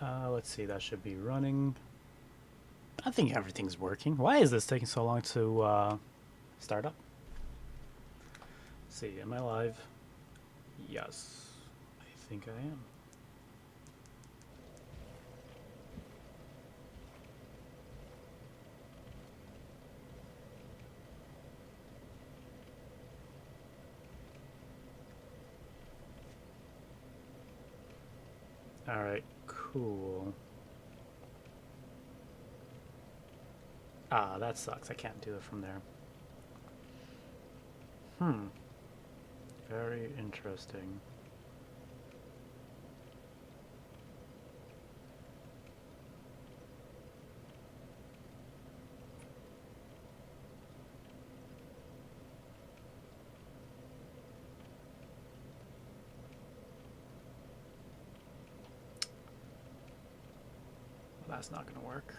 Let's see, that should be running. I think everything's working. Why is this taking so long to start up? Let's see, am I live? Yes, I think I am. All right, cool. Ah, that sucks. I can't do it from there. Very interesting. That's not gonna work.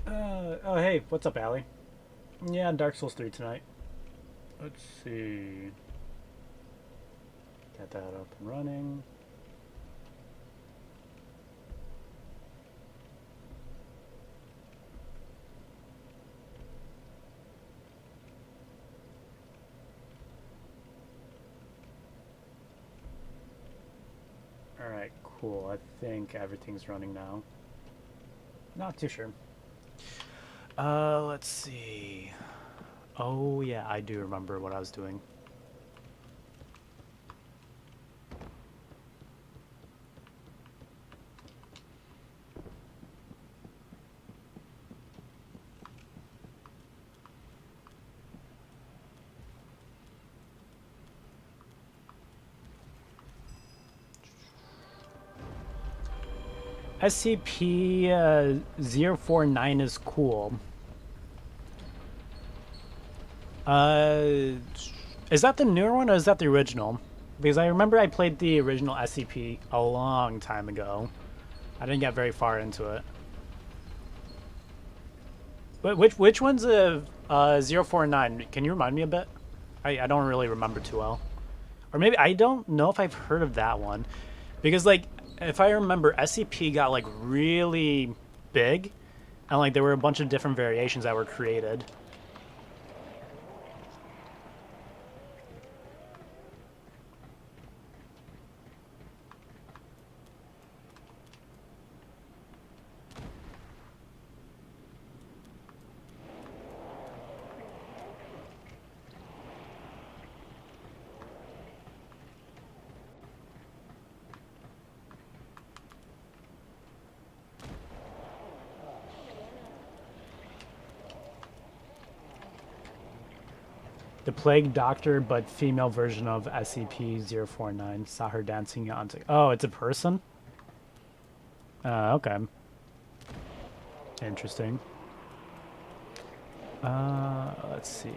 Oh hey, what's up, Allie? Yeah, Dark Souls 3 tonight. Let's see. Get that up and running. Alright, cool. I think everything's running now. Not too sure. Let's see. Oh, yeah, I do remember what I was doing. SCP-049 is cool. Is that the newer one or is that the original? Because I remember I played the original SCP a long time ago. I didn't get very far into it. But which one's 049? Can you remind me a bit? I don't really remember too well. Or maybe I don't know if I've heard of that one. Because like if I remember, SCP got like really big and like there were a bunch of different variations that were created. The Plague Doctor, but female version of SCP-049. Saw her dancing on... Oh, it's a person? Okay. Interesting. Let's see.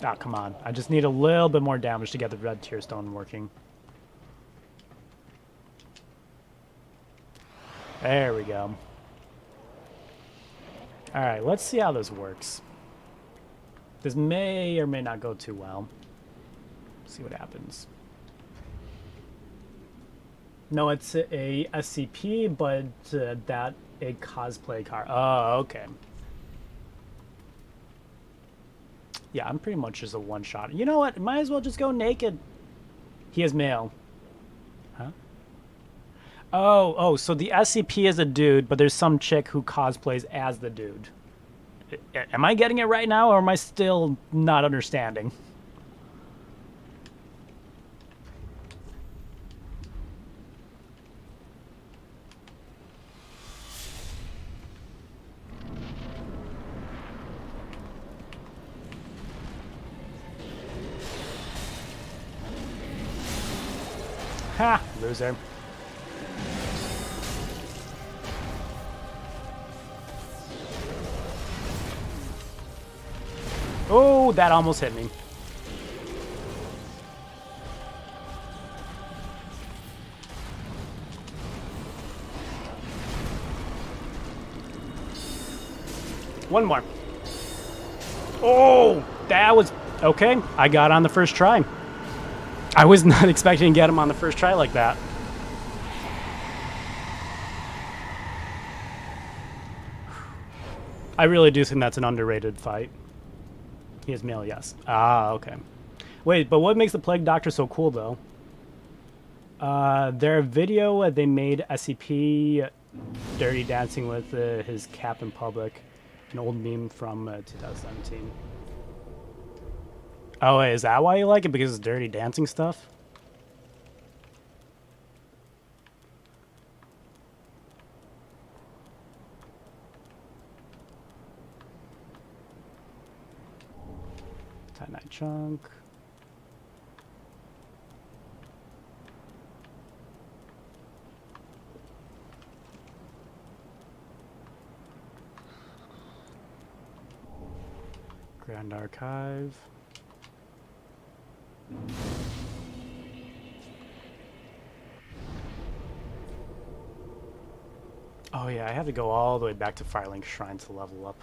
Ah, come on. I just need a little bit more damage to get the red tear stone working. There we go. Alright, let's see how this works. This may or may not go too well. See what happens. No, it's a SCP, but that a cosplay car. Oh, okay. Yeah, I'm pretty much just a one-shot. You know what? Might as well just go naked. He is male. Huh? Oh, so the SCP is a dude, but there's some chick who cosplays as the dude. Am I getting it right now, or am I still not understanding? Ha! Loser. Oh, that almost hit me. One more. Oh! That was okay. I got on the first try. I was not expecting to get him on the first try like that. I really do think that's an underrated fight. He is male, yes. Ah, okay. Wait, but what makes the Plague Doctor so cool, though? Their video, they made SCP Dirty Dancing with his cap in public. An old meme from 2017. Oh, wait, is that why you like it? Because it's Dirty Dancing stuff? Titanite chunk. Grand Archive. Oh yeah, I had to go all the way back to Firelink Shrine to level up.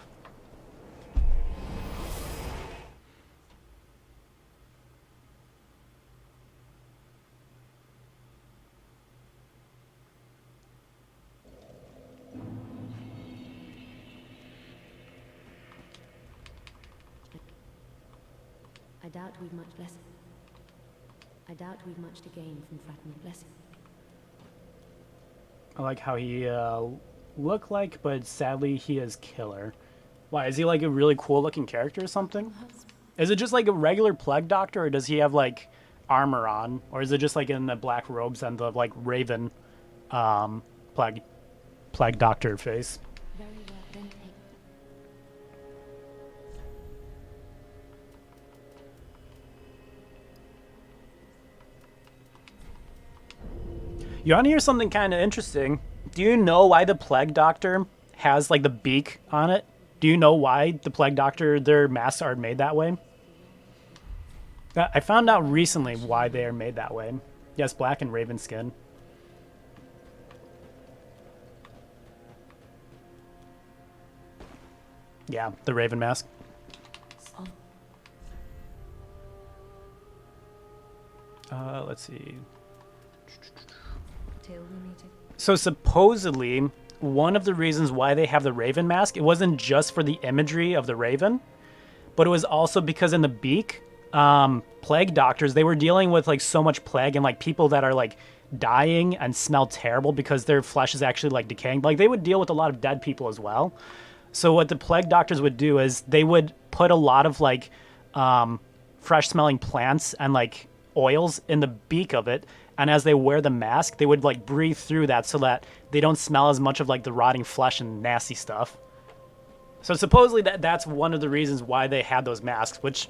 I doubt we've much less. I doubt we've much to gain from Fraternal Blessing. I like how he look like, but sadly he is killer. Why, is he like a really cool looking character or something? Is it just like a regular Plague Doctor, or does he have like armor on? Or is it just like in the black robes and the like Raven Plague Doctor face? Very well, then take. You want to hear something kind of interesting? Do you know why the Plague Doctor has like the beak on it? Do you know why the Plague Doctor, their masks are made that way? I found out recently why they are made that way. Yes, black and raven skin. Yeah, the raven mask. Let's see. Till we meet again. So supposedly, one of the reasons why they have the raven mask, it wasn't just for the imagery of the raven, but it was also because in the beak, Plague Doctors, they were dealing with like so much plague and like people that are like dying and smell terrible because their flesh is actually like decaying. Like they would deal with a lot of dead people as well. So what the Plague Doctors would do is they would put a lot of like fresh smelling plants and like oils in the beak of it, and as they wear the mask they would like breathe through that so that they don't smell as much of like the rotting flesh and nasty stuff. So supposedly that's one of the reasons why they had those masks, which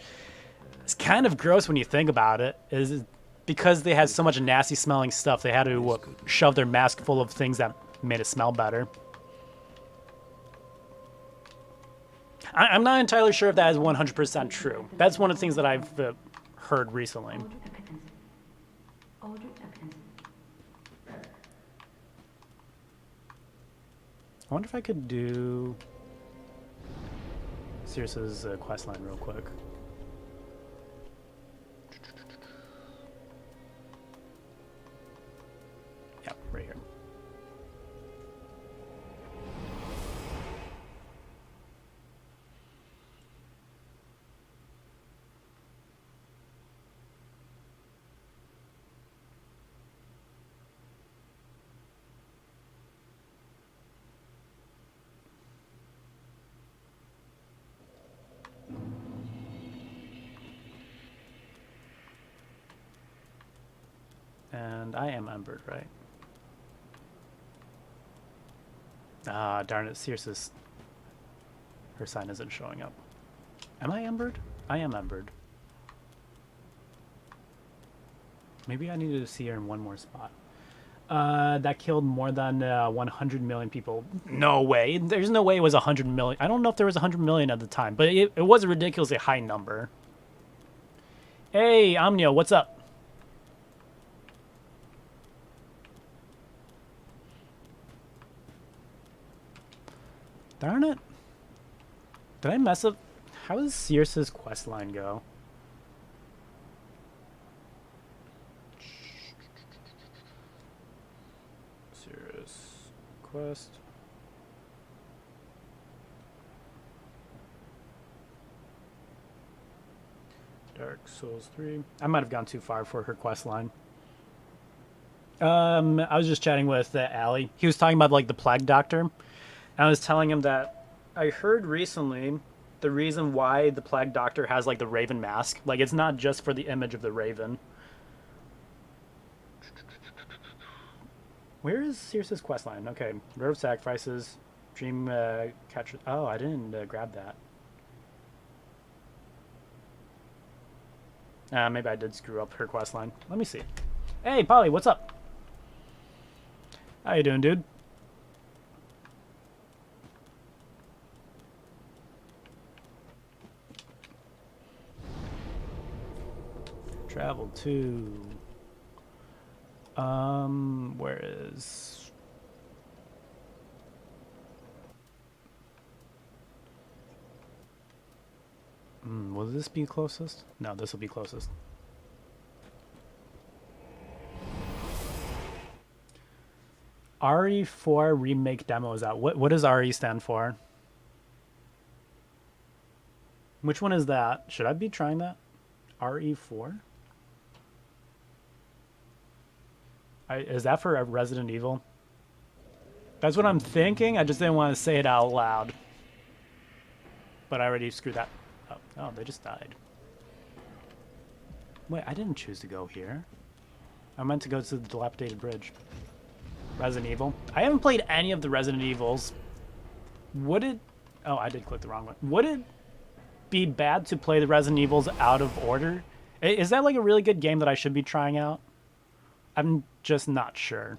is kind of gross when you think about it, is because they had so much nasty smelling stuff they had to shove their mask full of things that made it smell better. I'm not entirely sure if that is 100% true. That's one of the things that I've heard recently. I wonder if I could do Circe's questline real quick. Yep, right here. And I am Embered, right? Ah, darn it, Circe's... her sign isn't showing up. Am I Embered? I am Embered. Maybe I needed to see her in one more spot. That killed more than 100 million people. No way. There's no way it was 100 million. I don't know if there was 100 million at the time, but it was a ridiculously high number. Hey, Omnio, what's up? Darn it. Did I mess up? How does Circe's questline go? Circe quest. Dark Souls 3. I might have gone too far for her quest line. I was just chatting with Allie. He was talking about like the Plague Doctor. And I was telling him that I heard recently the reason why the Plague Doctor has like the Raven mask. Like it's not just for the image of the Raven. Where is Circe's quest line? Okay, River of Sacrifices, Dream Catcher. Oh, I didn't grab that. Maybe I did screw up her quest line. Let me see. Hey, Polly, what's up? How you doing, dude? Travel to... where is... will this be closest? No, this will be closest. RE4 remake demo is out. What does RE stand for? Which one is that? Should I be trying that? RE4? Is that for Resident Evil? That's what I'm thinking. I just didn't want to say it out loud. But I already screwed that up. Oh, they just died. Wait, I didn't choose to go here. I meant to go to the dilapidated bridge. Resident Evil. I haven't played any of the Resident Evils. Would it... Oh, I did click the wrong one. Would it be bad to play the Resident Evils out of order? Is that like a really good game that I should be trying out? I'm just not sure.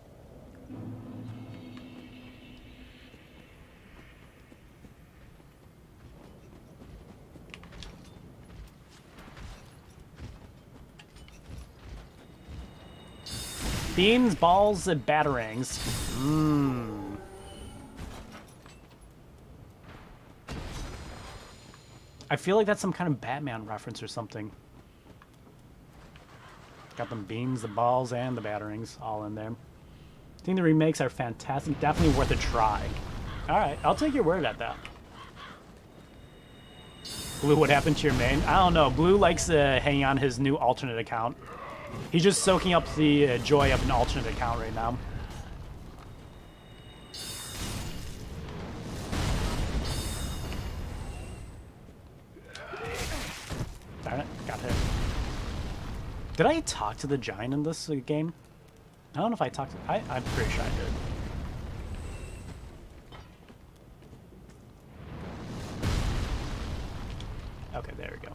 Beams, balls, and batarangs. I feel like that's some kind of Batman reference or something. Got them beams, the balls, and the batarangs all in there. I think the remakes are fantastic. Definitely worth a try. Alright, I'll take your word at that. Blue, what happened to your main? I don't know. Blue likes hanging on his new alternate account. He's just soaking up the joy of an alternate account right now. Darn it, got hit. Did I talk to the giant in this game? I don't know if I talked to... I'm pretty sure I did. Okay, there we go.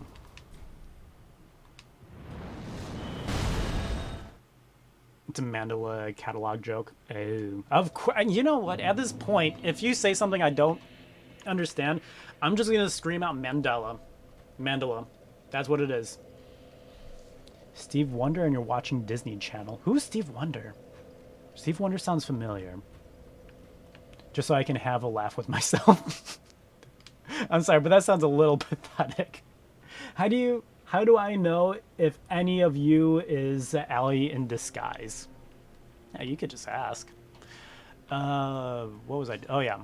It's a Mandela catalog joke. Oh, of course. You know what? At this point, if you say something I don't understand, I'm just gonna scream out Mandela. Mandela. That's what it is. Steve Wonder, and you're watching Disney Channel. Who's Steve Wonder? Steve Wonder sounds familiar. Just so I can have a laugh with myself. I'm sorry, but that sounds a little pathetic. How do I know if any of you is Allie in disguise? Yeah, you could just ask. What was I? Oh yeah,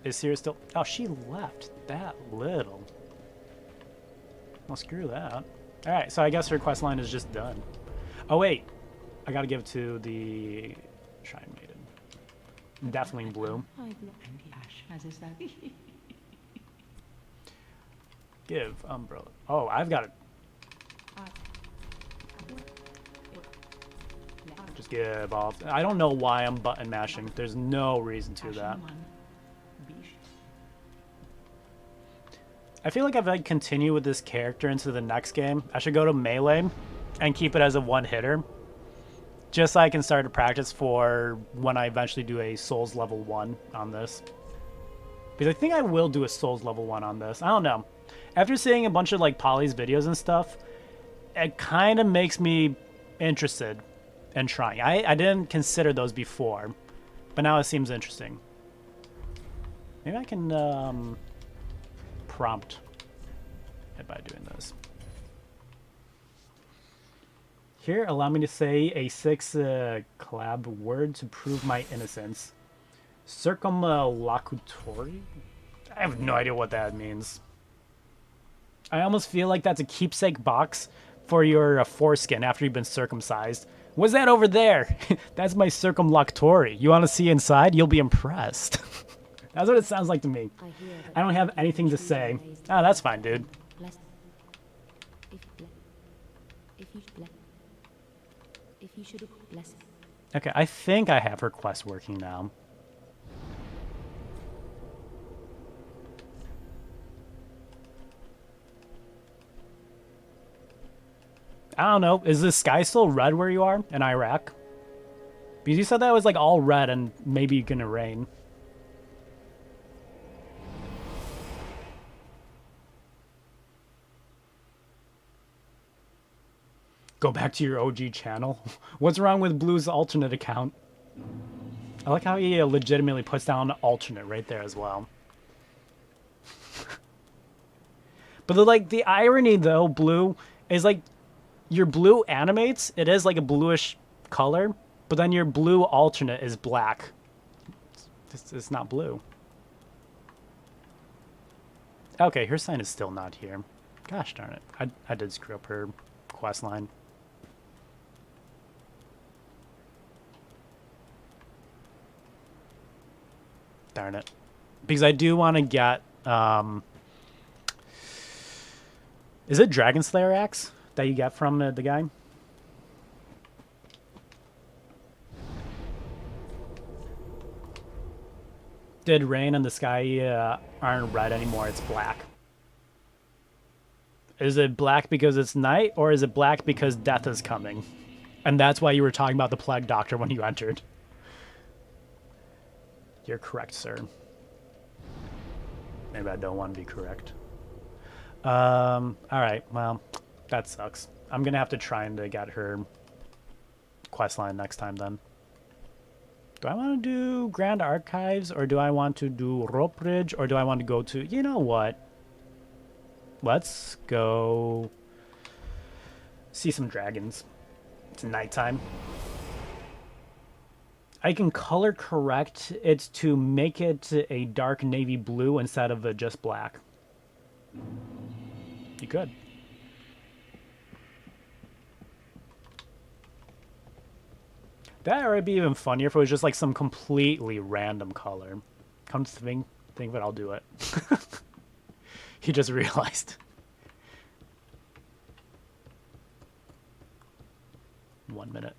is Sirius still? Oh, she left that little. Well, screw that. All right, so I guess her quest line is just done. Oh wait, I gotta give it to the Shrine Maiden. Definitely blue. Give umbrella. Oh, I've got it. Just give off. I don't know why I'm button mashing. There's no reason to that. I feel like if I continue with this character into the next game, I should go to melee and keep it as a one-hitter. Just so I can start to practice for when I eventually do a Souls level 1 on this. Because I think I will do a Souls level 1 on this. I don't know. After seeing a bunch of like Polly's videos and stuff, it kind of makes me interested in trying. I didn't consider those before, but now it seems interesting. Maybe I can prompt by doing this. Here, allow me to say a 6 collab word to prove my innocence. Circumlocutory? I have no idea what that means. I almost feel like that's a keepsake box for your foreskin after you've been circumcised. What's that over there? That's my circumlocutory. You want to see inside? You'll be impressed. That's what it sounds like to me. I don't have anything to say. Oh, that's fine, dude. Okay, I think I have her quest working now. I don't know. Is the sky still red where you are in Iraq? Because you said that was like all red and maybe gonna rain. Go back to your OG channel. What's wrong with Blue's alternate account? I like how he legitimately puts down alternate right there as well. But the irony though, Blue, is like your blue animates, it is like a bluish color, but then your blue alternate is black. It's not blue. Okay, her sign is still not here. Gosh darn it. I did screw up her quest line. Darn it. Because I do want to get, is it Dragon Slayer axe that you get from the guy? Did rain and the sky aren't red anymore, it's black. Is it black because it's night, or is it black because death is coming? And that's why you were talking about the Plague Doctor when you entered. You're correct, sir. Maybe I don't want to be correct. Alright, well, that sucks. I'm gonna have to try and get her questline next time then. Do I want to do Grand Archives, or do I want to do Rope Ridge, or do I want to go to... You know what? Let's go see some dragons. It's nighttime. I can color correct it to make it a dark navy blue instead of just black. You could. That would be even funnier if it was just like some completely random color. Come to think of it, I'll do it. He just realized. 1 minute.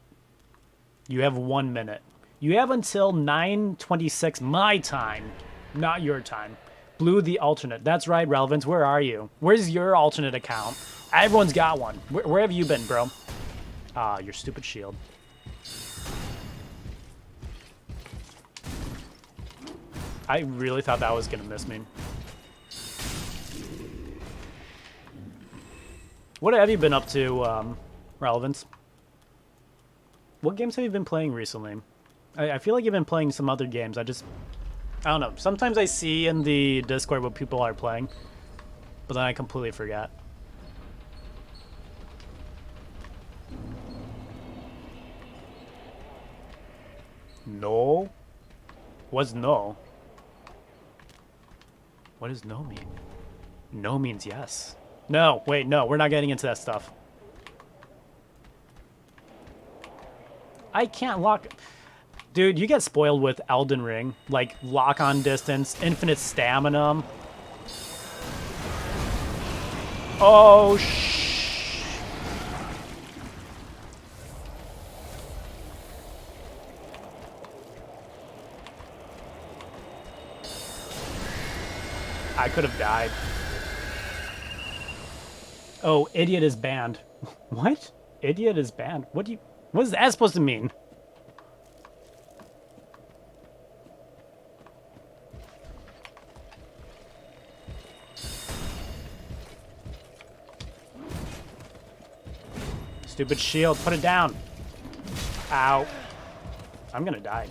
You have 1 minute. You have until 9:26 my time, not your time. Blue the alternate. That's right, Relevance. Where are you? Where's your alternate account? Everyone's got one. Where have you been, bro? Ah, your stupid shield. I really thought that was gonna miss me. What have you been up to, Relevance? What games have you been playing recently? I feel like you've been playing some other games. I don't know. Sometimes I see in the Discord what people are playing, but then I completely forget. No? What's no? What does no mean? No means yes. No, wait, no, we're not getting into that stuff. I can't lock... Dude, you get spoiled with Elden Ring. Like, lock on distance, infinite stamina. Oh, shh. I could have died. Oh, idiot is banned. What? Idiot is banned? What is that supposed to mean? Stupid shield, put it down. Ow. I'm gonna die.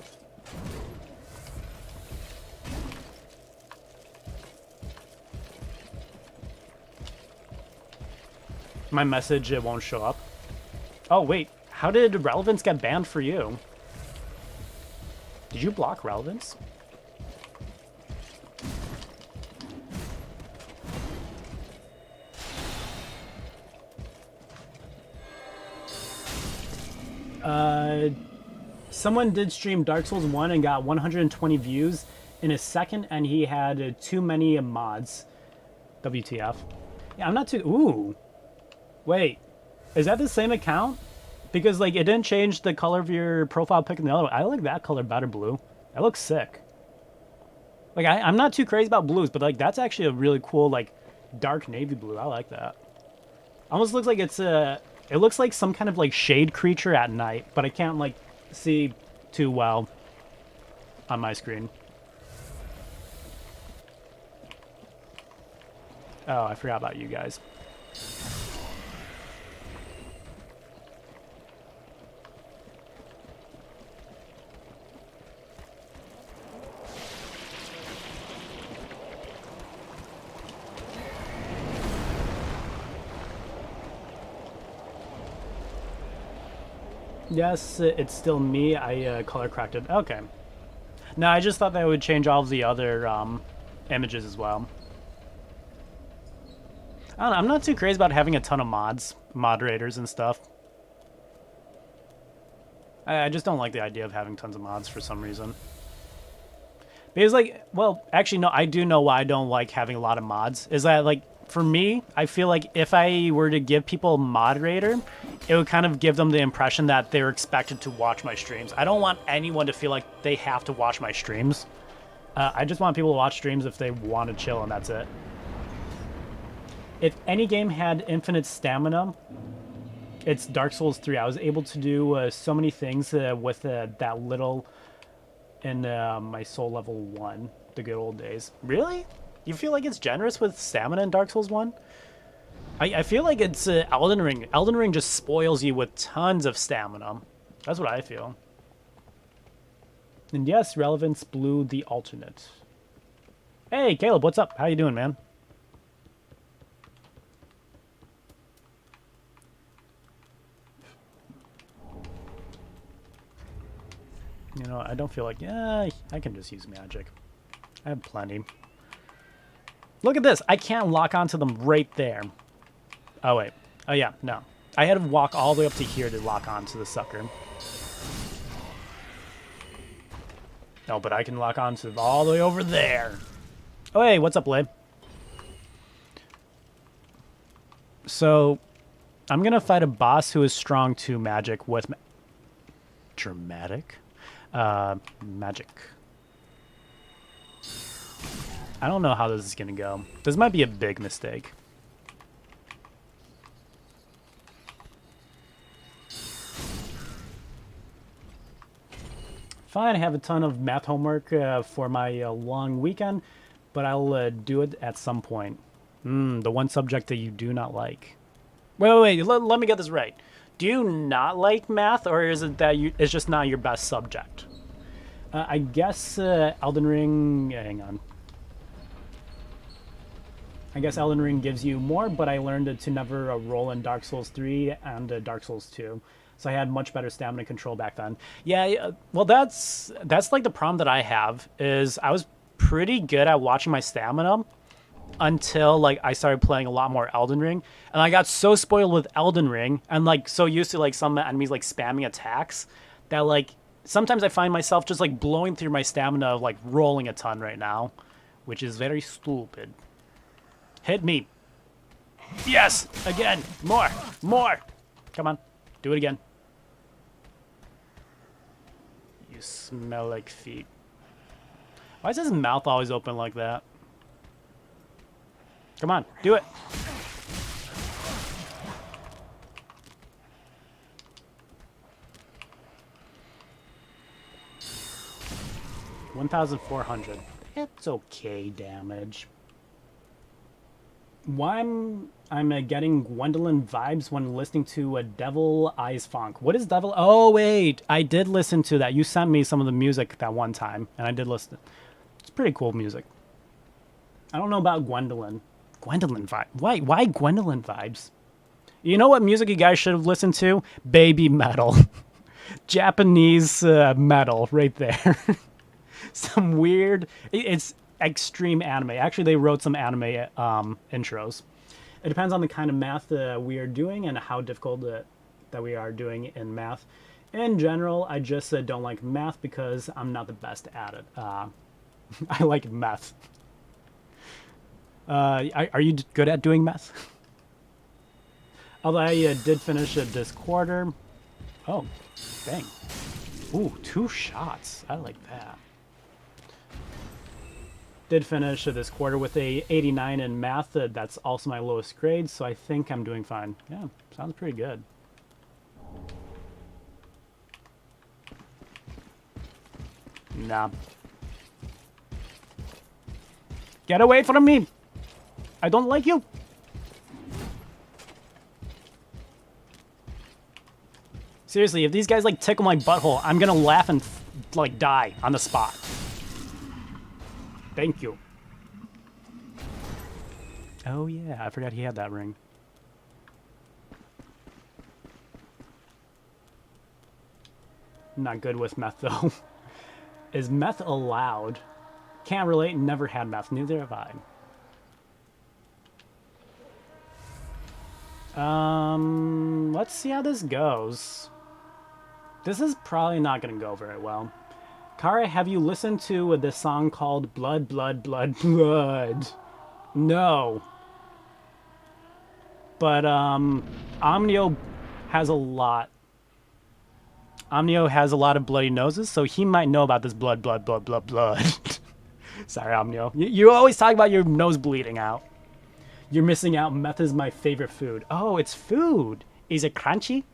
My message, it won't show up. Oh, wait. How did Relevance get banned for you? Did you block Relevance? Someone did stream Dark Souls 1 and got 120 views in a second, and he had too many mods. WTF. Yeah, I'm not too... Ooh. Wait. Is that the same account? Because, like, it didn't change the color of your profile pic in the other one. I like that color better, blue. That looks sick. Like, I'm not too crazy about blues, but, like, that's actually a really cool, like, dark navy blue. I like that. Almost looks like it's a... It looks like some kind of, like, shade creature at night, but I can't, like, see too well on my screen. Oh, I forgot about you guys. Yes, it's still me. I color corrected. Okay. No, I just thought that would change all of the other images as well. I don't know, I'm not too crazy about having a ton of moderators and stuff. I just don't like the idea of having tons of mods for some reason. Because, like, well, actually, no, I do know why I don't like having a lot of mods. Is that, like, for me, I feel like if I were to give people a moderator, it would kind of give them the impression that they're expected to watch my streams. I don't want anyone to feel like they have to watch my streams. I just want people to watch streams if they want to chill, and that's it. If any game had infinite stamina, it's Dark Souls 3. I was able to do so many things with that little in my soul level 1, the good old days. Really? You feel like it's generous with stamina in Dark Souls 1? I feel like it's Elden Ring. Elden Ring just spoils you with tons of stamina. That's what I feel. And yes, Relevance blew the alternate. Hey, Caleb, what's up? How you doing, man? You know, I don't feel like... Yeah, I can just use magic. I have plenty. Look at this. I can't lock onto them right there. Oh, wait. Oh, yeah. No. I had to walk all the way up to here to lock onto the sucker. No, but I can lock onto all the way over there. Oh, hey. What's up, Lay? So, I'm going to fight a boss who is strong to magic with... Dramatic? Magic. I don't know how this is gonna go. This might be a big mistake. Fine, I have a ton of math homework for my long weekend, but I'll do it at some point. The one subject that you do not like. Wait, let me get this right. Do you not like math, or is it that it's just not your best subject? I guess Elden Ring... hang on. I guess Elden Ring gives you more, but I learned to never roll in Dark Souls 3 and Dark Souls 2. So I had much better stamina control back then. Yeah, well, that's like the problem that I have, is I was pretty good at watching my stamina until, like, I started playing a lot more Elden Ring. And I got so spoiled with Elden Ring, and, like, so used to, like, some enemies, like, spamming attacks, that, like, sometimes I find myself just, like, blowing through my stamina of, like, rolling a ton right now, which is very stupid. Hit me. Yes! Again! More! More! Come on. Do it again. You smell like feet. Why is his mouth always open like that? Come on, do it. $1,400. It's okay damage. Why I'm getting Gwendolyn vibes when listening to a Devil Eyes Funk. What is Devil? Oh wait, I did listen to that. You sent me some of the music that one time, and I did listen. It's pretty cool music. I don't know about Gwendolyn. Gwendolyn vibe. Why Gwendolyn vibes? You know what music you guys should have listened to? Baby metal. Japanese metal right there. Some weird... It's extreme anime. Actually, they wrote some anime intros. It depends on the kind of math we are doing and how difficult that we are doing in math. In general, I just don't like math because I'm not the best at it. I like math. Are you good at doing math? Although I did finish this quarter. Oh, dang. Ooh, 2 shots. I like that. Did finish this quarter with a 89 in math. That's also my lowest grade, so I think I'm doing fine. Yeah, sounds pretty good. Nah. Get away from me! I don't like you! Seriously, if these guys like tickle my butthole, I'm gonna laugh and like die on the spot. Thank you. Oh yeah, I forgot he had that ring. Not good with meth though. Is meth allowed? Can't relate, never had meth, neither have I. Let's see how this goes. This is probably not gonna go very well. Kara, have you listened to this song called Blood, Blood, Blood, Blood? No. But, Omnio has a lot. Omnio has a lot of bloody noses, so he might know about this blood, blood, blood, blood, blood. Sorry, Omnio. You always talk about your nose bleeding out. You're missing out. Meth is my favorite food. Oh, it's food. Is it crunchy?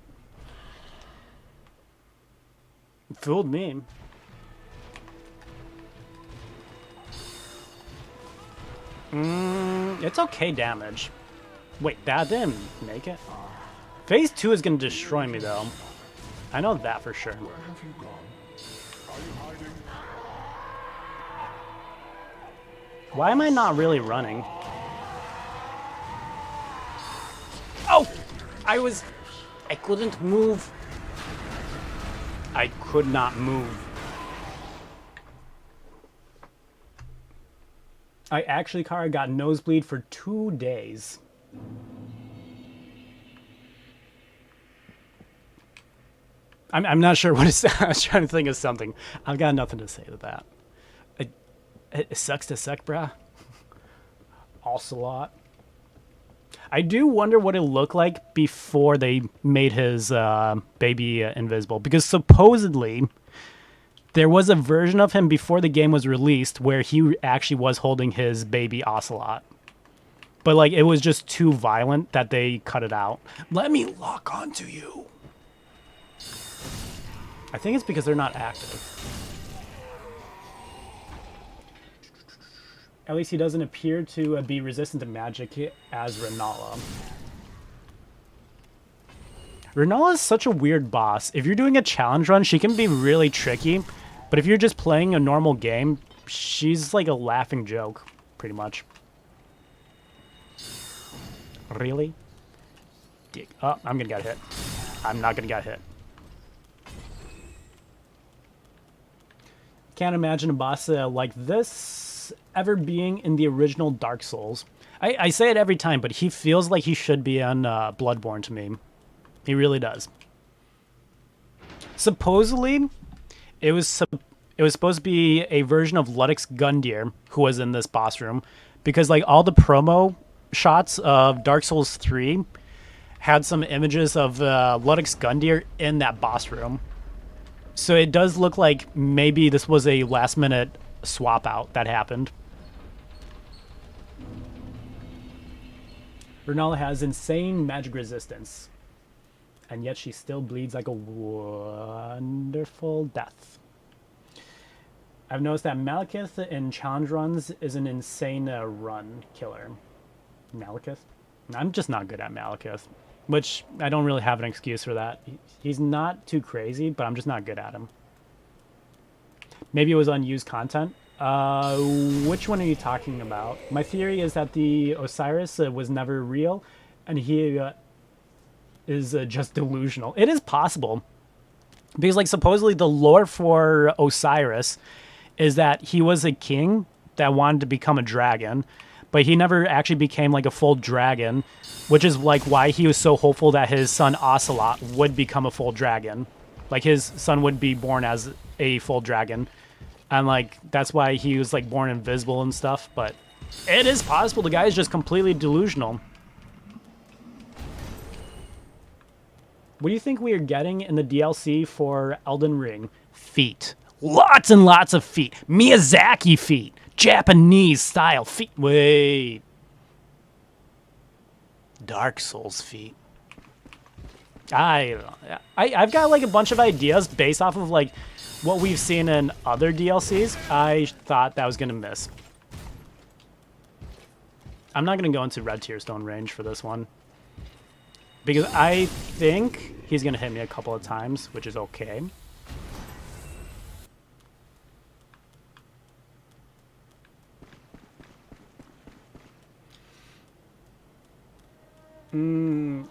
Fooled me. It's okay damage. Wait, that didn't make it? Phase 2 is going to destroy me, though. I know that for sure. Where have you gone? Are you hiding? Why am I not really running? Oh! I couldn't move. I could not move. I actually, Kara, got nosebleed for 2 days. I'm not sure what it's... I was trying to think of something. I've got nothing to say to that. It sucks to suck, brah. Ocelot. I do wonder what it looked like before they made his baby invisible. Because supposedly, there was a version of him before the game was released where he actually was holding his baby Ocelot. But like, it was just too violent that they cut it out. Let me lock onto you. I think it's because they're not active. At least he doesn't appear to be resistant to magic as Renala. Renala is such a weird boss. If you're doing a challenge run, she can be really tricky. But if you're just playing a normal game, she's like a laughing joke, pretty much. Really? Oh, I'm gonna get hit. I'm not gonna get hit. Can't imagine a boss like this ever being in the original Dark Souls. I say it every time, but he feels like he should be on Bloodborne to me. He really does. Supposedly, it was supposed to be a version of Ludex Gundyr who was in this boss room, because like all the promo shots of Dark Souls 3 had some images of Ludex Gundyr in that boss room. So it does look like maybe this was a last-minute swap out that happened. Renala has insane magic resistance, and yet she still bleeds like a wonderful death. I've noticed that Malekith in challenge runs is an insane run killer. Malekith? I'm just not good at Malekith, which I don't really have an excuse for that. He's not too crazy, but I'm just not good at him. Maybe it was unused content. Which one are you talking about? My theory is that the Osiris was never real, and he is just delusional. It is possible. Because, like, supposedly the lore for Osiris is that he was a king that wanted to become a dragon, but he never actually became, like, a full dragon, which is, like, why he was so hopeful that his son Ocelot would become a full dragon. Like, his son would be born as a full dragon. And, like, that's why he was, like, born invisible and stuff. But it is possible the guy is just completely delusional. What do you think we are getting in the DLC for Elden Ring? Feet. Lots and lots of feet. Miyazaki feet. Japanese style feet. Wait. Dark Souls feet. I've got like a bunch of ideas based off of like what we've seen in other DLCs. I thought that was gonna miss. I'm not gonna go into Red Tearstone range for this one, because I think he's going to hit me a couple of times, which is okay.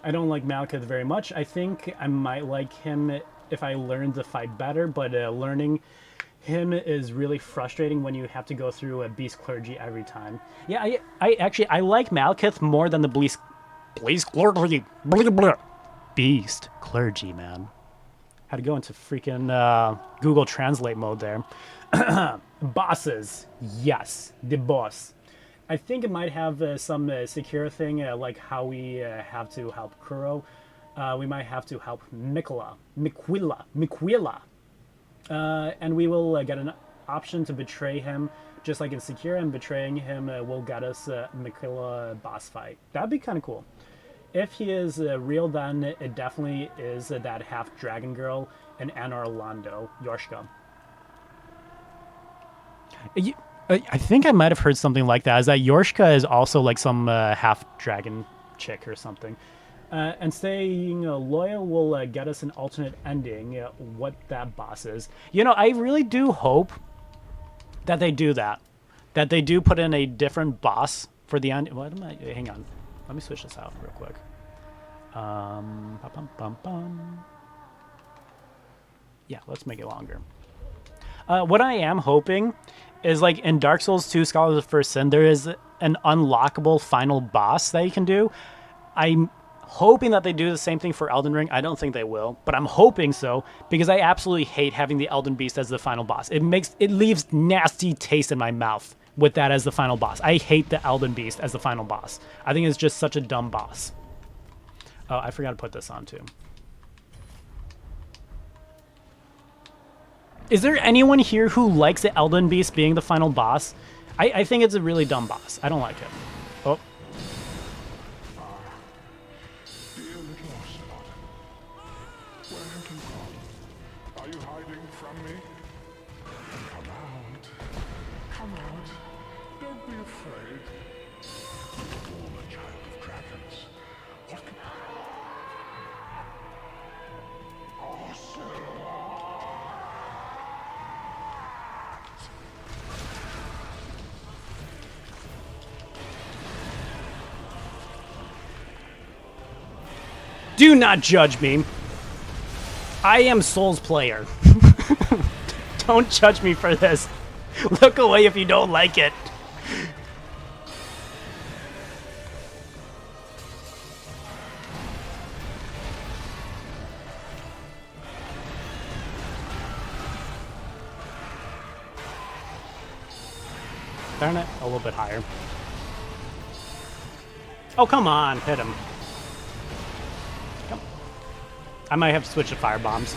I don't like Malekith very much. I think I might like him if I learn to fight better, but learning him is really frustrating when you have to go through a Beast Clergy every time. Yeah, I like Malekith more than the Beast Clergy. Beast Clergy, man. Had to go into freaking Google Translate mode there. Bosses. Yes, the boss. I think it might have some secure thing, like how we have to help Kuro. We might have to help Miquella. And we will get an option to betray him, just like in Secure, and betraying him will get us Miquella boss fight. That'd be kind of cool. If he is real, then it definitely is that half dragon girl and Anna Orlando, Yorshka. I think I might have heard something like that. Is that Yorshka is also like some half dragon chick or something? And staying loyal will get us an alternate ending. What that boss is, you know, I really do hope that they do that. That they do put in a different boss for the end. What am I? Hang on. Let me switch this out real quick. Yeah, let's make it longer. What I am hoping is, like, in Dark Souls 2 Scholars of First Sin, there is an unlockable final boss that you can do. I'm hoping that they do the same thing for Elden Ring. I don't think they will, but I'm hoping so, because I absolutely hate having the Elden Beast as the final boss. It leaves nasty taste in my mouth with that as the final boss. I hate the Elden Beast as the final boss. I think it's just such a dumb boss. Oh, I forgot to put this on too. Is there anyone here who likes the Elden Beast being the final boss? I think it's a really dumb boss. I don't like it. Oh. Dear little Ocelot, where have you gone? Are you hiding from me? Come out. Come out. Don't be afraid. You're a child of dragons. What can... Ocelot! Do not judge me. I am Souls player. Don't judge me for this. Look away if you don't like it. Darn it, a little bit higher. Oh, come on, hit him. Come. I might have to switch to fire bombs.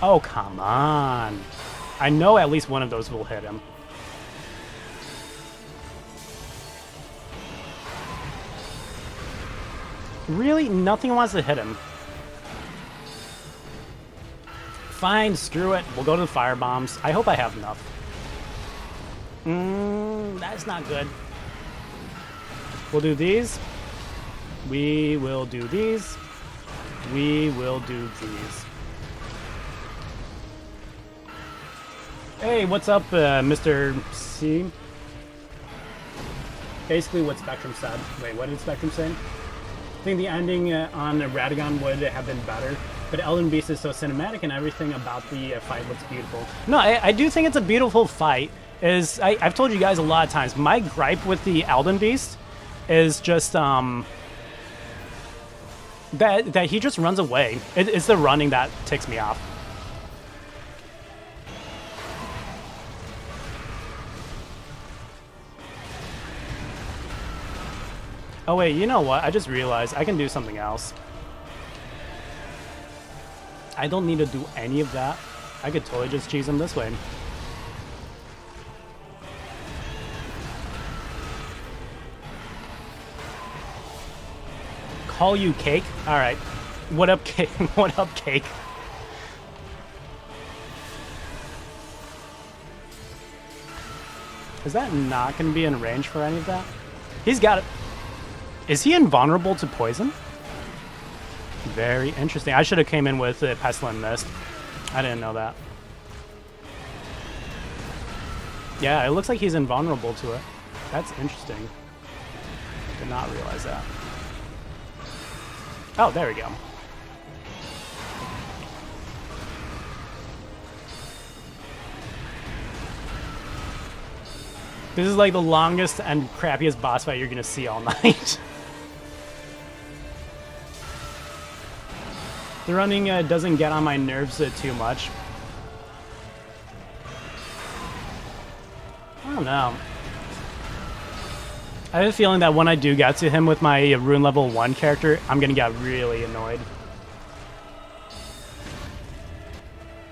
Oh, come on. I know at least one of those will hit him. Really? Nothing wants to hit him. Fine, screw it. We'll go to the fire bombs. I hope I have enough. That's not good. We'll do these. We will do these. We will do these. Hey, what's up, Mr. C? Basically what Spectrum said. Wait, what did Spectrum say? I think the ending on Radagon would have been better. But Elden Beast is so cinematic, and everything about the fight looks beautiful. No, I do think it's a beautiful fight. I've told you guys a lot of times, my gripe with the Elden Beast is just that he just runs away. It's the running that ticks me off. Oh wait, you know what? I just realized I can do something else. I don't need to do any of that. I could totally just cheese him this way. Call you Cake? Alright. What up, Cake? What up, Cake? Is that not going to be in range for any of that? He's got it. Is he invulnerable to poison? Very interesting. I should have came in with Pestilent Mist. I didn't know that. Yeah, it looks like he's invulnerable to it. That's interesting. Did not realize that. Oh, there we go. This is like the longest and crappiest boss fight you're gonna see all night. The running doesn't get on my nerves too much. I don't know. I have a feeling that when I do get to him with my rune level 1 character, I'm gonna get really annoyed.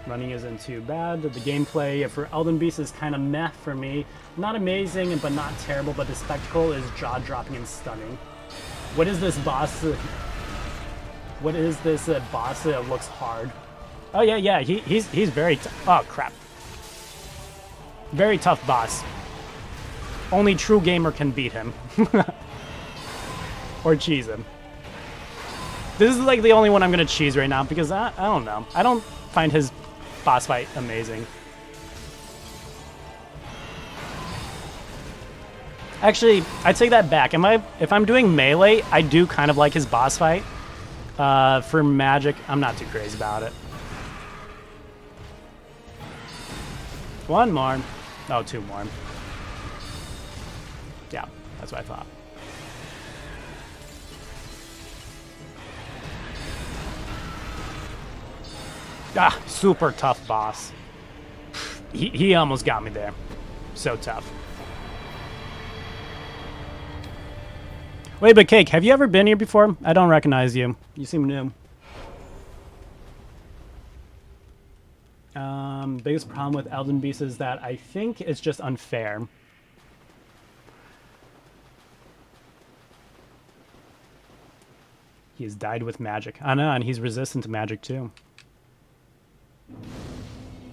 Running isn't too bad. The gameplay for Elden Beast is kind of meh for me. Not amazing, but not terrible, but the spectacle is jaw-dropping and stunning. What is this boss? What is this boss that looks hard? Oh yeah, he's very oh crap. Very tough boss. Only true gamer can beat him. Or cheese him. This is like the only one I'm gonna cheese right now because I don't know. I don't find his boss fight amazing. Actually, I take that back. If I'm doing melee, I do kind of like his boss fight. For magic, I'm not too crazy about it. One more. Oh, two more. Yeah, that's what I thought. Ah, super tough boss. He almost got me there. So tough. Wait, but Cake, have you ever been here before? I don't recognize you. You seem new. Biggest problem with Elden Beast is that I think it's just unfair. He has died with magic. I know, and he's resistant to magic too.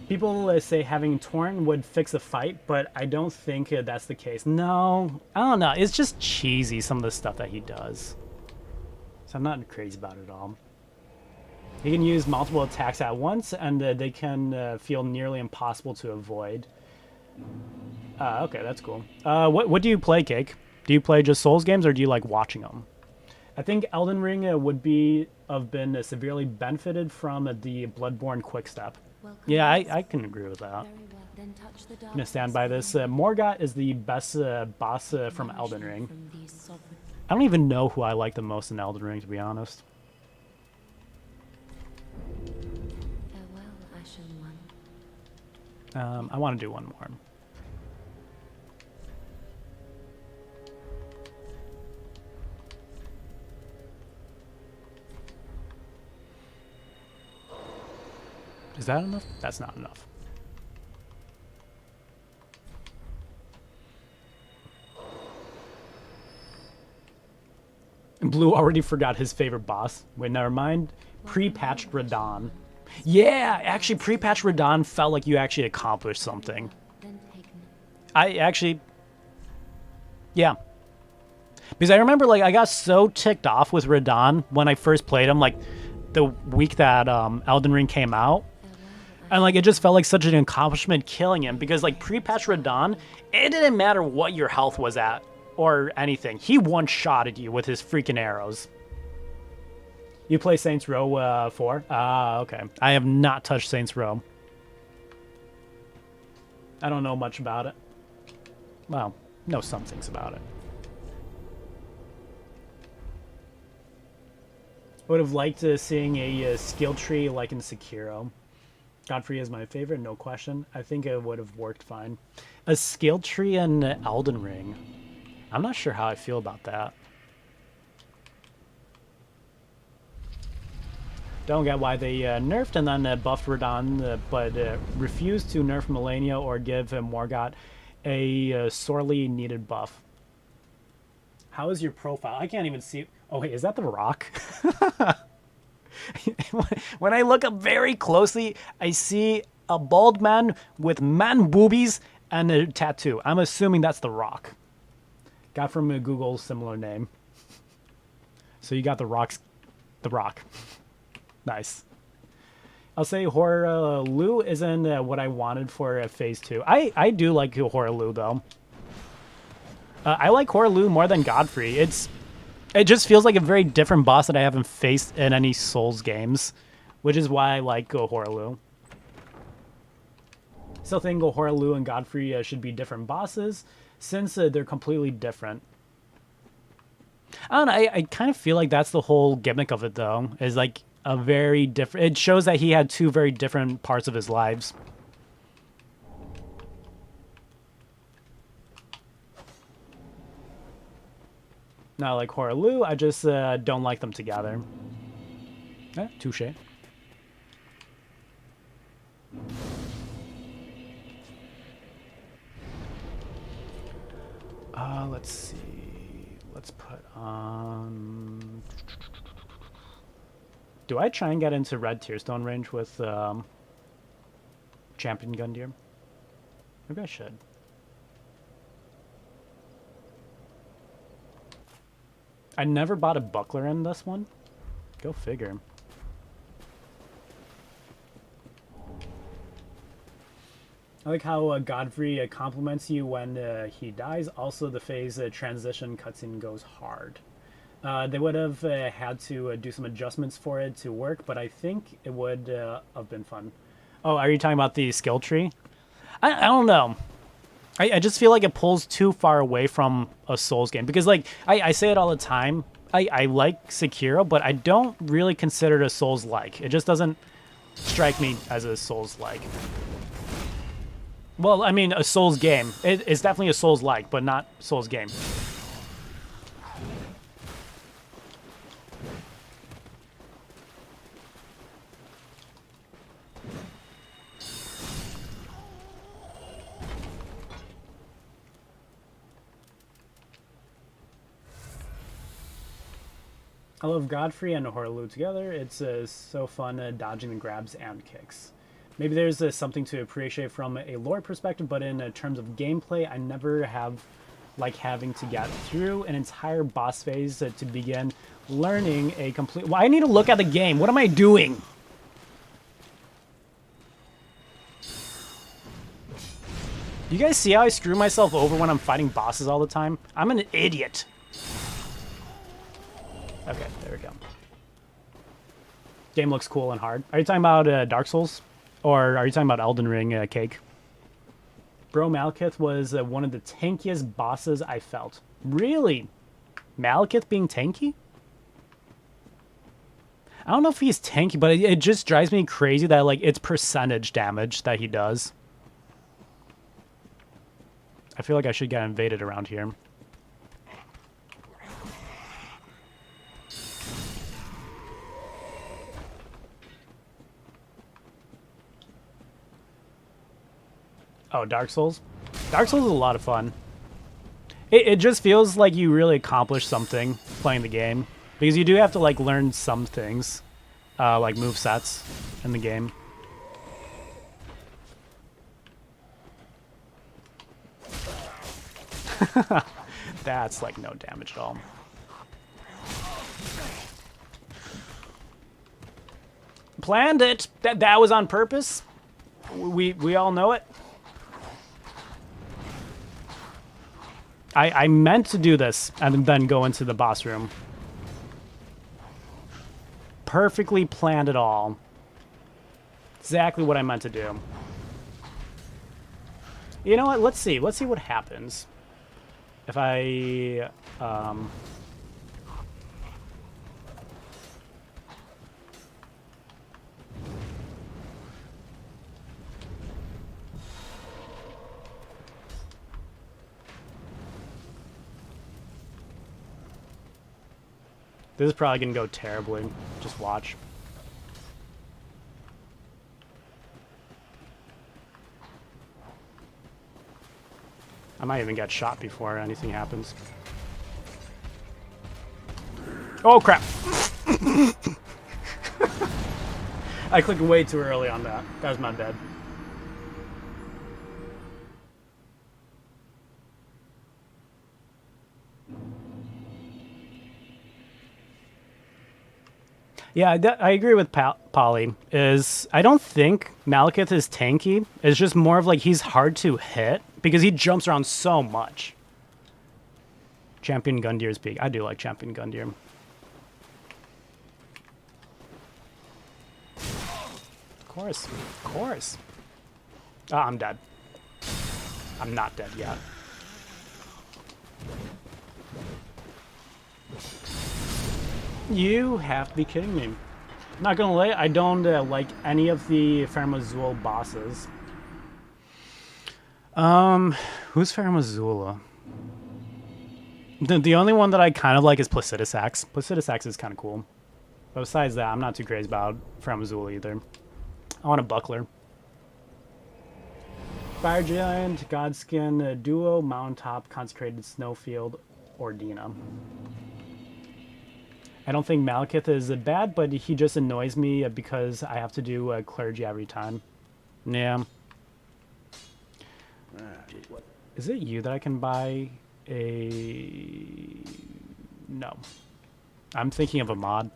People say having Torn would fix a fight, but I don't think that's the case. No, I don't know. It's just cheesy, some of the stuff that he does. So I'm not crazy about it at all. He can use multiple attacks at once, and they can feel nearly impossible to avoid. Okay, that's cool. What do you play, Cake? Do you play just Souls games, or do you like watching them? I think Elden Ring would have been severely benefited from the Bloodborne quickstep. Yeah, I can agree with that. I'm gonna stand by this. Morgott is the best boss from Elden Ring. I don't even know who I like the most in Elden Ring, to be honest. I want to do one more. Is that enough? That's not enough. And Blue already forgot his favorite boss. Wait, never mind. Pre-patched Radahn. Yeah, actually, pre-patched Radahn felt like you actually accomplished something. I actually... Yeah. Because I remember, like, I got so ticked off with Radahn when I first played him, like, the week that Elden Ring came out. And, like, it just felt like such an accomplishment killing him. Because, like, pre-patch Radahn, it didn't matter what your health was at or anything. He one-shotted you with his freaking arrows. You play Saints Row 4? Ah, okay. I have not touched Saints Row. I don't know much about it. Well, know some things about it. I would have liked seeing a skill tree like in Sekiro. Godfrey is my favorite, no question. I think it would have worked fine. A skill tree in Elden Ring. I'm not sure how I feel about that. Don't get why they nerfed and then buffed Radon, but refused to nerf Malenia or give Morgott a sorely needed buff. How is your profile? I can't even see. Oh, wait, is that The Rock? When I look up very closely, I see a bald man with man boobies and a tattoo. I'm assuming that's The Rock. Got from Google's similar name. So you got The Rock. Nice. I'll say Horaloo isn't what I wanted for Phase 2. I do like Horaloo, though. I like Horaloo more than Godfrey. It just feels like a very different boss that I haven't faced in any Souls games, which is why I like Horaloo. Still think Horaloo and Godfrey should be different bosses, since they're completely different. I don't know, I kind of feel like that's the whole gimmick of it, though, is like a very different... It shows that he had two very different parts of his lives. Not like Horaloo, I just don't like them together. Touche. Let's see. Let's put on... Do I try and get into Red Tearstone range with Champion Gundyr? Maybe I should. I never bought a buckler in this one. Go figure. I like how Godfrey compliments you when he dies. Also, the phase transition cutscene goes hard. They would have had to do some adjustments for it to work, but I think it would have been fun. Oh, are you talking about the skill tree? I don't know. I just feel like it pulls too far away from a Souls game. Because, like, I say it all the time. I like Sekiro, but I don't really consider it a Souls-like. It just doesn't strike me as a Souls-like. Well, I mean, a Souls game. It's definitely a Souls-like, but not Souls game. I love Godfrey and Horaloo together. It's so fun dodging the grabs and kicks. Maybe there's something to appreciate from a lore perspective, but in terms of gameplay, I never have like having to get through an entire boss phase to begin learning a complete... Well, I need to look at the game. What am I doing? You guys see how I screw myself over when I'm fighting bosses all the time? I'm an idiot. Okay, there we go. Game looks cool and hard. Are you talking about Dark Souls? Or are you talking about Elden Ring, Cake? Bro, Malekith was one of the tankiest bosses I felt. Really? Malekith being tanky? I don't know if he's tanky, but it just drives me crazy that, like, it's percentage damage that he does. I feel like I should get invaded around here. Oh, Dark Souls? Dark Souls is a lot of fun. It just feels like you really accomplished something playing the game. Because you do have to, like, learn some things. Like movesets in the game. That's, like, no damage at all. Planned it! That was on purpose? We all know it? I meant to do this and then go into the boss room. perfectly planned it all. Exactly what I meant to do. You know what? Let's see. Let's see what happens. If I... This is probably going to go terribly. Just watch. I might even get shot before anything happens. Oh, crap. I clicked way too early on that. That was my bad. Yeah, I agree with Polly. I don't think Malekith is tanky. It's just more of like he's hard to hit because he jumps around so much. Champion Gundir's peak. I do like Champion Gundir. Of course. Of course. Oh, I'm dead. I'm not dead yet. You have to be kidding me. Not gonna lie, I don't like any of the Farum Azula bosses. Who's Farum Azula? The only one that I kind of like is Placidus Axe. Placidus Axe is kind of cool. But besides that, I'm not too crazy about Farum Azula either. I want a Buckler. Fire Giant, Godskin, Duo, Mountaintop, Consecrated Snowfield, Ordina. I don't think Malekith is bad, but he just annoys me because I have to do clergy every time. Yeah. Is it you that I can buy a... No. I'm thinking of a mod.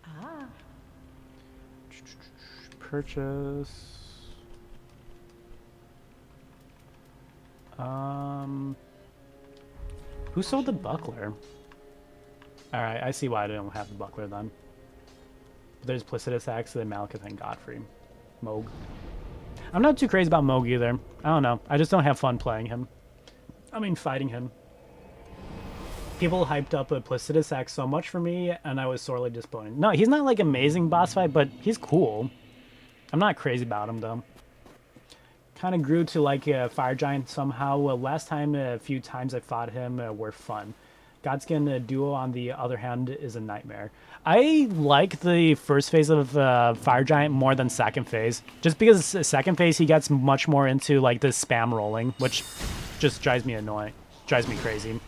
Ah. Purchase... Who sold the Buckler? Alright, I see why I don't have the Buckler then. There's Placidus Axe, then Malekith, and Godfrey. Moog. I'm not too crazy about Moog either. I don't know. I just don't have fun playing him. I mean, fighting him. People hyped up Placidus Axe so much for me, and I was sorely disappointed. No, he's not like amazing boss fight, but he's cool. I'm not crazy about him though. Kind of grew to like a Fire Giant somehow. Last time, a few times I fought him were fun. Godskin Duo, on the other hand, is a nightmare. I like the first phase of Fire Giant more than second phase. Just because second phase, he gets much more into like the spam rolling, which just drives me annoying. Drives me crazy.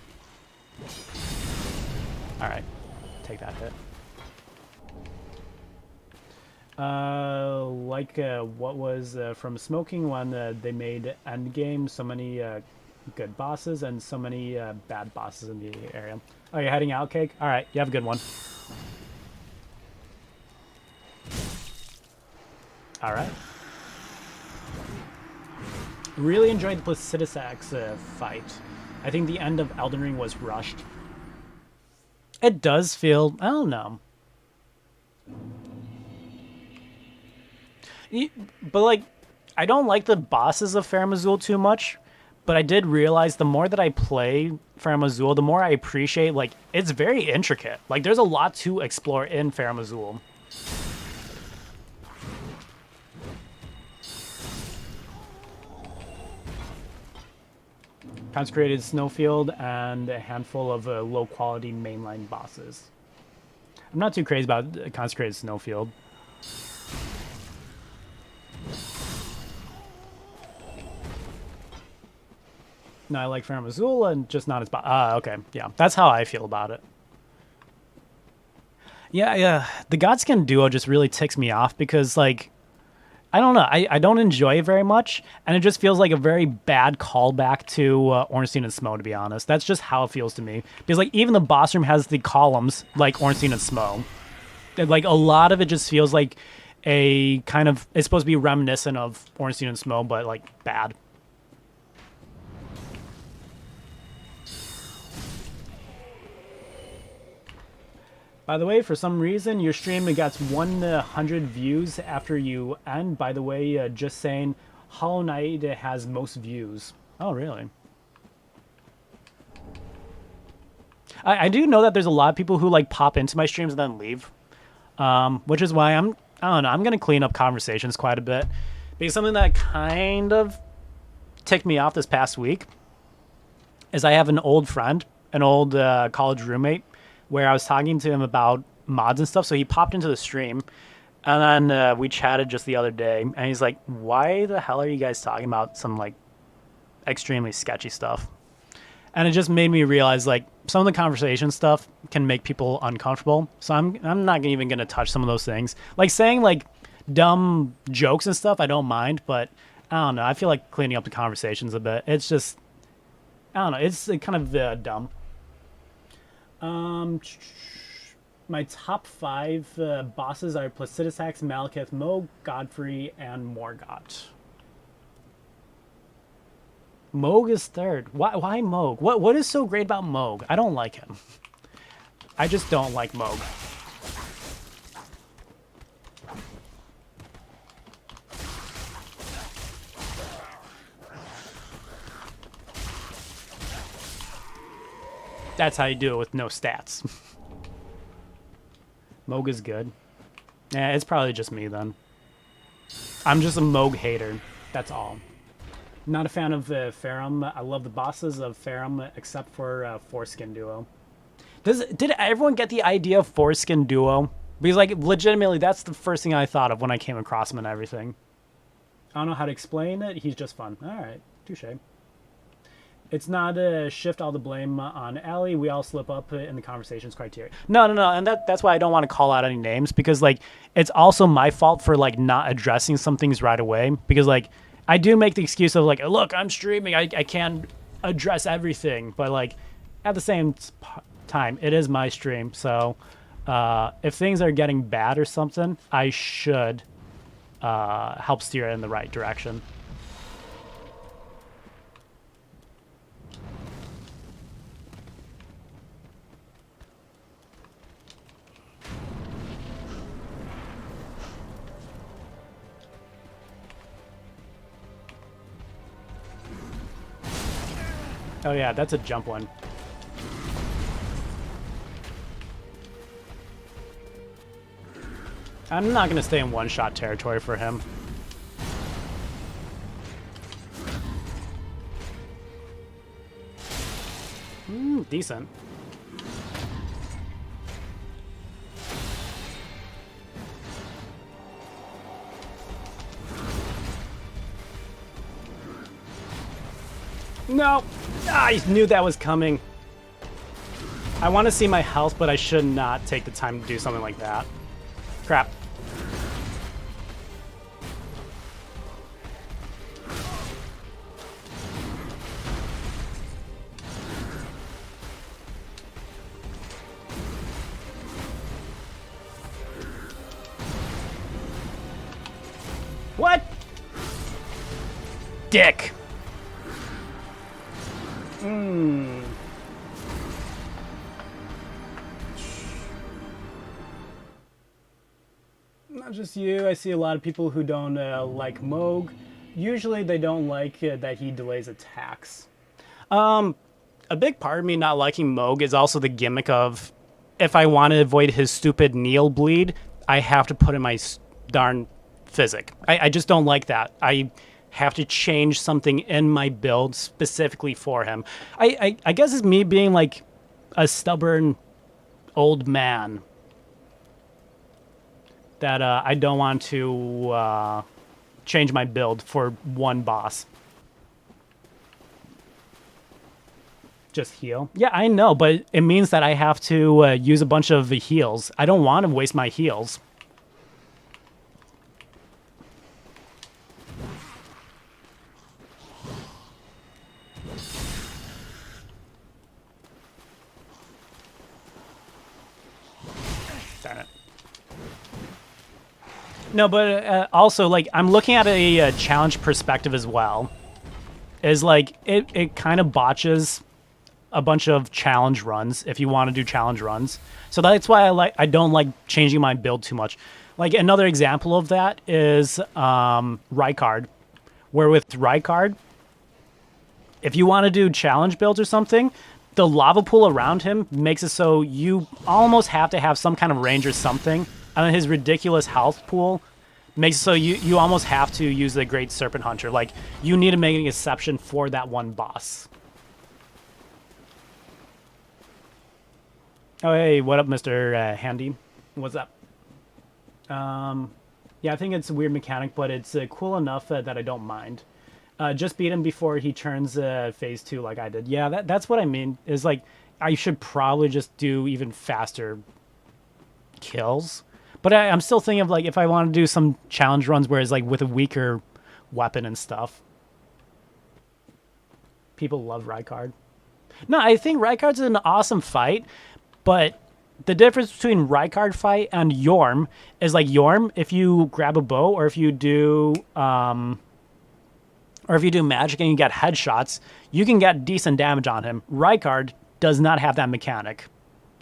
Alright. Take that hit. What was from Smoking when they made Endgame, so many good bosses and so many bad bosses in the area. Oh, you're heading out, Cake? Alright, you have a good one. Alright. Really enjoyed the Placidus Axe fight. I think the end of Elden Ring was rushed. It does feel... I don't know. But, like, I don't like the bosses of Farum Azula too much, but I did realize the more that I play Farum Azula, the more I appreciate, like, it's very intricate. Like, there's a lot to explore in Farum Azula. Consecrated Snowfield and a handful of low-quality mainline bosses. I'm not too crazy about Consecrated Snowfield. No, I like Farum Azula and just not as... okay. Yeah, that's how I feel about it. Yeah. The Godskin Duo just really ticks me off because, like... I don't know. I don't enjoy it very much, and it just feels like a very bad callback to Ornstein and Smough, to be honest. That's just how it feels to me. Because, like, even the boss room has the columns like Ornstein and Smough. And, like, a lot of it just feels like a kind of... It's supposed to be reminiscent of Ornstein and Smough, but, like, bad. By the way, for some reason, your stream gets 100 views after you end. By the way, just saying, Hollow Knight has most views. Oh, really? I do know that there's a lot of people who like pop into my streams and then leave, which is why I don't know, I'm gonna clean up conversations quite a bit, because something that kind of ticked me off this past week is I have an old friend, an old college roommate, where I was talking to him about mods and stuff. So he popped into the stream, and then we chatted just the other day, and he's like, "Why the hell are you guys talking about some like extremely sketchy stuff?" And it just made me realize, like, some of the conversation stuff can make people uncomfortable. So I'm not even gonna touch some of those things. Like saying like dumb jokes and stuff, I don't mind, but I don't know. I feel like cleaning up the conversations a bit. It's just, I don't know. It's kind of dumb. My top 5 bosses are Placidusax, Malekith, Mohg, Godfrey, and Morgott. Mohg is third. Why Mohg? What is so great about Mohg? I don't like him. I just don't like Mohg. That's how you do it with no stats. Mohg is good. Yeah, it's probably just me then. I'm just a Mohg hater. That's all. Not a fan of Farum. I love the bosses of Farum except for Foreskin Duo. Did everyone get the idea of Foreskin Duo? Because like legitimately that's the first thing I thought of when I came across him and everything. I don't know how to explain it. He's just fun. Alright, touche. It's not shift all the blame on Allie. We all slip up in the conversations criteria. No, and that's why I don't want to call out any names, because like it's also my fault for like not addressing some things right away, because like I do make the excuse of like, look, I'm streaming, I can't address everything, but like at the same time, it is my stream, so if things are getting bad or something, I should help steer it in the right direction. Oh yeah, that's a jump one. I'm not going to stay in one-shot territory for him. Decent. No! I knew that was coming. I want to see my health, but I should not take the time to do something like that. Crap. What? Dick. Not just you. I see a lot of people who don't like Mohg. Usually they don't like that he delays attacks. A big part of me not liking Mohg is also the gimmick of, if I want to avoid his stupid Neil bleed, I have to put in my darn physic. I just don't like that. I have to change something in my build specifically for him. I guess it's me being like a stubborn old man that I don't want to change my build for one boss. Just heal? Yeah, I know, but it means that I have to use a bunch of heals. I don't want to waste my heals. Darn it. No, but also, like, I'm looking at a challenge perspective as well. Is like, it kind of botches a bunch of challenge runs if you want to do challenge runs. So that's why I don't like changing my build too much. Like another example of that is Rykard, where with Rykard, if you want to do challenge builds or something, the lava pool around him makes it so you almost have to have some kind of range or something. And then his ridiculous health pool makes it so you almost have to use the Great Serpent Hunter. Like, you need to make an exception for that one boss. Oh, hey, what up, Mr. Handy? What's up? Yeah, I think it's a weird mechanic, but it's cool enough that I don't mind. Just beat him before he turns phase 2 like I did. Yeah, that's what I mean. Is like, I should probably just do even faster kills. But I'm still thinking of like, if I want to do some challenge runs where it's like with a weaker weapon and stuff. People love Rykard. No, I think Rykard's an awesome fight, but the difference between Rykard fight and Yorm is like Yorm, if you grab a bow or if you do magic and you get headshots, you can get decent damage on him. Rykard does not have that mechanic.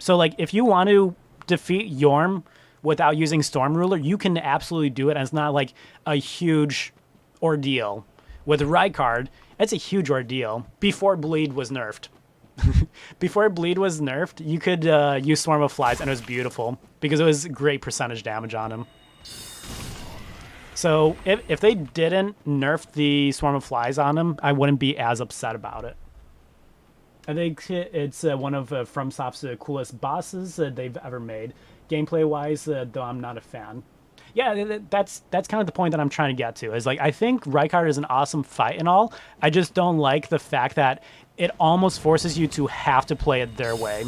So like if you want to defeat Yorm without using Storm Ruler, you can absolutely do it, and it's not like a huge ordeal. With Rykard, it's a huge ordeal before Bleed was nerfed. Before Bleed was nerfed, you could use Swarm of Flies, and it was beautiful because it was great percentage damage on him. So if they didn't nerf the Swarm of Flies on him, I wouldn't be as upset about it. I think it's one of FromSoft's coolest bosses they've ever made. Gameplay-wise, though I'm not a fan. Yeah, that's kind of the point that I'm trying to get to. Is like, I think Rykard is an awesome fight and all. I just don't like the fact that it almost forces you to have to play it their way.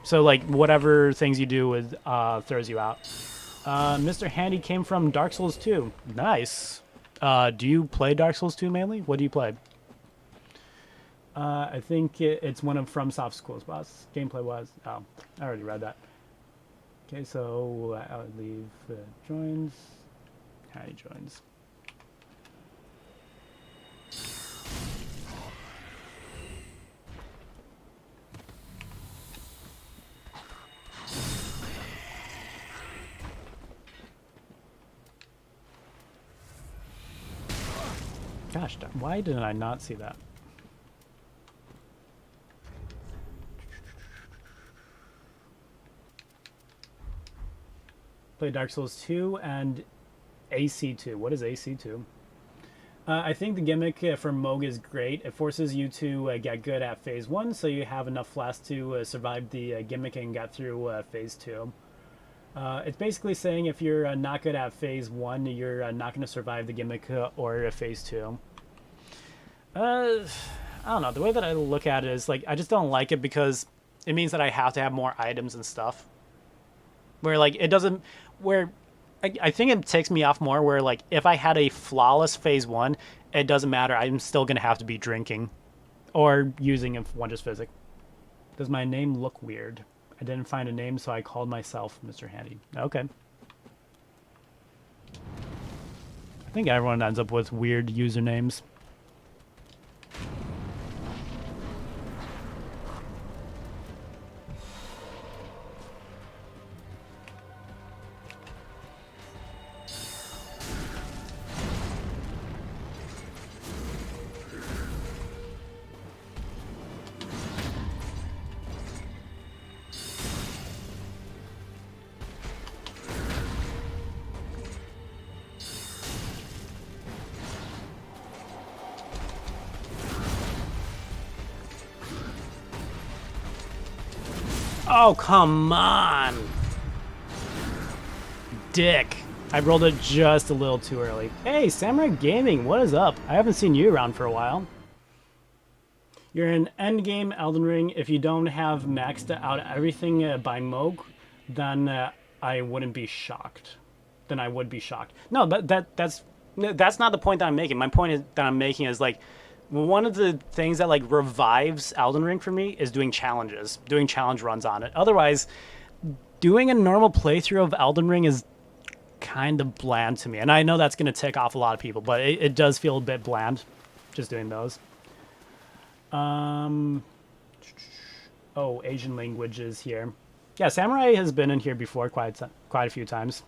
So like, whatever things you do with throws you out. Mr. Handy came from Dark Souls 2. Nice. Do you play Dark Souls 2 mainly? What do you play? I think it's one of FromSoft's coolest boss. Gameplay-wise. Oh, I already read that. Okay, so I'll leave joins. Handy joins. Gosh, why did I not see that? Play Dark Souls 2 and AC2. What is AC2? I think the gimmick for Mohg is great. It forces you to get good at Phase 1, so you have enough flasks to survive the gimmick and get through Phase 2. It's basically saying if you're not good at Phase 1, you're not going to survive the gimmick or Phase 2. I don't know. The way that I look at it is, like, I just don't like it because it means that I have to have more items and stuff. Where, like, it doesn't... Where... I think it takes me off more where, like, if I had a flawless Phase 1, it doesn't matter. I'm still going to have to be drinking. Or using a Wondrous Physic. Does my name look weird? I didn't find a name, so I called myself Mr. Handy. Okay. I think everyone ends up with weird usernames. Oh, come on! Dick. I rolled it just a little too early. Hey, Samurai Gaming, what is up? I haven't seen you around for a while. You're in endgame Elden Ring. If you don't have maxed out everything by Mohg, then I wouldn't be shocked. Then I would be shocked. No, that's not the point that I'm making. My point that I'm making is, like, one of the things that, like, revives Elden Ring for me is doing challenges, doing challenge runs on it. Otherwise, doing a normal playthrough of Elden Ring is kind of bland to me. And I know that's going to tick off a lot of people, but it does feel a bit bland just doing those. Um. Oh, Asian languages here. Yeah, Samurai has been in here before quite a few times.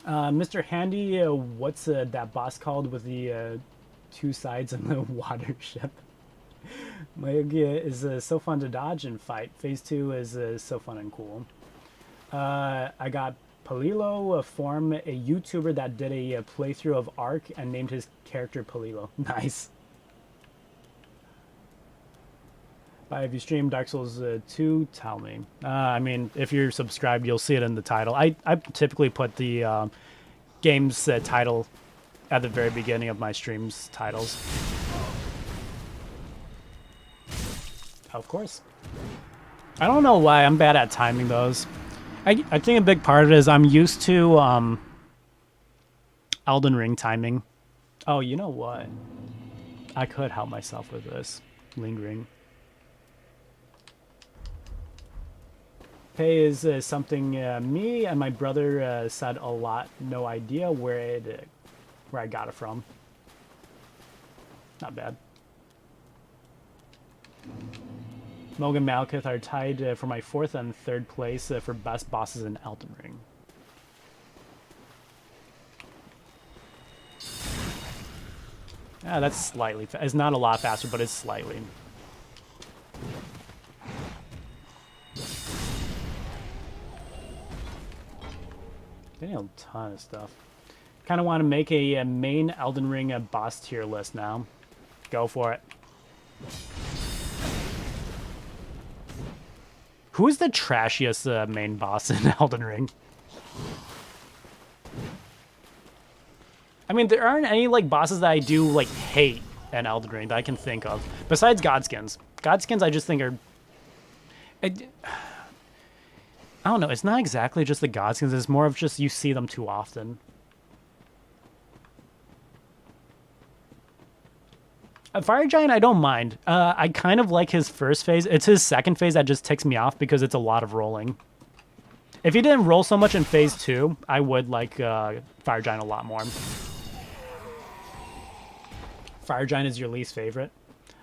Mr. Handy, what's that boss called with the two sides in the water ship? Mayugia is so fun to dodge and fight. Phase 2 is so fun and cool. I got Palilo form, a YouTuber that did a playthrough of Ark and named his character Palilo. Nice. If you stream Dark Souls 2, tell me. I mean, if you're subscribed, you'll see it in the title. I typically put the game's title at the very beginning of my stream's titles. Of course. I don't know why I'm bad at timing those. I think a big part of it is I'm used to Elden Ring timing. Oh, you know what? I could help myself with this. Lingering. Pay is something me and my brother said a lot. No idea where I got it from. Not bad. Mogan and Malekith are tied for my 4th and 3rd place for best bosses in Elden Ring. Yeah, that's slightly. It's not a lot faster, but it's slightly. Getting a ton of stuff. Kind of want to make a main Elden Ring boss tier list now. Go for it. Who's the trashiest main boss in Elden Ring? I mean, there aren't any like bosses that I do like hate in Elden Ring that I can think of. Besides Godskins. Godskins I just think are... I don't know, it's not exactly just the Godskins, it's more of just you see them too often. Fire Giant, I don't mind. I kind of like his first phase. It's his second phase that just ticks me off because it's a lot of rolling. If he didn't roll so much in phase 2, I would like Fire Giant a lot more. Fire Giant is your least favorite.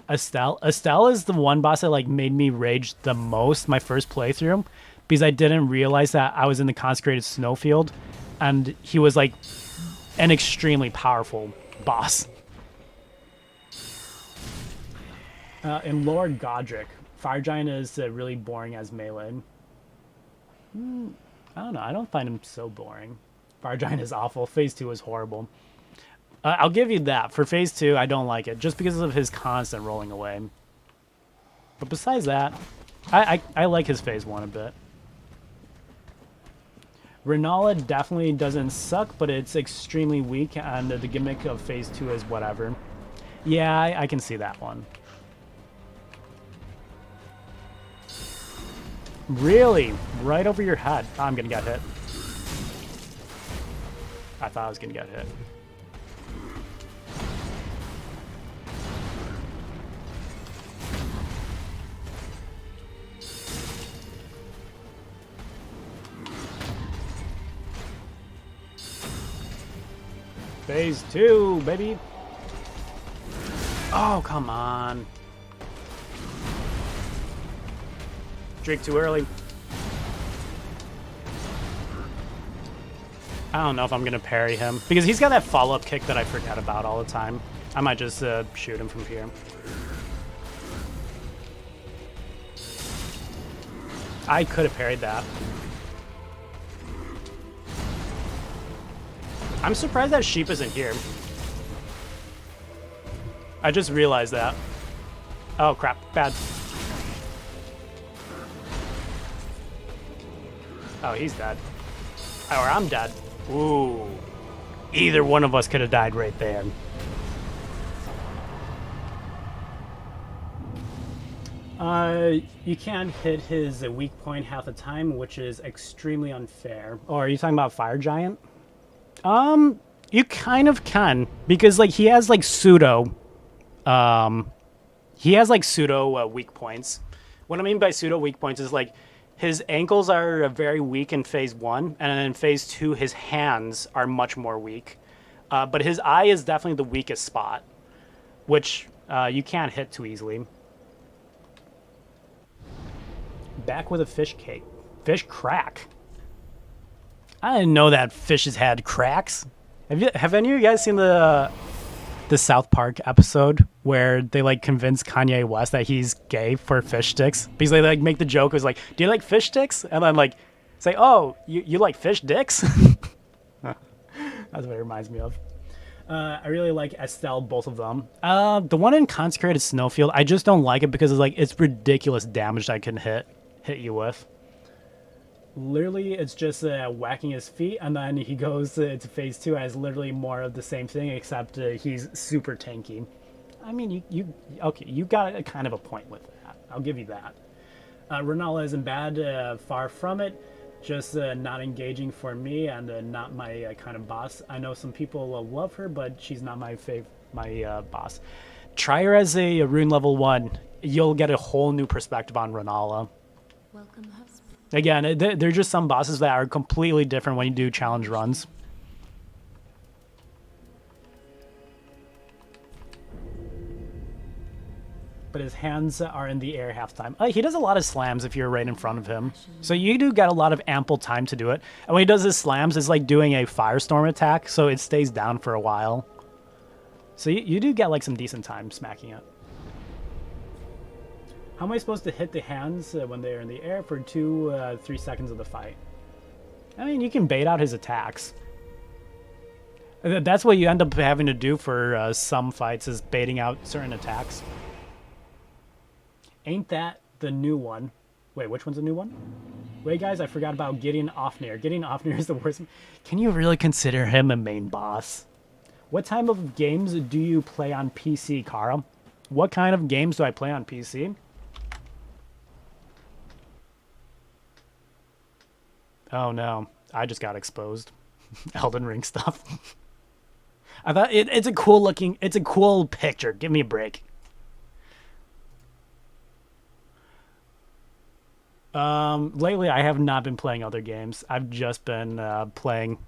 Estelle. Estelle is the one boss that like made me rage the most my first playthrough because I didn't realize that I was in the consecrated snowfield and he was like an extremely powerful boss. And Lord Godric. Fire Giant is really boring as melee. I don't know. I don't find him so boring. Fire Giant is awful. Phase 2 is horrible. I'll give you that. For Phase 2, I don't like it. Just because of his constant rolling away. But besides that, I like his Phase 1 a bit. Renala definitely doesn't suck, but it's extremely weak. And the gimmick of Phase 2 is whatever. Yeah, I can see that one. Really? Right over your head. I'm gonna get hit. I thought I was gonna get hit. Phase 2, baby. Oh, come on. Drink too early. I don't know if I'm gonna parry him because he's got that follow-up kick that I forget about all the time. I might just shoot him from here. I could have parried that. I'm surprised that sheep isn't here. I just realized that. Oh crap, bad. Oh, he's dead. Or I'm dead. Ooh. Either one of us could have died right there. You can't hit his weak point half the time, which is extremely unfair. Oh, are you talking about Fire Giant? You kind of can. Because, like, he has, like, pseudo... he has, like, pseudo weak points. What I mean by pseudo weak points is, like, his ankles are very weak in Phase 1, and in Phase 2, his hands are much more weak. But his eye is definitely the weakest spot. which you can't hit too easily. Back with a fish cake. Fish crack. I didn't know that fishes had cracks. Have any of you guys seen the South Park episode where they like convince Kanye West that he's gay for fish sticks? Because they like make the joke was like, "Do you like fish sticks?" And then like say, "Oh, you like fish dicks?" That's what it reminds me of. I really like Estelle, both of them. The one in Consecrated Snowfield, I just don't like it because it's ridiculous damage I can hit you with. Literally, it's just whacking his feet, and then he goes to phase 2 as literally more of the same thing, except he's super tanky. I mean, you got a kind of a point with that. I'll give you that. Renala isn't bad, far from it. Just not engaging for me, and not my kind of boss. I know some people love her, but she's not my boss. Try her as a rune level 1. You'll get a whole new perspective on Renala. Welcome, husband. Again, there's just some bosses that are completely different when you do challenge runs. But his hands are in the air half the time. He does a lot of slams if you're right in front of him. So you do get a lot of ample time to do it. And when he does his slams, it's like doing a firestorm attack, so it stays down for a while. So you do get like some decent time smacking it. How am I supposed to hit the hands when they're in the air for 2-3 seconds of the fight? I mean, you can bait out his attacks. That's what you end up having to do for some fights, is baiting out certain attacks. Ain't that the new one? Wait, which one's the new one? Wait, guys, I forgot about Gideon Ofnir. Gideon Ofnir is the worst. Can you really consider him a main boss? What type of games do you play on PC, Kara? What kind of games do I play on PC? Oh no, I just got exposed. Elden Ring stuff. I thought it's a cool picture. Give me a break. Lately I have not been playing other games. I've just been playing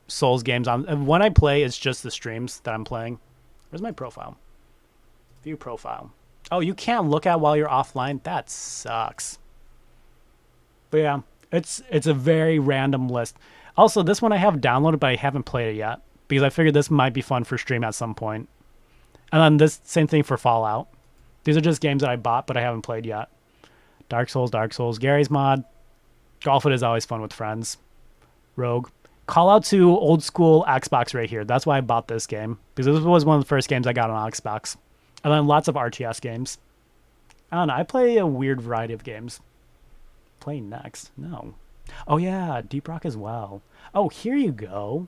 Souls games. When I play, it's just the streams that I'm playing. Where's my profile? View profile. Oh, you can't look at while you're offline? That sucks. But yeah. It's a very random list. Also, this one I have downloaded, but I haven't played it yet because I figured this might be fun for stream at some point. And then this same thing for Fallout. These are just games that I bought, but I haven't played yet. Dark Souls, Gary's mod. Golfit is always fun with friends. Rogue. Call out to old school Xbox right here. That's why I bought this game, because this was one of the first games I got on Xbox. And then lots of RTS games. I don't know. I play a weird variety of games. Playing next? No. Oh yeah, Deep Rock as well. Oh, here you go.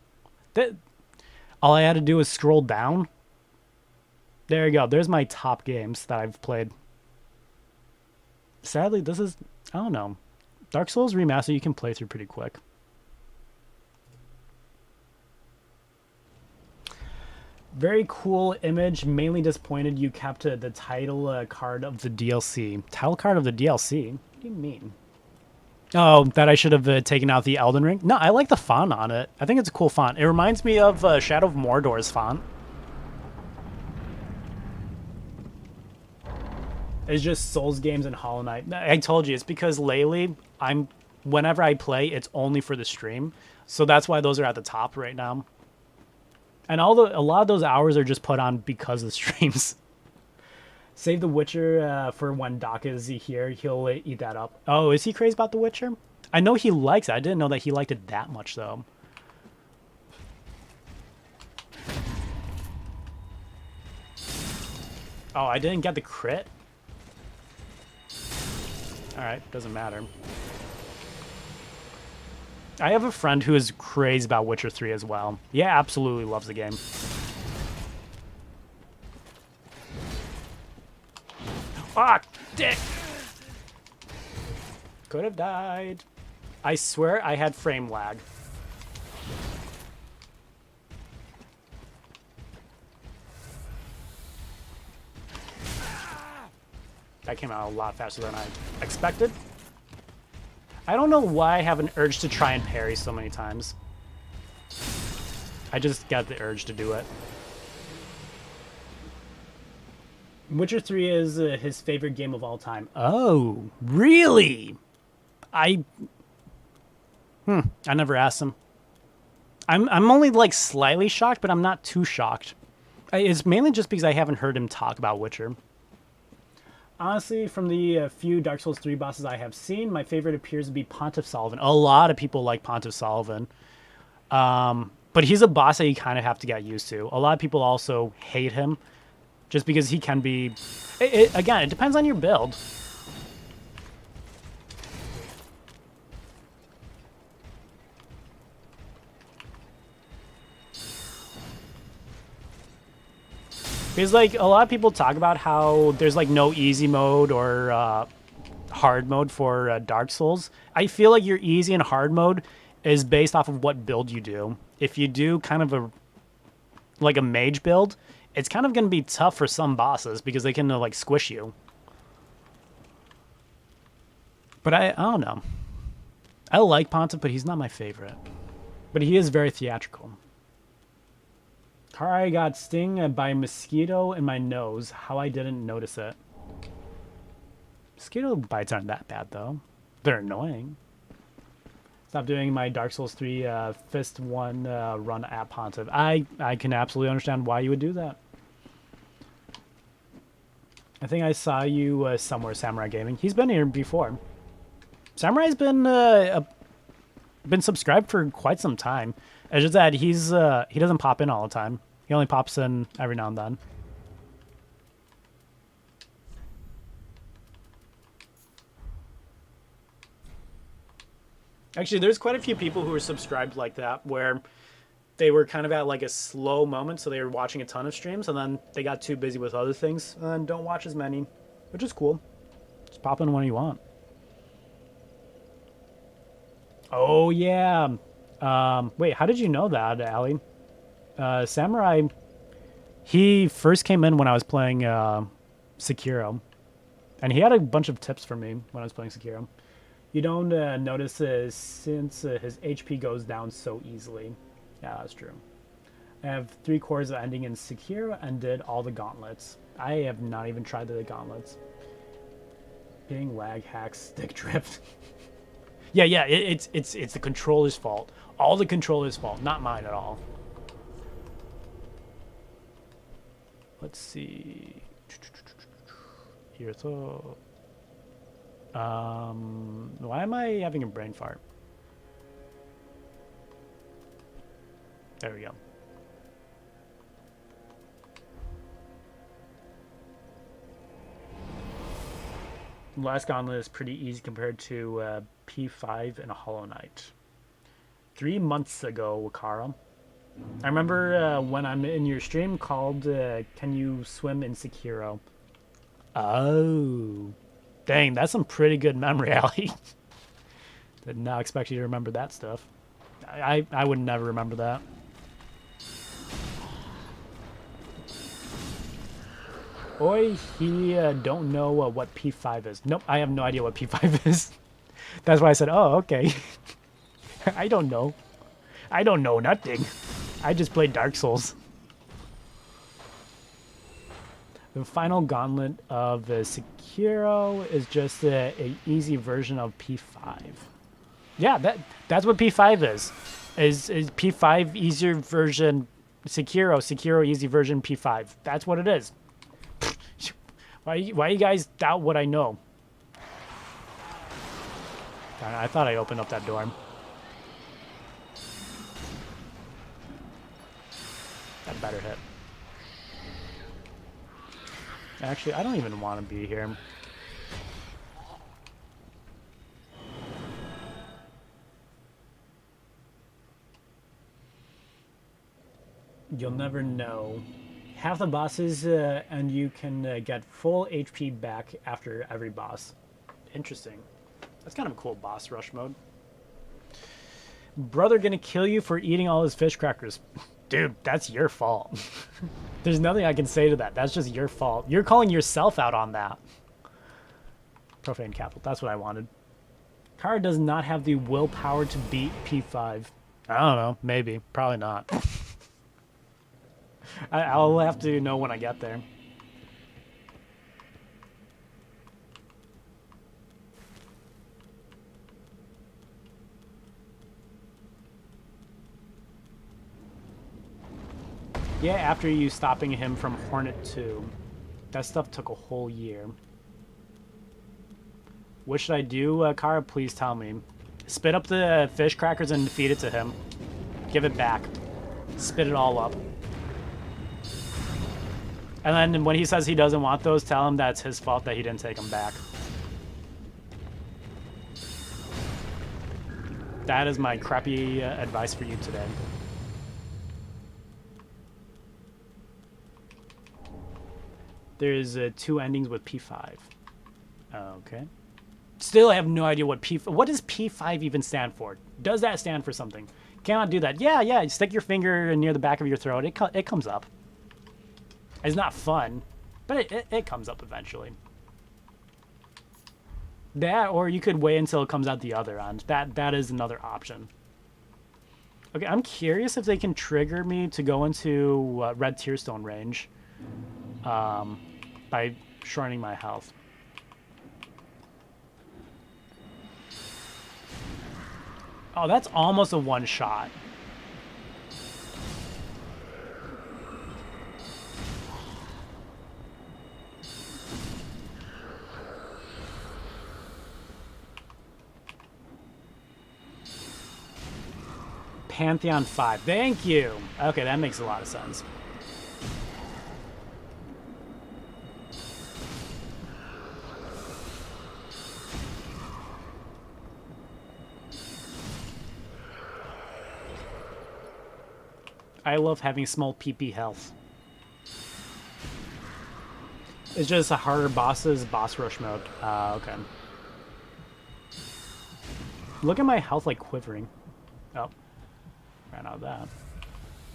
All I had to do was scroll down. There you go. There's my top games that I've played. Sadly, this is, I don't know. Dark Souls Remastered you can play through pretty quick. Very cool image. Mainly disappointed you kept the title card of the DLC. Title card of the DLC? What do you mean? Oh, that I should have taken out the Elden Ring? No, I like the font on it. I think it's a cool font. It reminds me of Shadow of Mordor's font. It's just Souls games and Hollow Knight. I told you, it's because lately, whenever I play, it's only for the stream. So that's why those are at the top right now. And a lot of those hours are just put on because of streams. Save The Witcher for when Doc is here. He'll eat that up. Oh, is he crazy about The Witcher? I know he likes it. I didn't know that he liked it that much, though. Oh, I didn't get the crit? Alright, doesn't matter. I have a friend who is crazy about Witcher 3 as well. Yeah, absolutely loves the game. Ah, dick! Could have died. I swear I had frame lag. That came out a lot faster than I expected. I don't know why I have an urge to try and parry so many times. I just got the urge to do it. Witcher 3 is his favorite game of all time. Oh, really? I never asked him. I'm only like slightly shocked, but I'm not too shocked. It's mainly just because I haven't heard him talk about Witcher. Honestly, from the few Dark Souls 3 bosses I have seen, my favorite appears to be Pontiff Sullivan. A lot of people like Pontiff Sullivan. But he's a boss that you kind of have to get used to. A lot of people also hate him just because he can be... again, it depends on your build. Because, like, a lot of people talk about how there's, like, no easy mode or hard mode for Dark Souls. I feel like your easy and hard mode is based off of what build you do. If you do kind of a mage build, it's kind of going to be tough for some bosses because they can, like, squish you. But I don't know. I like Pontiff, but he's not my favorite. But he is very theatrical. Kara got stung by a mosquito in my nose. How I didn't notice it. Mosquito bites aren't that bad, though. They're annoying. Stop doing my Dark Souls 3 Fist 1 run at Pontiff. I can absolutely understand why you would do that. I think I saw you somewhere, Samurai Gaming. He's been here before. Samurai's been subscribed for quite some time. It's just that he doesn't pop in all the time. He only pops in every now and then. Actually, there's quite a few people who are subscribed like that, where they were kind of at like a slow moment, so they were watching a ton of streams, and then they got too busy with other things and don't watch as many, which is cool. Just pop in when you want. Oh, yeah. Wait, how did you know that, Ali? Samurai, he first came in when I was playing Sekiro, and he had a bunch of tips for me when I was playing Sekiro. You don't notice since his HP goes down so easily. Yeah, that's true. I have 3 cores ending in Sekiro and did all the gauntlets. I have not even tried the gauntlets. Ping, lag, hack, stick drift. Yeah, it's the controller's fault. All the controller's fault, not mine at all. Let's see. Here, so... why am I having a brain fart? There we go. Last gauntlet is pretty easy compared to P5 and a Hollow Knight. 3 months ago, Wakara. I remember when I'm in your stream called Can You Swim in Sekiro? Oh. Dang, that's some pretty good memory, Ali. Did not expect you to remember that stuff. I would never remember that. Boy, he don't know what P5 is. Nope, I have no idea what P5 is. That's why I said, oh, okay. I don't know. I don't know nothing. I just played Dark Souls. The final gauntlet of Sekiro is just a easy version of P5. Yeah, that's what P5 is. Is P5 easier version Sekiro easy version P5. That's what it is. Why you guys doubt what I know? I thought I opened up that door. That better hit. Actually, I don't even want to be here. You'll never know. Half the bosses, and you can get full HP back after every boss. Interesting. That's kind of a cool boss rush mode. Brother gonna kill you for eating all his fish crackers. Dude, that's your fault. There's nothing I can say to that. That's just your fault. You're calling yourself out on that. Profane capital. That's what I wanted. Kara does not have the willpower to beat P5. I don't know. Maybe. Probably not. I'll have to know when I get there. Yeah, after you stopping him from Hornet 2. That stuff took a whole year. What should I do, Kara? Please tell me. Spit up the fish crackers and feed it to him. Give it back. Spit it all up. And then when he says he doesn't want those, tell him that's his fault that he didn't take them back. That is my crappy advice for you today. There's 2 endings with P5. Okay. Still have no idea what what does P5 even stand for? Does that stand for something? Cannot do that. Yeah, stick your finger near the back of your throat. It comes up. It's not fun, but it comes up eventually. That, or you could wait until it comes out the other end. That is another option. Okay, I'm curious if they can trigger me to go into Red Tearstone range by shortening my health. Oh, that's almost a one-shot. Pantheon 5. Thank you. Okay, that makes a lot of sense. I love having small PP health. It's just a harder boss's boss rush mode. Okay. Look at my health like quivering. Oh. Ran out of that.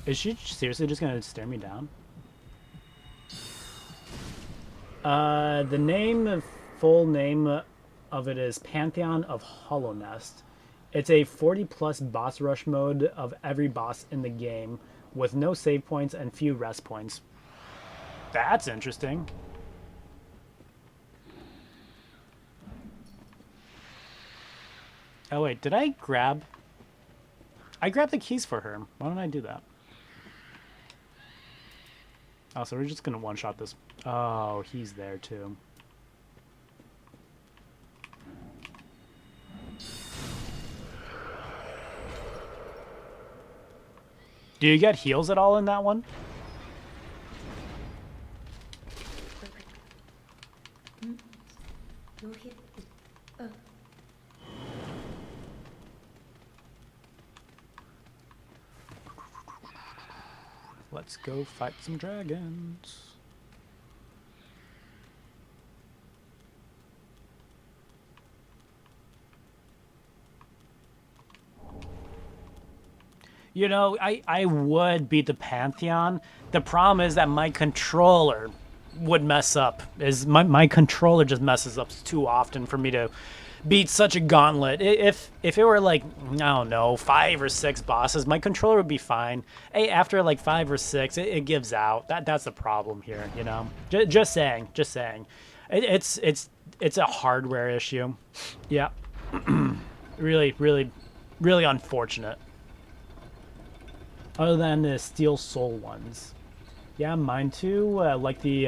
Is she seriously just gonna stare me down? The full name of it is Pantheon of Hallownest. It's a 40+ boss rush mode of every boss in the game with no save points and few rest points. That's interesting. Oh wait, did I grab... I grabbed the keys for her. Why don't I do that? Oh, so we're just gonna one-shot this. Oh, he's there too. Do you get heals at all in that one? You're here. Oh. Let's go fight some dragons. You know, I would beat the Pantheon. The problem is that my controller would mess up. My controller just messes up too often for me to beat such a gauntlet. If it were like, I don't know, 5 or 6 bosses, my controller would be fine. Hey, after like 5 or 6, it gives out. That's the problem here, you know. Just saying. It's a hardware issue. Yeah. really unfortunate. Other than the Steel Soul ones. Yeah, mine too. Like the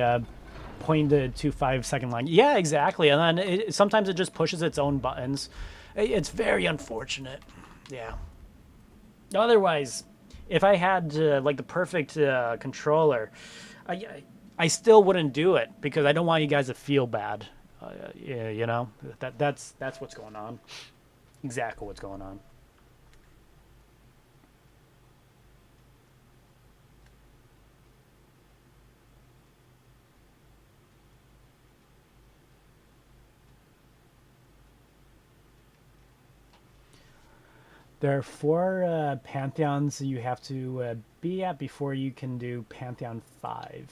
0.25 second line. Yeah, exactly. And then sometimes it just pushes its own buttons. It's very unfortunate. Yeah. Otherwise, if I had like the perfect controller, I still wouldn't do it because I don't want you guys to feel bad. Yeah, you know, that's what's going on. Exactly what's going on. There are 4 Pantheons you have to be at before you can do Pantheon 5.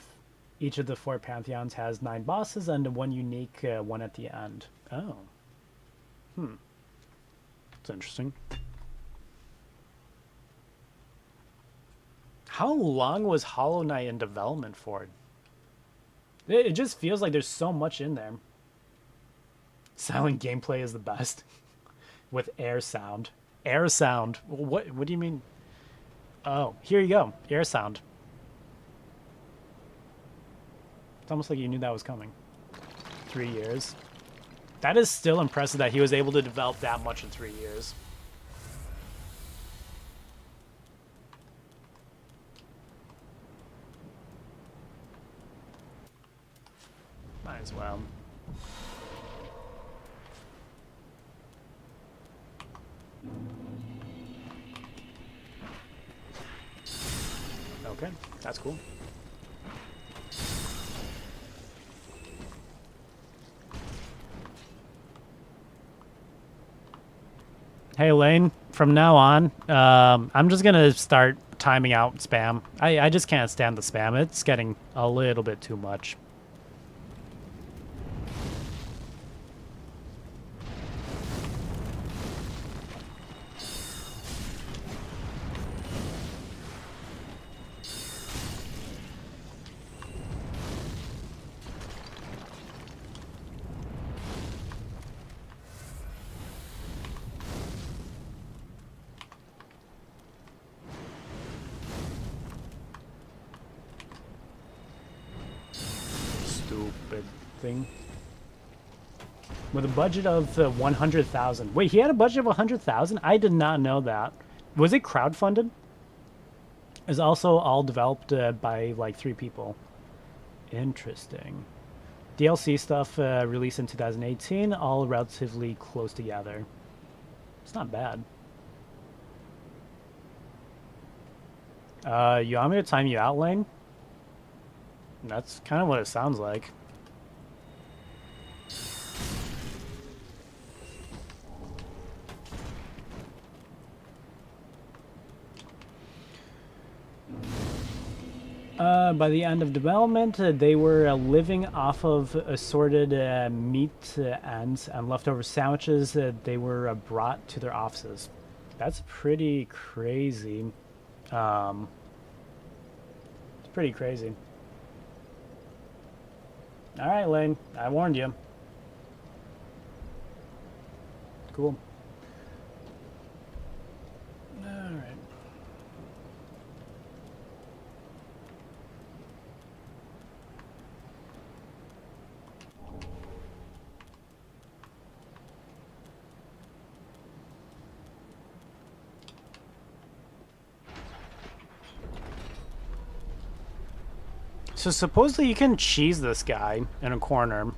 Each of the 4 Pantheons has 9 bosses and 1 unique one at the end. Oh. That's interesting. How long was Hollow Knight in development for? It just feels like there's so much in there. Silent gameplay is the best. With air sound. Air sound. What do you mean? Oh, here you go. Air sound. It's almost like you knew that was coming. 3 years. That is still impressive that he was able to develop that much in 3 years. Might as well. Okay, that's cool. Hey Lane, from now on, I'm just gonna start timing out spam. I just can't stand the spam. It's getting a little bit too much. Stupid thing. With a budget of 100,000. Wait, he had a budget of 100,000? I did not know that. Was it crowdfunded? It's also all developed by like 3 people. Interesting. DLC stuff released in 2018, all relatively close together. It's not bad. You want me to time you out, Lane? That's kind of what it sounds like. By the end of development, they were living off of assorted meat ends and leftover sandwiches that they were brought to their offices. That's pretty crazy. It's pretty crazy. Alright, Lane. I warned you. Cool. Alright. So supposedly you can cheese this guy in a corner.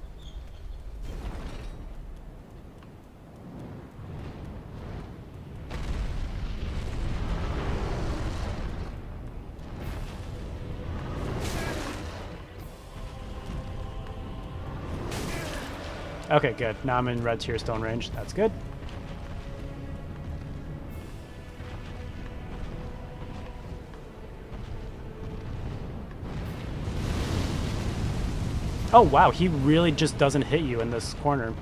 Okay, good. Now I'm in red tier stone range. That's good. Oh wow, he really just doesn't hit you in this corner.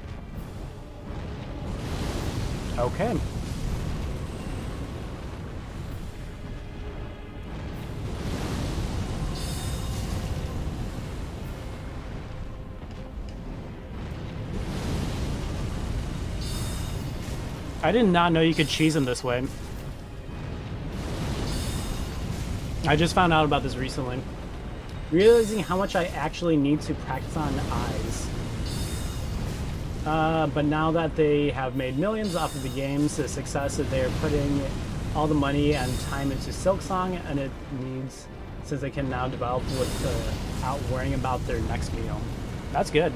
Okay. I did not know you could cheese him this way. I just found out about this recently. Realizing how much I actually need to practice on eyes. But now that they have made millions off of the game's success, they're putting all the money and time into Silksong, and it needs, since they can now develop without worrying about their next meal. That's good.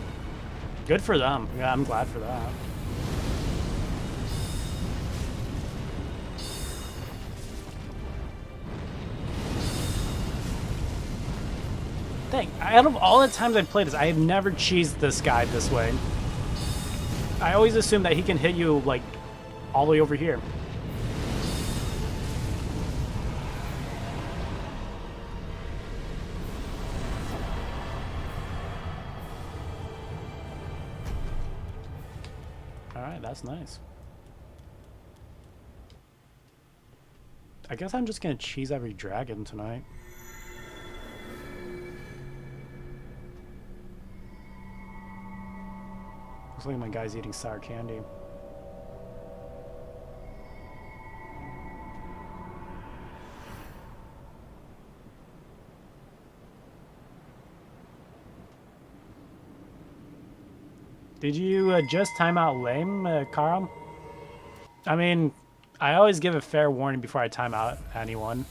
Good for them. Yeah, I'm glad for that. Dang, out of all the times I've played this, I have never cheesed this guy this way. I always assume that he can hit you, like, all the way over here. Alright, that's nice. I guess I'm just gonna cheese every dragon tonight. Looks like my guy's eating sour candy. Did you just time out lame, Karam? I mean, I always give a fair warning before I time out anyone.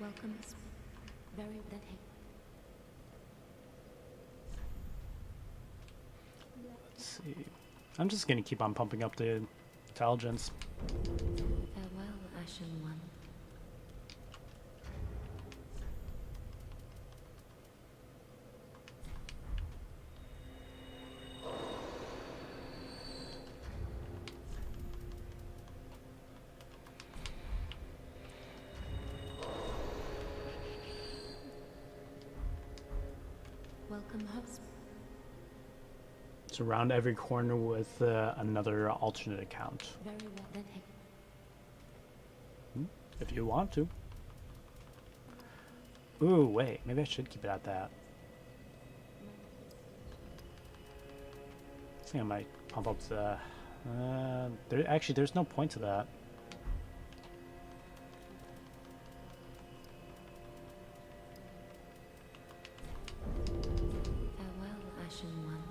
Welcome. Very that Let's see. I'm just gonna keep on pumping up the intelligence. farewell, Ashen One. Welcome, host. Surround every corner with another alternate account. Very well then. If you want to. Ooh, wait. Maybe I should keep it at that. I think I might pump up the... there's no point to that. Farewell, Ashen One.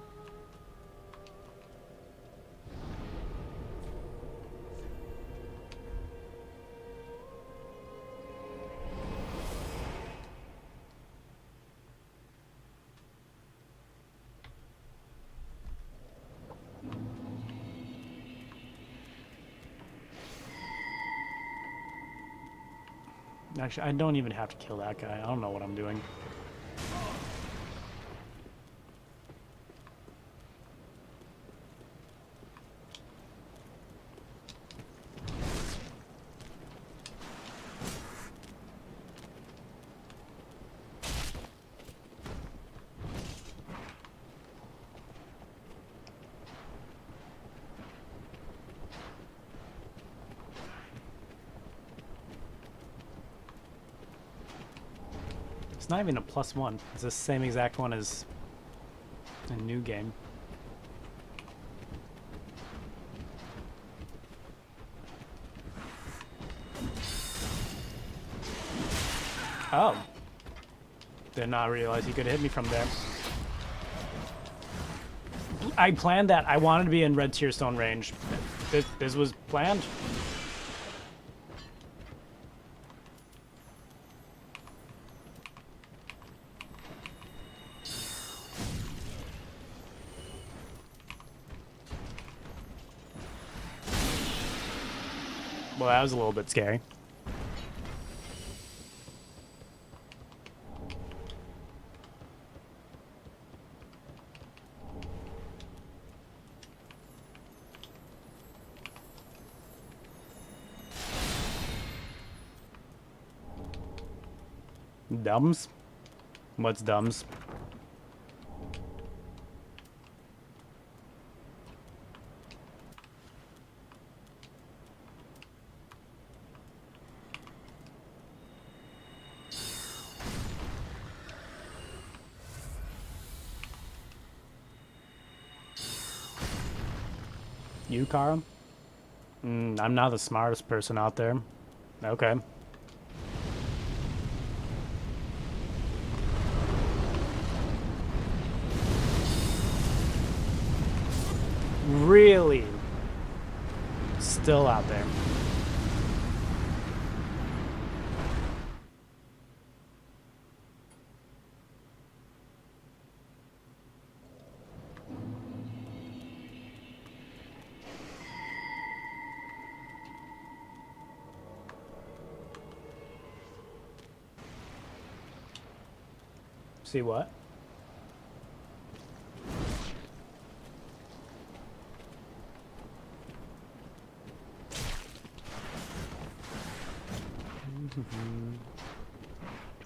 Actually, I don't even have to kill that guy. I don't know what I'm doing. It's not even a +1. It's the same exact one as a new game. Oh. Did not realize he could hit me from there. I planned that. I wanted to be in red Tearstone range. This was planned. Well, that was a little bit scary. Dumbs? What's dumbs? You, Karam? I'm not the smartest person out there. Okay. Really? Still out there. See what?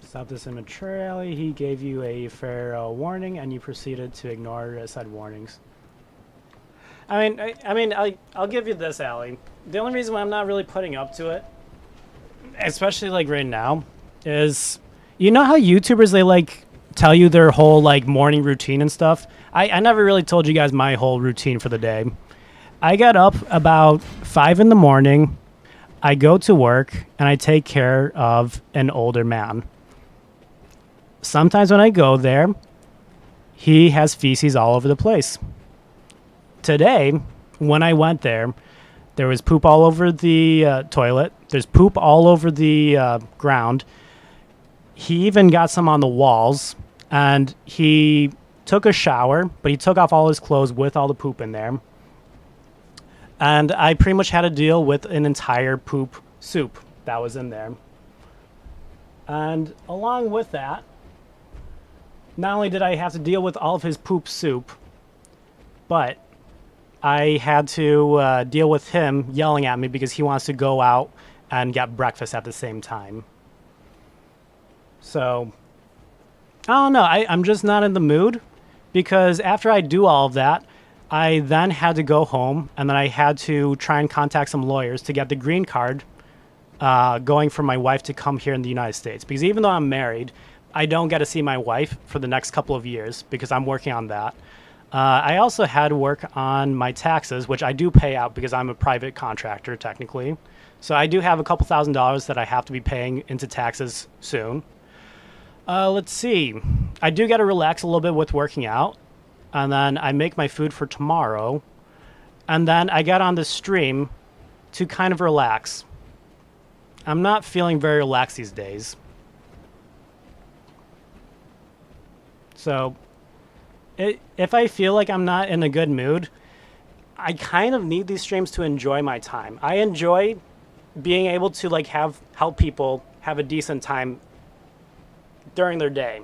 Stop this immaturely. He gave you a fair warning, and you proceeded to ignore said warnings. I'll give you this, Allie. The only reason why I'm not really putting up to it, especially like right now, is, you know how YouTubers, they like tell you their whole like morning routine and stuff? I never really told you guys my whole routine for the day. I get up about 5 in the morning. I go to work and I take care of an older man. Sometimes when I go there, he has feces all over the place. Today, when I went there, there was poop all over the toilet. There's poop all over the ground. He even got some on the walls, and he took a shower, but he took off all his clothes with all the poop in there. And I pretty much had to deal with an entire poop soup that was in there. And along with that, not only did I have to deal with all of his poop soup, but I had to deal with him yelling at me because he wants to go out and get breakfast at the same time. So, I don't know. I'm just not in the mood, because after I do all of that, I then had to go home, and then I had to try and contact some lawyers to get the green card going for my wife to come here in the United States. Because even though I'm married, I don't get to see my wife for the next couple of years because I'm working on that. I also had to work on my taxes, which I do pay out because I'm a private contractor technically. So I do have a couple $1,000s that I have to be paying into taxes soon. Let's see. I do get to relax a little bit with working out. And then I make my food for tomorrow. And then I get on the stream to kind of relax. I'm not feeling very relaxed these days. So, if I feel like I'm not in a good mood, I kind of need these streams to enjoy my time. I enjoy being able to like help people have a decent time during their day.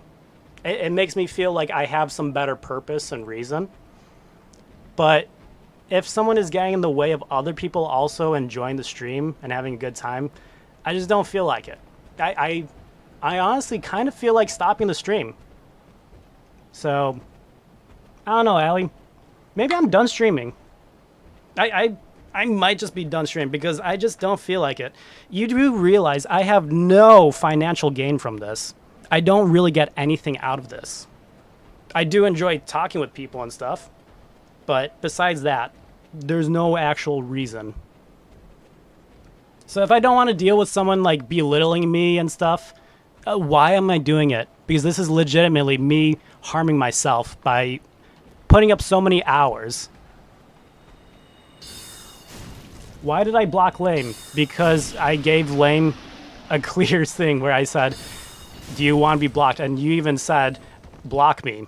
It makes me feel like I have some better purpose and reason. But if someone is getting in the way of other people also enjoying the stream and having a good time, I just don't feel like it. I honestly kind of feel like stopping the stream. So, I don't know, Allie. Maybe I'm done streaming. I might just be done streaming because I just don't feel like it. You do realize I have no financial gain from this. I don't really get anything out of this. I do enjoy talking with people and stuff, but besides that, there's no actual reason. So if I don't want to deal with someone like belittling me and stuff, why am I doing it? Because this is legitimately me harming myself by putting up so many hours. Why did I block Lame? Because I gave Lame a clear thing where I said, do you want to be blocked? And you even said, block me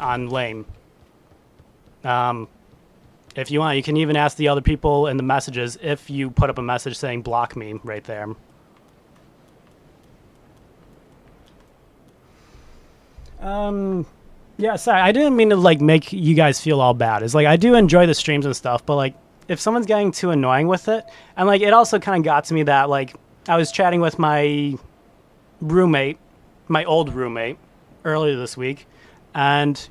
on Lame. If you want, you can even ask the other people in the messages if you put up a message saying block me right there. Yeah, sorry, I didn't mean to like make you guys feel all bad. It's like I do enjoy the streams and stuff, but like if someone's getting too annoying with it, and like it also kind of got to me that like I was chatting with my roommate, my old roommate, earlier this week, and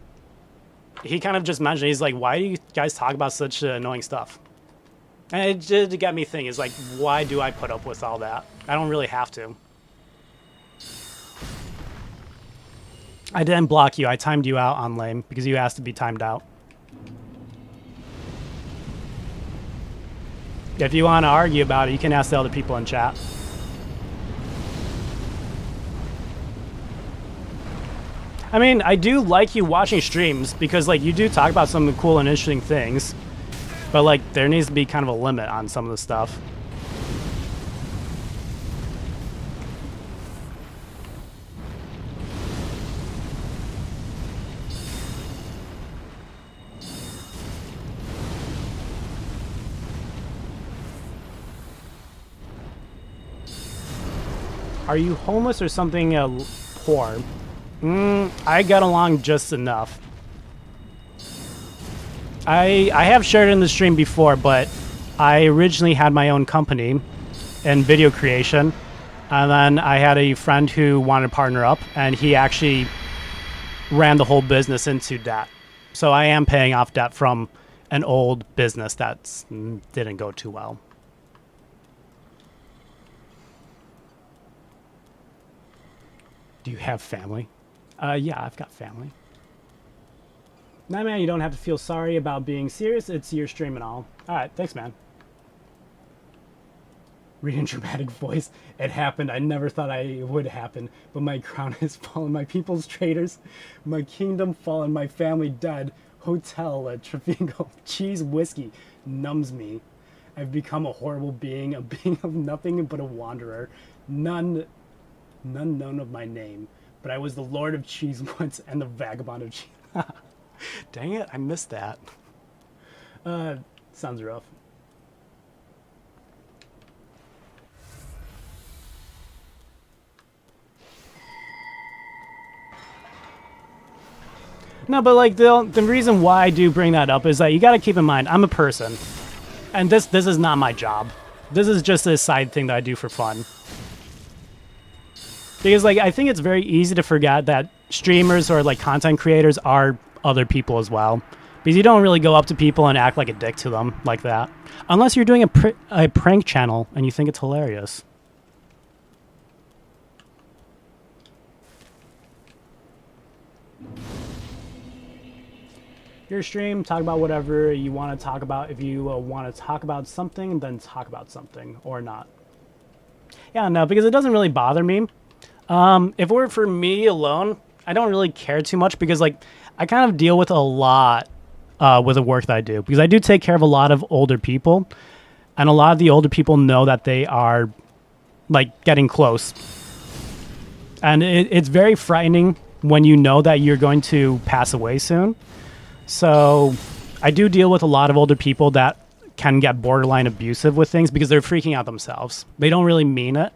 he kind of just mentioned, he's like, why do you guys talk about such annoying stuff? And it did get me thinking, is like, why do I put up with all that? I don't really have to. I didn't block you. I timed you out on Lame because you asked to be timed out. If you want to argue about it, you can ask the other people in chat. I mean, I do like you watching streams because, like, you do talk about some cool and interesting things. But, like, there needs to be kind of a limit on some of the stuff. Are you homeless or something poor? I got along just enough. I have shared in the stream before, but I originally had my own company in video creation. And then I had a friend who wanted to partner up, and he actually ran the whole business into debt. So I am paying off debt from an old business that didn't go too well. Do you have family? Yeah, I've got family. Nah, man, you don't have to feel sorry about being serious. It's your stream and all. All right, thanks, man. Reading dramatic voice. It happened. I never thought it would happen, but my crown has fallen. My people's traitors. My kingdom fallen. My family dead. Hotel at Traffico. Cheese whiskey numbs me. I've become a horrible being, a being of nothing but a wanderer. None known of my name, but I was the Lord of Cheese once and the Vagabond of Cheese. Dang it, I missed that. Sounds rough. No, but like the reason why I do bring that up is that you got to keep in mind I'm a person, and this is not my job. This is just a side thing that I do for fun. Because like I think it's very easy to forget that streamers or like content creators are other people as well. Because you don't really go up to people and act like a dick to them like that, unless you're doing a prank channel and you think it's hilarious. Your stream, talk about whatever you want to talk about. If you want to talk about something, then talk about something or not. Yeah, no, because it doesn't really bother me. If it were for me alone, I don't really care too much because like I kind of deal with a lot with the work that I do, because I do take care of a lot of older people, and a lot of the older people know that they are like getting close, and it's very frightening when you know that you're going to pass away soon. So I do deal with a lot of older people that can get borderline abusive with things because they're freaking out themselves. They don't really mean it,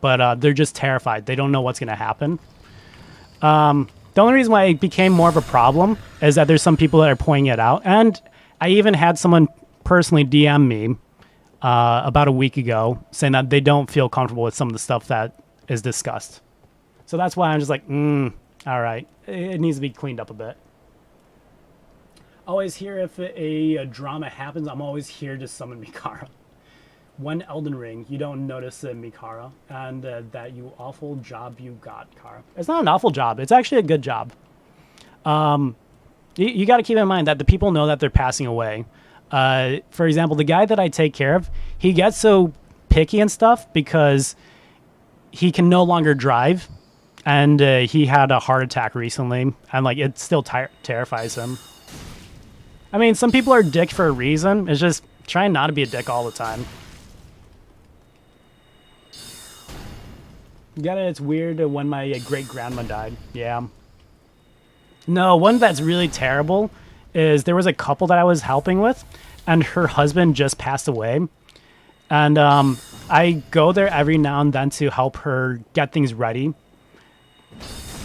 but they're just terrified. They don't know what's going to happen. The only reason why it became more of a problem is that there's some people that are pointing it out. And I even had someone personally DM me about a week ago saying that they don't feel comfortable with some of the stuff that is discussed. So that's why I'm just like, all right, it needs to be cleaned up a bit. Always here if a drama happens, I'm always here to summon Mikara. One Elden Ring, you don't notice Mikara, and that you awful job you got, Kara. It's not an awful job. It's actually a good job. You got to keep in mind that the people know that they're passing away. For example, the guy that I take care of, he gets so picky and stuff because he can no longer drive, and he had a heart attack recently, and like it still terrifies him. I mean, some people are a dick for a reason. It's just trying not to be a dick all the time. Get it? It's weird when my great-grandma died. Yeah. No, one that's really terrible is there was a couple that I was helping with, and her husband just passed away. And I go there every now and then to help her get things ready.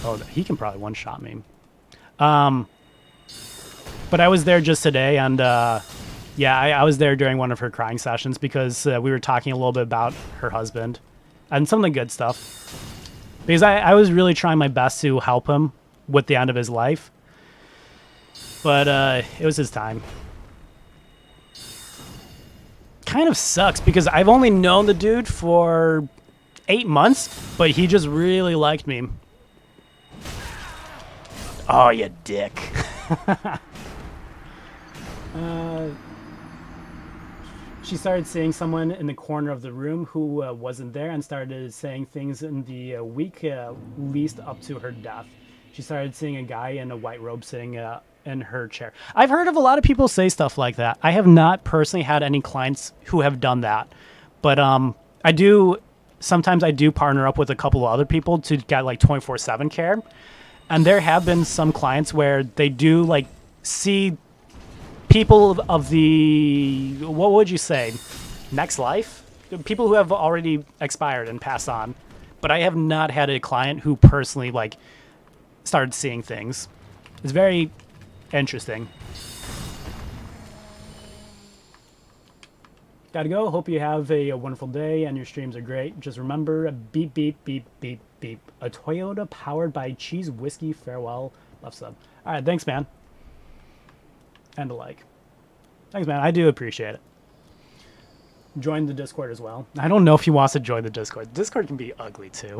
Oh, he can probably one-shot me. But I was there just today, and yeah, I was there during one of her crying sessions because we were talking a little bit about her husband and some of the good stuff. Because I was really trying my best to help him with the end of his life. But it was his time. Kind of sucks because I've only known the dude for 8 months, but he just really liked me. Oh, you dick. She started seeing someone in the corner of the room who wasn't there and started saying things in the week least up to her death. She started seeing a guy in a white robe sitting in her chair. I've heard of a lot of people say stuff like that. I have not personally had any clients who have done that. But sometimes I do partner up with a couple of other people to get like 24/7 care. And there have been some clients where they do like see people of the, what would you say, next life? People who have already expired and passed on. But I have not had a client who personally like started seeing things. It's very interesting. Gotta go. Hope you have a wonderful day and your streams are great. Just remember, beep, beep, beep, beep, beep. A Toyota powered by Cheese Whiskey. Farewell. Love sub. All right, thanks, man. And a like. Thanks, man. I do appreciate it. Join the Discord as well. I don't know if he wants to join the Discord. Discord can be ugly, too.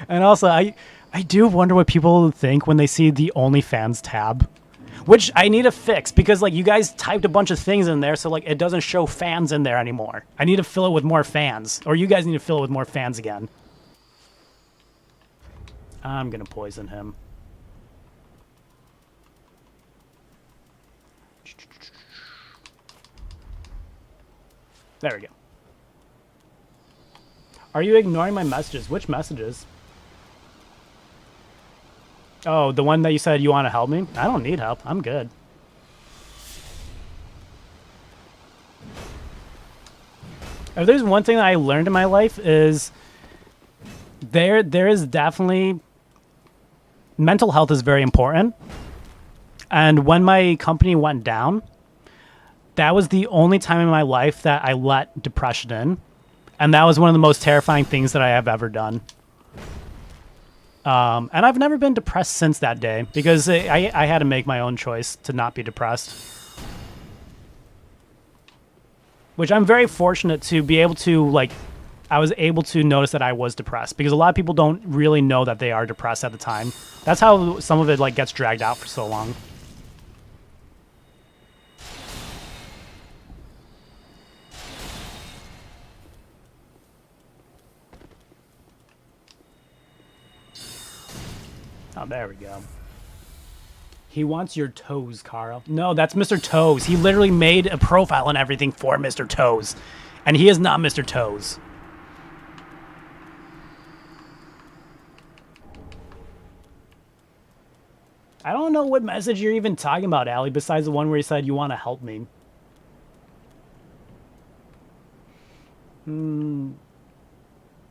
And also, I do wonder what people think when they see the OnlyFans tab, which I need to fix because like you guys typed a bunch of things in there, so like it doesn't show fans in there anymore. I need to fill it with more fans, or you guys need to fill it with more fans again. I'm gonna poison him. There we go. Are you ignoring my messages? Which messages? Oh, the one that you said you want to help me? I don't need help. I'm good. If there's one thing that I learned in my life is there is definitely mental health is very important. And when my company went down, that was the only time in my life that I let depression in. And that was one of the most terrifying things that I have ever done. And I've never been depressed since that day because I had to make my own choice to not be depressed. Which I'm very fortunate to be able to, like, I was able to notice that I was depressed because a lot of people don't really know that they are depressed at the time. That's how some of it, like, gets dragged out for so long. Oh, there we go. He wants your toes, Carl. No, that's Mr. Toes. He literally made a profile and everything for Mr. Toes. And he is not Mr. Toes. I don't know what message you're even talking about, Allie, besides the one where he said you want to help me.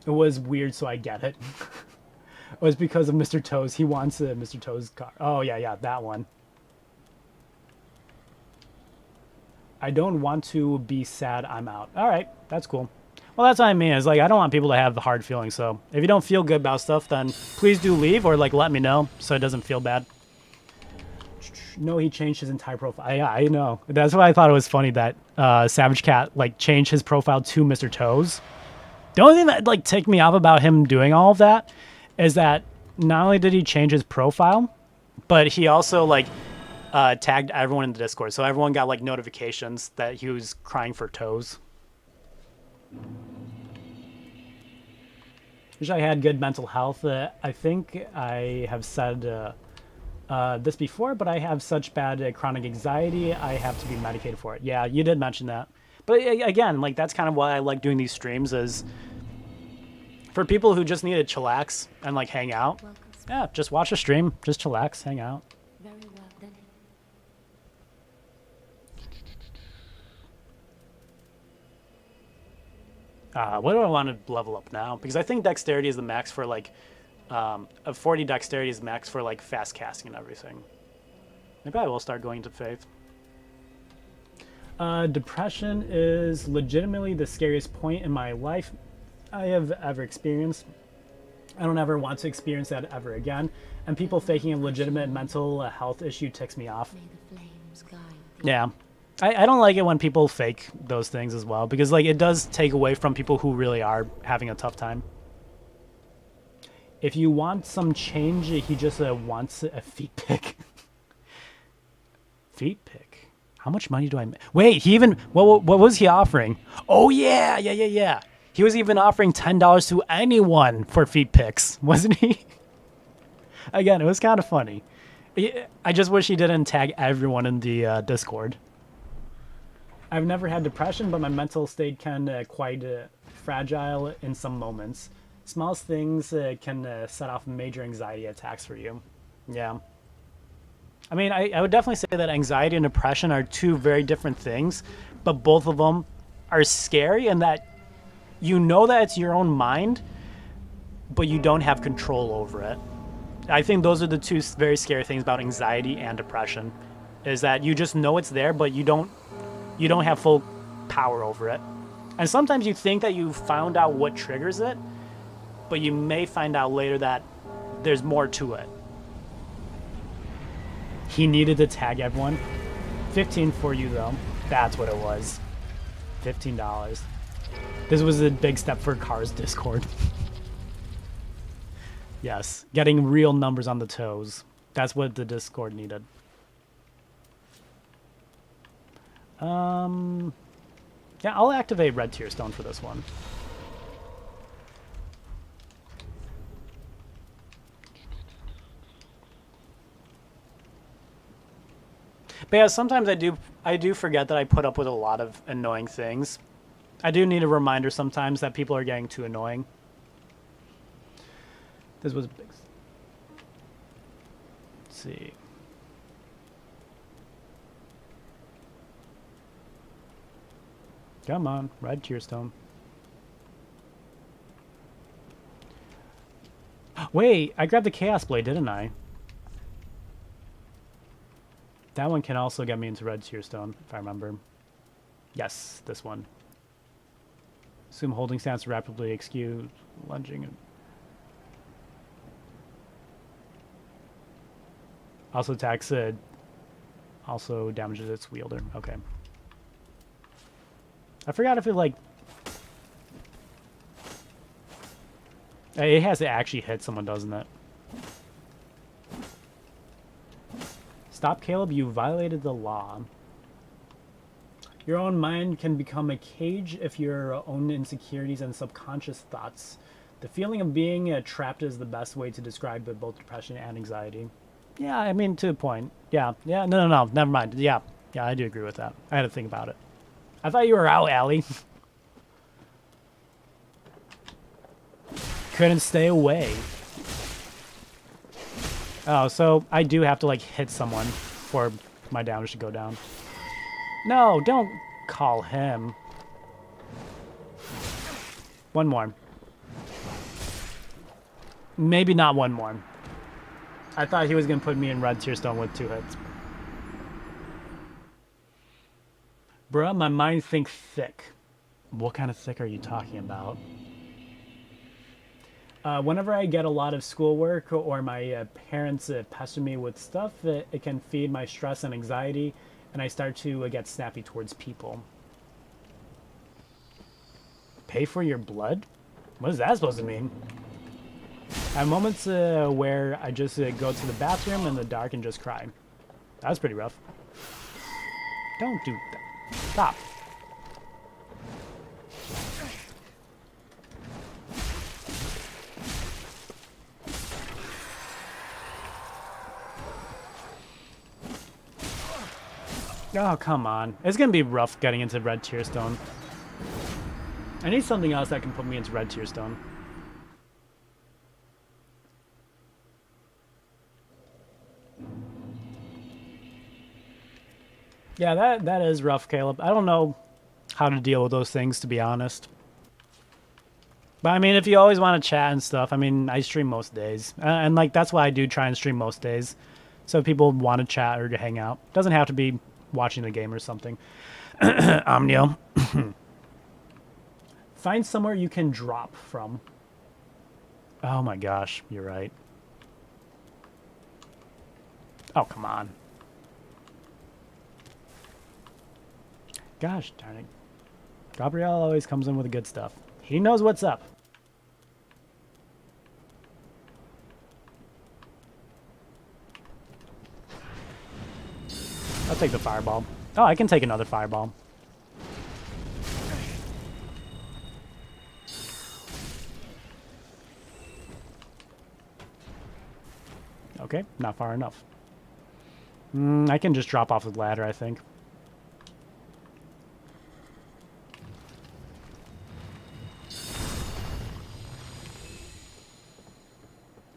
It was weird, so I get it. It was because of Mr. Toes. He wants Mr. Toes car. Oh, yeah, that one. I don't want to be sad. I'm out. All right, that's cool. Well, that's what I mean. It's like I don't want people to have hard feelings. So if you don't feel good about stuff, then please do leave or like let me know so it doesn't feel bad. No, he changed his entire profile. Yeah, I know. That's why I thought it was funny that Savage Cat like changed his profile to Mr. Toes. The only thing that like ticked me off about him doing all of that is that not only did he change his profile, but he also like tagged everyone in the Discord, so everyone got like notifications that he was crying for toes. Wish I had good mental health. I think I have said this before, but I have such bad chronic anxiety, I have to be medicated for it. Yeah, you did mention that. But again, like that's kind of why I like doing these streams is for people who just need to chillax and like hang out. Yeah, just watch a stream, just chillax, hang out. Very well then. What do I want to level up now? Because I think dexterity is the max for like, a 40 dexterity is max for like fast casting and everything. Maybe I will start going to faith. Depression is legitimately the scariest point in my life I have ever experienced. I don't ever want to experience that ever again. And people faking a legitimate mental health issue ticks me off. May the flames guide thee. Yeah. I don't like it when people fake those things as well, because like it does take away from people who really are having a tough time. If you want some change, he just wants a feet pick. Feet pick? How much money do I make? Wait, he even, what was he offering? Oh yeah. He was even offering $10 to anyone for feet picks, wasn't he? Again, it was kind of funny. I just wish he didn't tag everyone in the Discord. I've never had depression, but my mental state can quite fragile in some moments. Smallest things can set off major anxiety attacks for you. Yeah. I mean, I would definitely say that anxiety and depression are two very different things, but both of them are scary in that you know that it's your own mind, but you don't have control over it. I think those are the two very scary things about anxiety and depression, is that you just know it's there, but you don't have full power over it. And sometimes you think that you found out what triggers it, but you may find out later that there's more to it. He needed to tag everyone. 15 for you though. That's what it was. $15. This was a big step for Cars Discord. Yes, getting real numbers on the toes. That's what the Discord needed. Yeah, I'll activate Red Tear Stone for this one. But yeah, sometimes I do forget that I put up with a lot of annoying things. I do need a reminder sometimes that people are getting too annoying. This was big. Let's see. Come on, Red Tear Stone. Wait, I grabbed the Chaos Blade, didn't I? That one can also get me into Red Tear Stone, if I remember. Yes, this one. Assume holding stance rapidly execute, lunging. Also attacks also damages its wielder. Okay. I forgot if it like it has to actually hit someone, doesn't it? Stop, Caleb, you violated the law. Your own mind can become a cage if your own insecurities and subconscious thoughts. The feeling of being trapped is the best way to describe both depression and anxiety. Yeah, I mean, to a point. Yeah, no, never mind. Yeah, I do agree with that. I had to think about it. I thought you were out, Allie. Couldn't stay away. Oh, so I do have to, like, hit someone for my damage to go down. No, don't call him. One more. Maybe not one more. I thought he was going to put me in Red Tear Stone with 2 hits. Bruh, my mind think thick. What kind of thick are you talking about? Whenever I get a lot of schoolwork or my parents pester me with stuff, it can feed my stress and anxiety, and I start to get snappy towards people. Pay for your blood? What is that supposed to mean? I have moments where I just go to the bathroom in the dark and just cry. That was pretty rough. Don't do that. Stop. Oh, come on. It's going to be rough getting into Red Tear Stone. I need something else that can put me into Red Tear Stone. Yeah, that is rough, Caleb. I don't know how to deal with those things, to be honest. But, I mean, if you always want to chat and stuff, I mean, I stream most days. And, like, that's why I do try and stream most days. So if people want to chat or to hang out. Doesn't have to be watching the game or something. Omnio. Find somewhere you can drop from. Oh my gosh, you're right. Oh, come on. Gosh darn it. Gabriel always comes in with the good stuff. He knows what's up. I'll take the fireball. Oh, I can take another fireball. Okay, not far enough. I can just drop off the ladder, I think.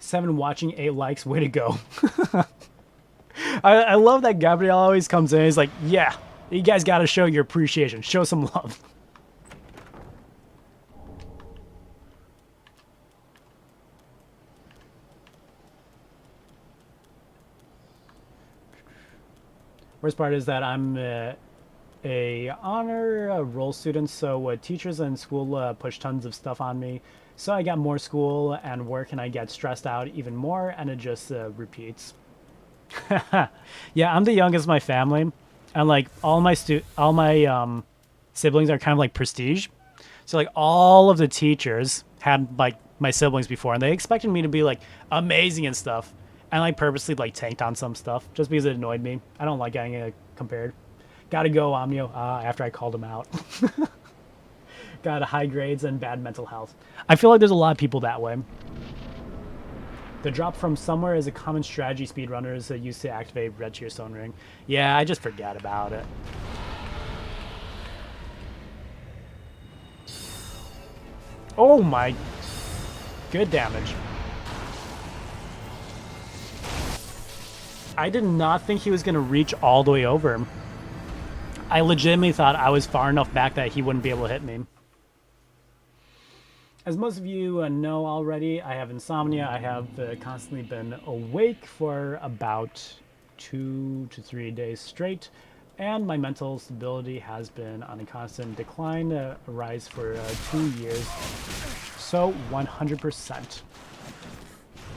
Seven watching, 8 likes. Way to go. I love that Gabriel always comes in. He's like, yeah, you guys got to show your appreciation. Show some love. Worst part is that I'm a honor roll student, so teachers in school push tons of stuff on me. So I got more school and work, and I get stressed out even more, and it just repeats. Yeah, I'm the youngest of my family, and like all my siblings are kind of like prestige. So like all of the teachers had like my siblings before, and they expected me to be like amazing and stuff. And I purposely like tanked on some stuff just because it annoyed me. I don't like getting compared. Gotta go, Omnio, after I called him out. Got high grades and bad mental health. I feel like there's a lot of people that way. The drop from somewhere is a common strategy speedrunners that used to activate Red Tier Stone Ring. Yeah, I just forget about it. Oh my... Good damage. I did not think he was going to reach all the way over. I legitimately thought I was far enough back that he wouldn't be able to hit me. As most of you know already, I have insomnia. I have constantly been awake for about 2 to 3 days straight, and my mental stability has been on a constant decline, a rise for 2 years. So 100%.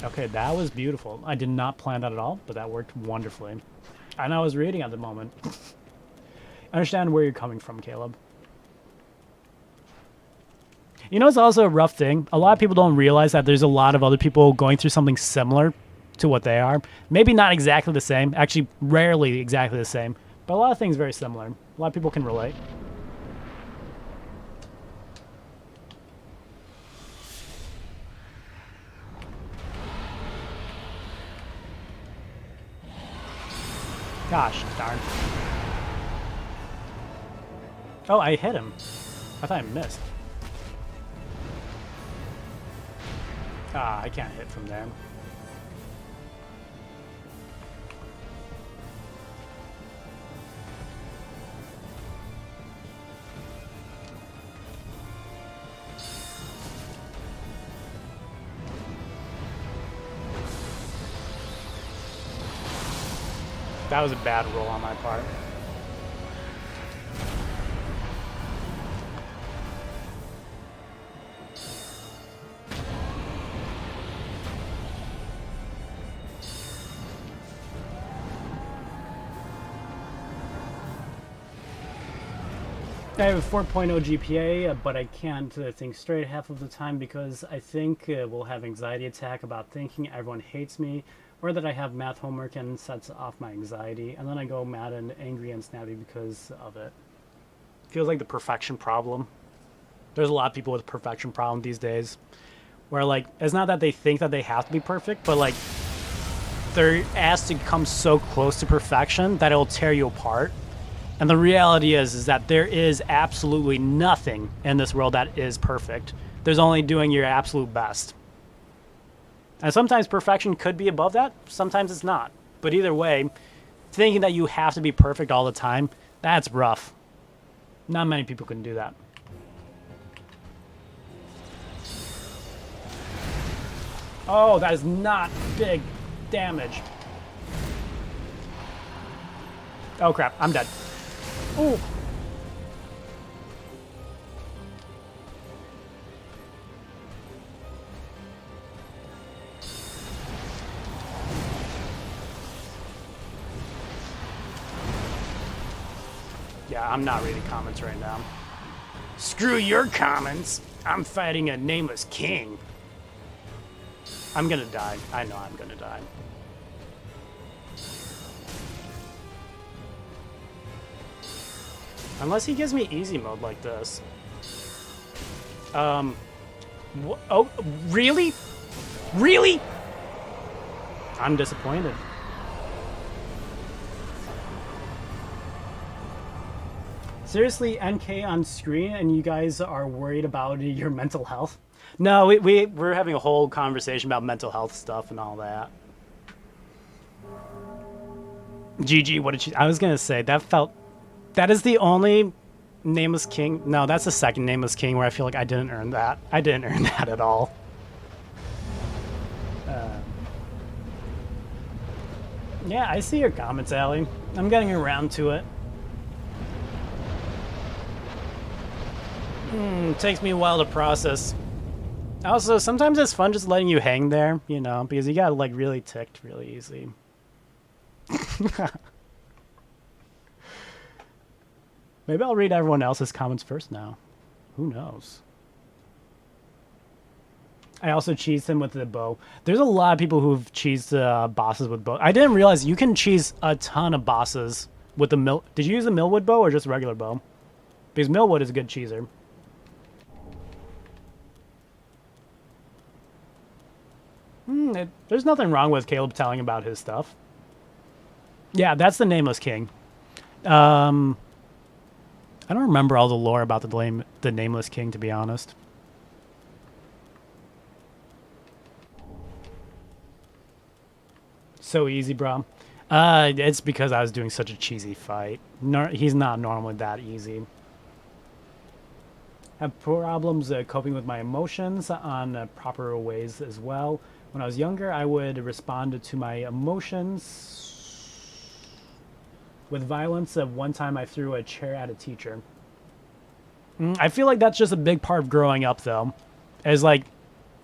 Okay, that was beautiful. I did not plan that at all, but that worked wonderfully. And I was reading at the moment. I understand where you're coming from, Caleb. You know, it's also a rough thing. A lot of people don't realize that there's a lot of other people going through something similar to what they are. Maybe not exactly the same. Actually, rarely exactly the same. But a lot of things very similar. A lot of people can relate. Gosh, darn. Oh, I hit him. I thought I missed. Ah, I can't hit from there. That was a bad roll on my part. I have a 4.0 GPA, but I can't think straight half of the time because I think we'll have anxiety attack about thinking everyone hates me, or that I have math homework and sets off my anxiety, and then I go mad and angry and snappy because of it. Feels like the perfection problem. There's a lot of people with perfection problem these days, where like it's not that they think that they have to be perfect, but like they're asked to come so close to perfection that it'll tear you apart. And the reality is that there is absolutely nothing in this world that is perfect. There's only doing your absolute best. And sometimes perfection could be above that, sometimes it's not. But either way, thinking that you have to be perfect all the time, that's rough. Not many people can do that. Oh, that is not big damage. Oh crap, I'm dead. Oh. Yeah, I'm not reading comments right now. Screw your comments. I'm fighting a nameless king. I'm gonna die. I know I'm gonna die. Unless he gives me easy mode like this. Oh, really? Really? I'm disappointed. Seriously, NK on screen and you guys are worried about your mental health? No, we're having a whole conversation about mental health stuff and all that. GG, what did you... I was gonna say, that felt... That is the only Nameless King... No, that's the second Nameless King where I feel like I didn't earn that. I didn't earn that at all. Yeah, I see your comments, Allie. I'm getting around to it. Takes me a while to process. Also, sometimes it's fun just letting you hang there, you know, because you got like really ticked really easy. Maybe I'll read everyone else's comments first now. Who knows? I also cheesed him with the bow. There's a lot of people who've cheesed bosses with bow. I didn't realize you can cheese a ton of bosses with the mill. Did you use a Millwood bow or just a regular bow? Because Millwood is a good cheeser. There's nothing wrong with Caleb telling about his stuff. Yeah, that's the Nameless King. I don't remember all the lore about the Nameless King, to be honest. So easy, bro. It's because I was doing such a cheesy fight. He's not normally that easy. Have problems coping with my emotions on proper ways as well. When I was younger, I would respond to my emotions with violence. One time I threw a chair at a teacher. I feel like that's just a big part of growing up, though. Is like,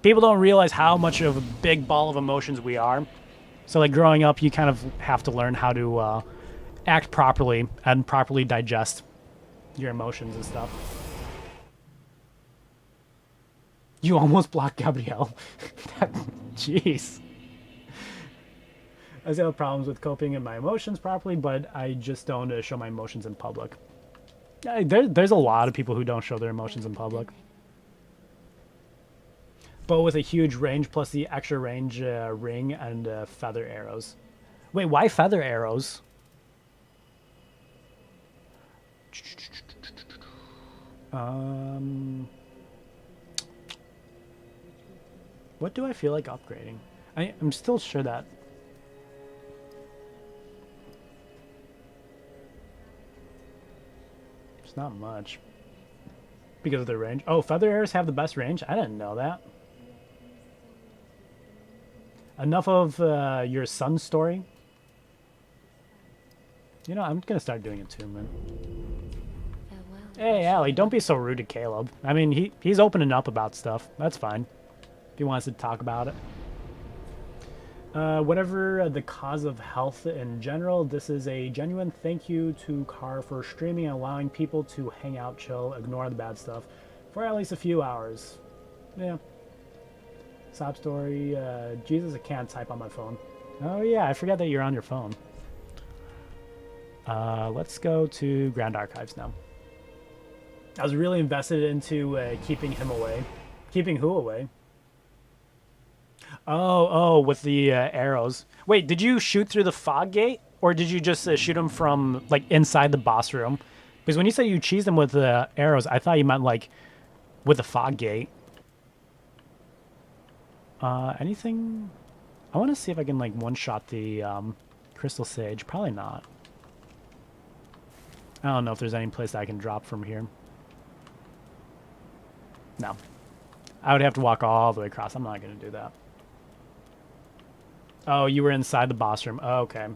people don't realize how much of a big ball of emotions we are. So like growing up, you kind of have to learn how to act properly and properly digest your emotions and stuff. You almost blocked Gabrielle. Jeez. I still have problems with coping in my emotions properly, but I just don't show my emotions in public. There's a lot of people who don't show their emotions in public. Bow with a huge range plus the extra range ring and feather arrows. Wait, why feather arrows? What do I feel like upgrading? I'm still sure that... It's not much. Because of their range. Oh, feather arrows have the best range? I didn't know that. Enough of your son's story. You know, I'm gonna start doing it too, man. Farewell. Hey, Allie, don't be so rude to Caleb. I mean, he's opening up about stuff. That's fine. If he wants to talk about it. Whatever the cause of health in general, this is a genuine thank you to Car for streaming and allowing people to hang out, chill, ignore the bad stuff for at least a few hours. Yeah. Sob story. Jesus, I can't type on my phone. Oh yeah, I forgot that you're on your phone. Let's go to Grand Archives now. I was really invested into keeping him away. Keeping who away? Oh, with the arrows. Wait, did you shoot through the fog gate? Or did you just shoot him from, like, inside the boss room? Because when you said you cheesed him with the arrows, I thought you meant, like, with the fog gate. Anything? I want to see if I can, like, one-shot the Crystal Sage. Probably not. I don't know if there's any place that I can drop from here. No. I would have to walk all the way across. I'm not going to do that. Oh, you were inside the boss room. Oh, okay.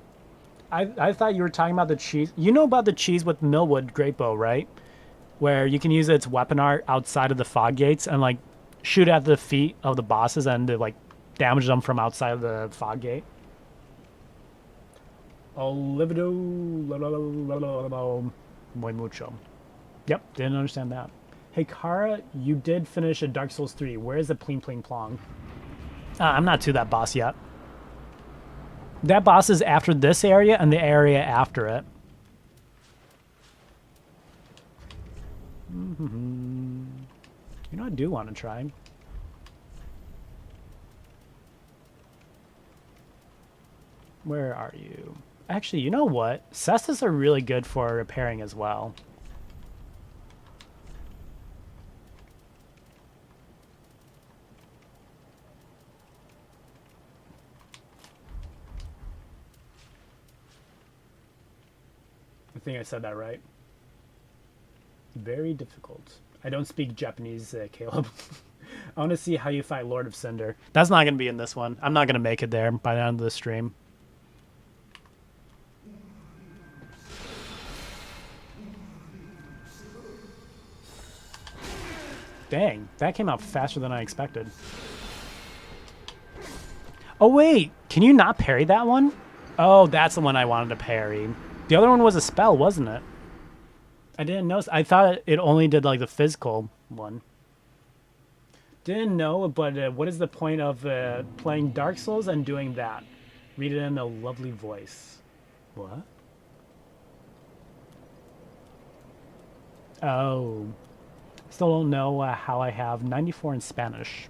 I thought you were talking about the cheese. You know about the cheese with Millwood Great Bow, right? Where you can use its weapon art outside of the fog gates and, like, shoot at the feet of the bosses and, like, damage them from outside of the fog gate. Olivido muy mucho. Yep, didn't understand that. Hey, Kara, you did finish a Dark Souls 3. Where is the pling pling plong? I'm not to that boss yet. That boss is after this area and the area after it. You know, I do want to try. Where are you? Actually, you know what? Cestus are really good for repairing as well. I think I said that right. Very difficult. I don't speak Japanese, Caleb. I want to see how you fight Lord of Cinder. That's not going to be in this one. I'm not going to make it there by the end of the stream. Dang, that came out faster than I expected. Oh, wait. Can you not parry that one? Oh, that's the one I wanted to parry. The other one was a spell, wasn't it? I didn't notice. I thought it only did, like, the physical one. Didn't know, but what is the point of playing Dark Souls and doing that? Read it in a lovely voice. What? Oh. Still don't know how I have 94 in Spanish.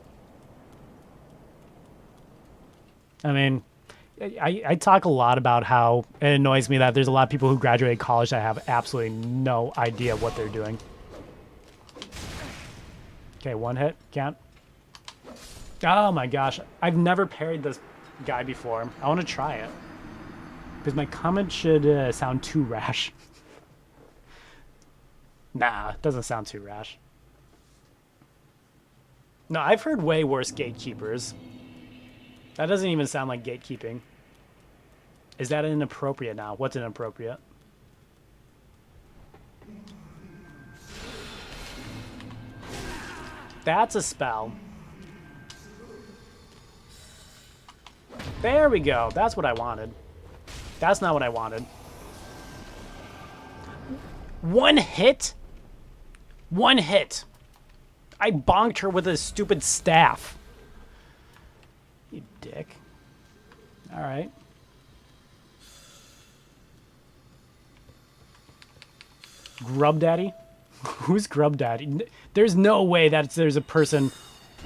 I mean, I talk a lot about how it annoys me that there's a lot of people who graduate college that have absolutely no idea what they're doing. Okay, one hit. Can't. Oh my gosh. I've never parried this guy before. I want to try it. Because my comment should sound too rash. Nah, it doesn't sound too rash. No, I've heard way worse gatekeepers. That doesn't even sound like gatekeeping. Is that inappropriate now? What's inappropriate? That's a spell. There we go. That's what I wanted. That's not what I wanted. One hit? One hit. I bonked her with a stupid staff. You dick. Alright. Grub Daddy? Who's Grub Daddy? There's no way that there's a person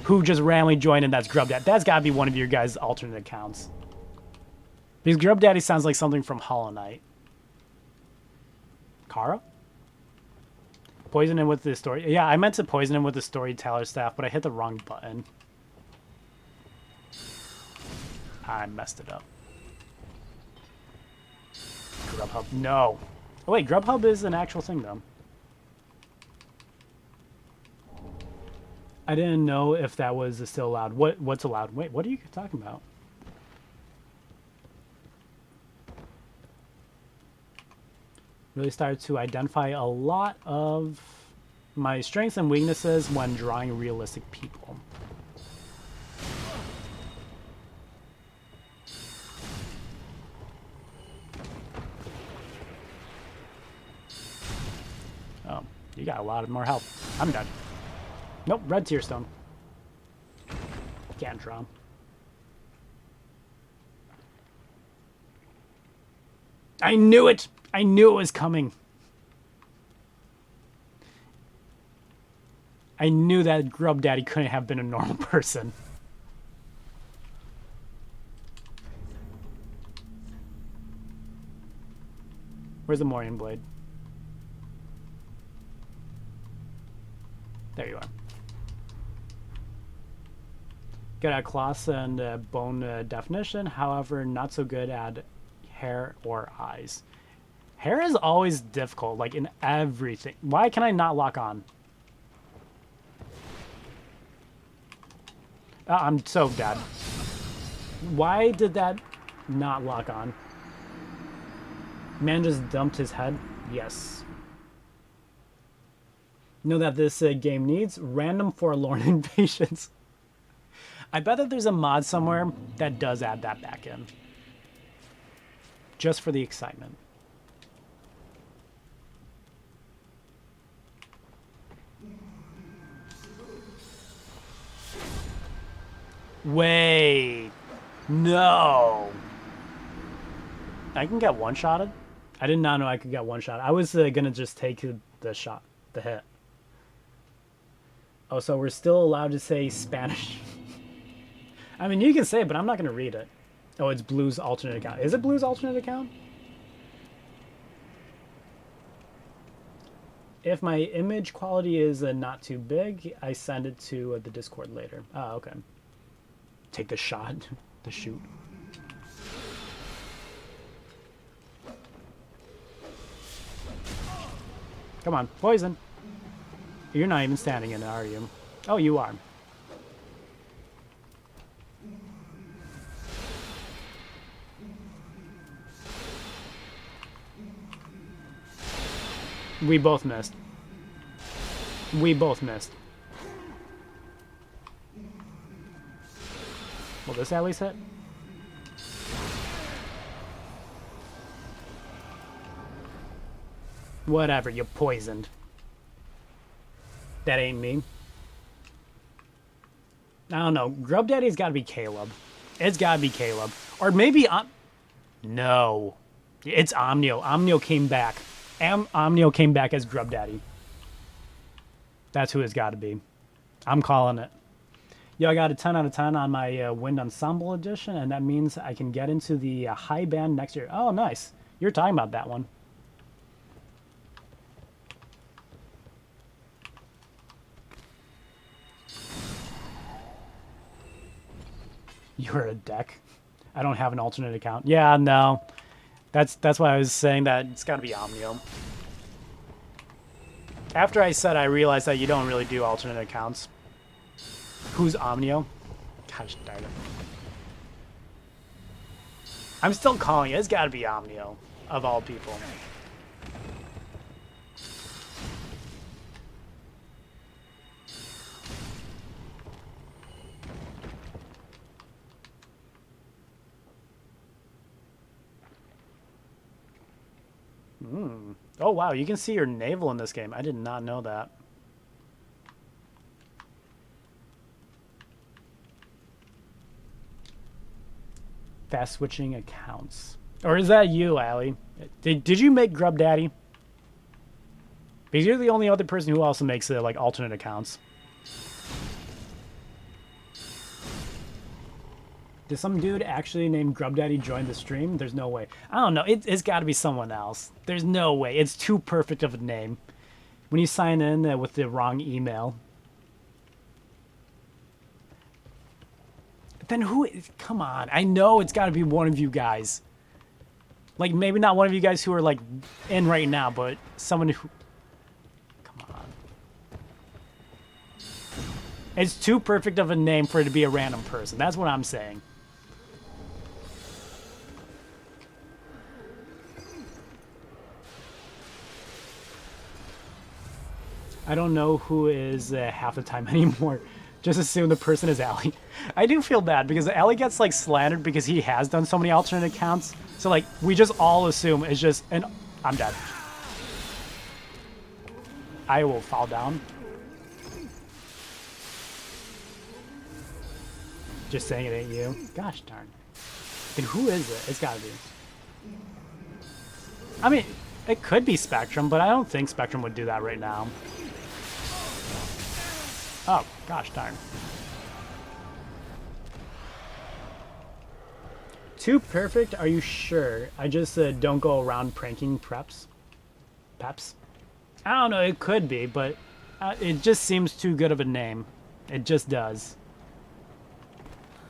who just randomly joined and that's Grub Daddy. That's gotta be one of your guys' alternate accounts. Because Grub Daddy sounds like something from Hollow Knight. Kara? Poison him with the story. Yeah, I meant to poison him with the storyteller staff, but I hit the wrong button. I messed it up. Grubhub. No. Oh wait, Grubhub is an actual thing though. I didn't know if that was still allowed. What's allowed? Wait, what are you talking about? Really started to identify a lot of my strengths and weaknesses when drawing realistic people. Oh, you got a lot more health. I'm done. Nope, red tear stone. Can't draw. I knew it! I knew it was coming. I knew that Grub Daddy couldn't have been a normal person. Where's the Morian Blade? There you are. Good at class and bone definition, however, not so good at hair or eyes. Hair is always difficult, like in everything. Why can I not lock on? I'm so dead. Why did that not lock on? Man just dumped his head? Yes. Know that this game needs random forlorn invasions. I bet that there's a mod somewhere that does add that back in. Just for the excitement. Wait. No. I can get one-shotted? I did not know I could get one-shot. I was gonna just take the shot, the hit. Oh, so we're still allowed to say Spanish. I mean, you can say it, but I'm not gonna read it. Oh, it's Blue's alternate account. Is it Blue's alternate account? If my image quality is not too big, I send it to the Discord later. Oh, okay. Take the shot, the shoot. Come on, poison. You're not even standing in it, are you? Oh, you are. We both missed. We both missed. Will this at least hit? Whatever, you're poisoned. That ain't me. I don't know. Grub Daddy's got to be Caleb. It's got to be Caleb. Or maybe... No. It's Omnio. Omnio came back. Omnio came back as Grub Daddy. That's who it's got to be. I'm calling it. Yo, I got a 10 out of 10 on my Wind Ensemble edition, and that means I can get into the high band next year. Oh, nice. You're talking about that one. You're a deck. I don't have an alternate account. Yeah, no. That's why I was saying that it's got to be Omnio. After I said I realized that you don't really do alternate accounts. Who's Omnio? Gosh darn it. I'm still calling it. It's got to be Omnio, of all people. Oh, wow. You can see your navel in this game. I did not know that. Fast switching accounts. Or is that you, Allie? Did you make Grub Daddy? Because you're the only other person who also makes like alternate accounts. Did some dude actually named Grub Daddy join the stream? There's no way. I don't know. It's got to be someone else. There's no way. It's too perfect of a name. When you sign in with the wrong email. Then who? Come on. I know it's got to be one of you guys. Like, maybe not one of you guys who are, like, in right now, but someone who... Come on. It's too perfect of a name for it to be a random person. That's what I'm saying. I don't know who is half the time anymore. Just assume the person is Allie. I do feel bad because Allie gets like slandered because he has done so many alternate accounts. So like we just all assume it's just an... I'm dead. I will fall down. Just saying it ain't you. Gosh darn. Then who is it? It's gotta be. I mean, it could be Spectrum, but I don't think Spectrum would do that right now. Oh, gosh darn. Too perfect? Are you sure? I just don't go around pranking Peps. I don't know, it could be, but it just seems too good of a name. It just does.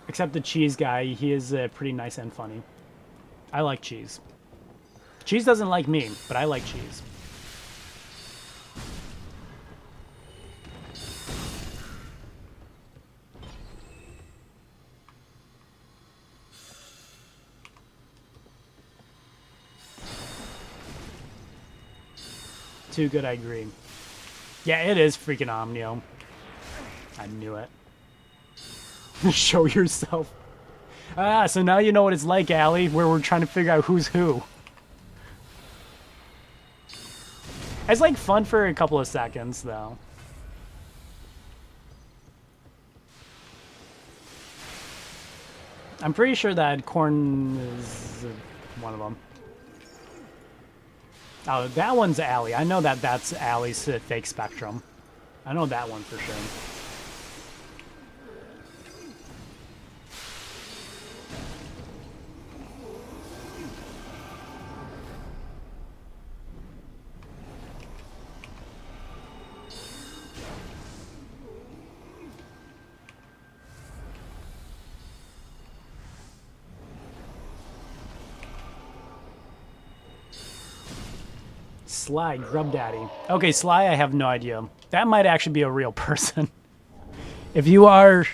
Except the Cheese guy, he is pretty nice and funny. I like Cheese. Cheese doesn't like me, but I like Cheese. Too good, I agree. Yeah, it is freaking Omnio. I knew it. Show yourself. Ah, so now you know what it's like, Allie, where we're trying to figure out who's who. It's like fun for a couple of seconds, though. I'm pretty sure that Corn is one of them. Oh, that one's Allie. I know that that's Allie's fake Spectrum. I know that one for sure. Sly, Grub Daddy. Okay, Sly, I have no idea. That might actually be a real person. If you are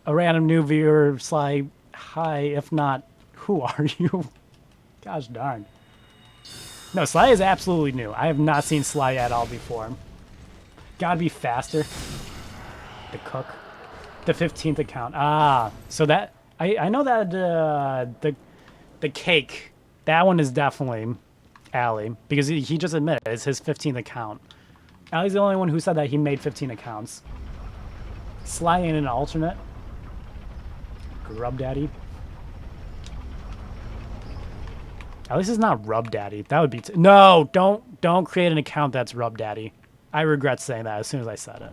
a random new viewer, Sly, hi. If not, who are you? Gosh darn. No, Sly is absolutely new. I have not seen Sly at all before. Gotta be faster. The cook. The 15th account. Ah, so that... I know that the cake, that one is definitely... Allie, because he just admitted it's his 15th account. Allie's the only one who said that he made 15 accounts. Sly in an alternate. Grub Daddy. At least it's not Rub Daddy. That would be no. Don't create an account that's Rub Daddy. I regret saying that as soon as I said it.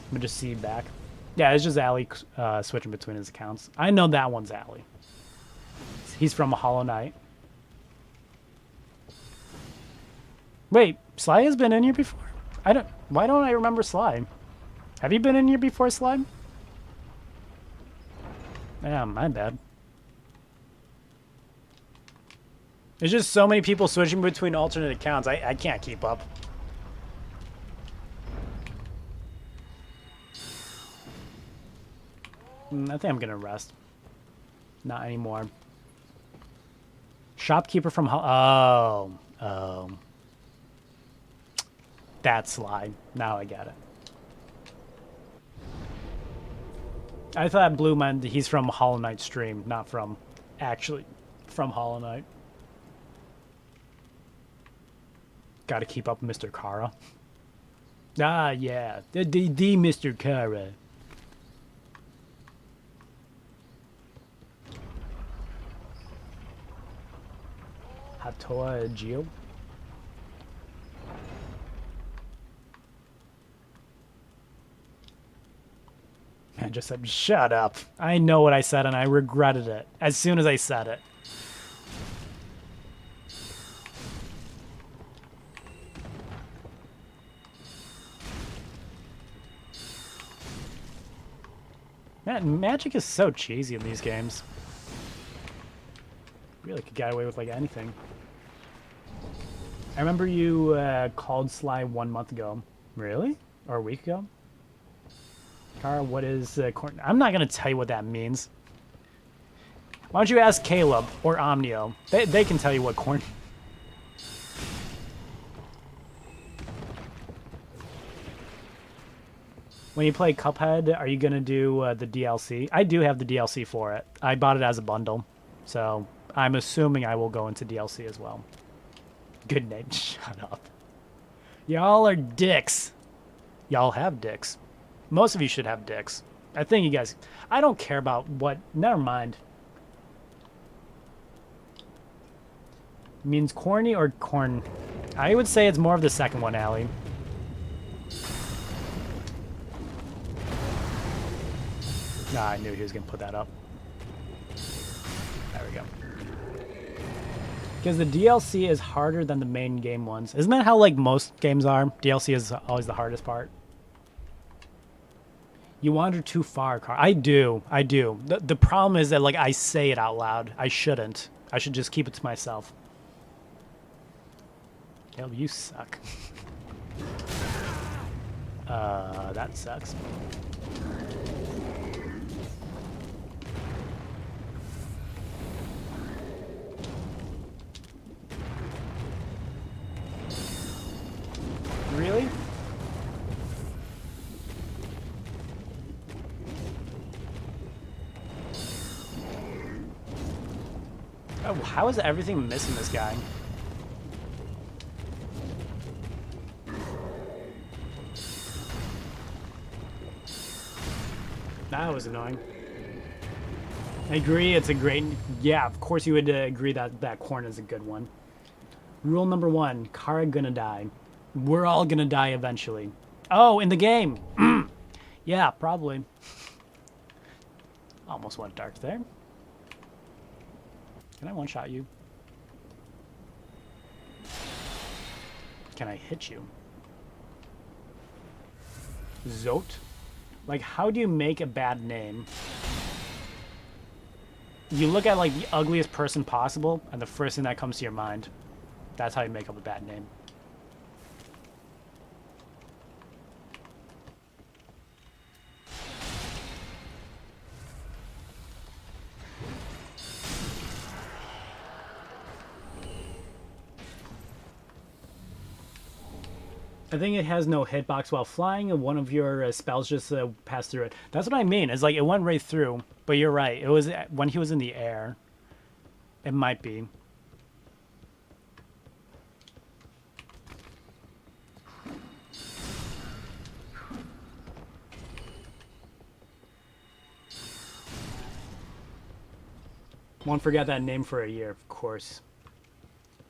Let me just see back. Yeah, it's just Allie switching between his accounts. I know that one's Allie. He's from Hollow Knight. Wait, Sly has been in here before? Why don't I remember Sly? Have you been in here before, Sly? Yeah, my bad. There's just so many people switching between alternate accounts. I can't keep up. I think I'm gonna rest. Not anymore. Shopkeeper from Oh. That's Sly. Now I get it. I thought Blue meant he's from Hollow Knight stream, not from actually from Hollow Knight. Gotta keep up with Mr. Kara. Ah, yeah. The Mr. Kara. Hatoa Geo. I just said, shut up. I know what I said and I regretted it as soon as I said it. Man, magic is so cheesy in these games. Really could get away with like anything. I remember you called Sly 1 month ago. Really? Or a week ago? Kara, what is corn? I'm not going to tell you what that means. Why don't you ask Caleb or Omnio? They can tell you what corn... When you play Cuphead, are you going to do the DLC? I do have the DLC for it. I bought it as a bundle. So I'm assuming I will go into DLC as well. Good name. Shut up. Y'all are dicks. Y'all have dicks. Most of you should have dicks. I think you guys... I don't care about what... Never mind. Means corny or corn? I would say it's more of the second one, Allie. Nah, I knew he was going to put that up. There we go. Because the DLC is harder than the main game ones. Isn't that how, like, most games are? DLC is always the hardest part. You wander too far, Carl. I do. The problem is that, like, I say it out loud. I shouldn't. I should just keep it to myself. Caleb, you suck. That sucks. Really? Oh, how is everything missing this guy? That was annoying. I agree, it's a great... Yeah, of course you would agree that that corn is a good one. Rule number 1, Kara gonna die. We're all gonna die eventually. Oh, in the game! Yeah, probably. Almost went dark there. Can I one-shot you? Can I hit you? Zote? Like, how do you make a bad name? You look at, like, the ugliest person possible, and the first thing that comes to your mind. That's how you make up a bad name. I think it has no hitbox while flying, and one of your spells just passed through it. That's what I mean. It's like it went right through, but you're right. It was when he was in the air. It might be. Won't forget that name for a year, of course.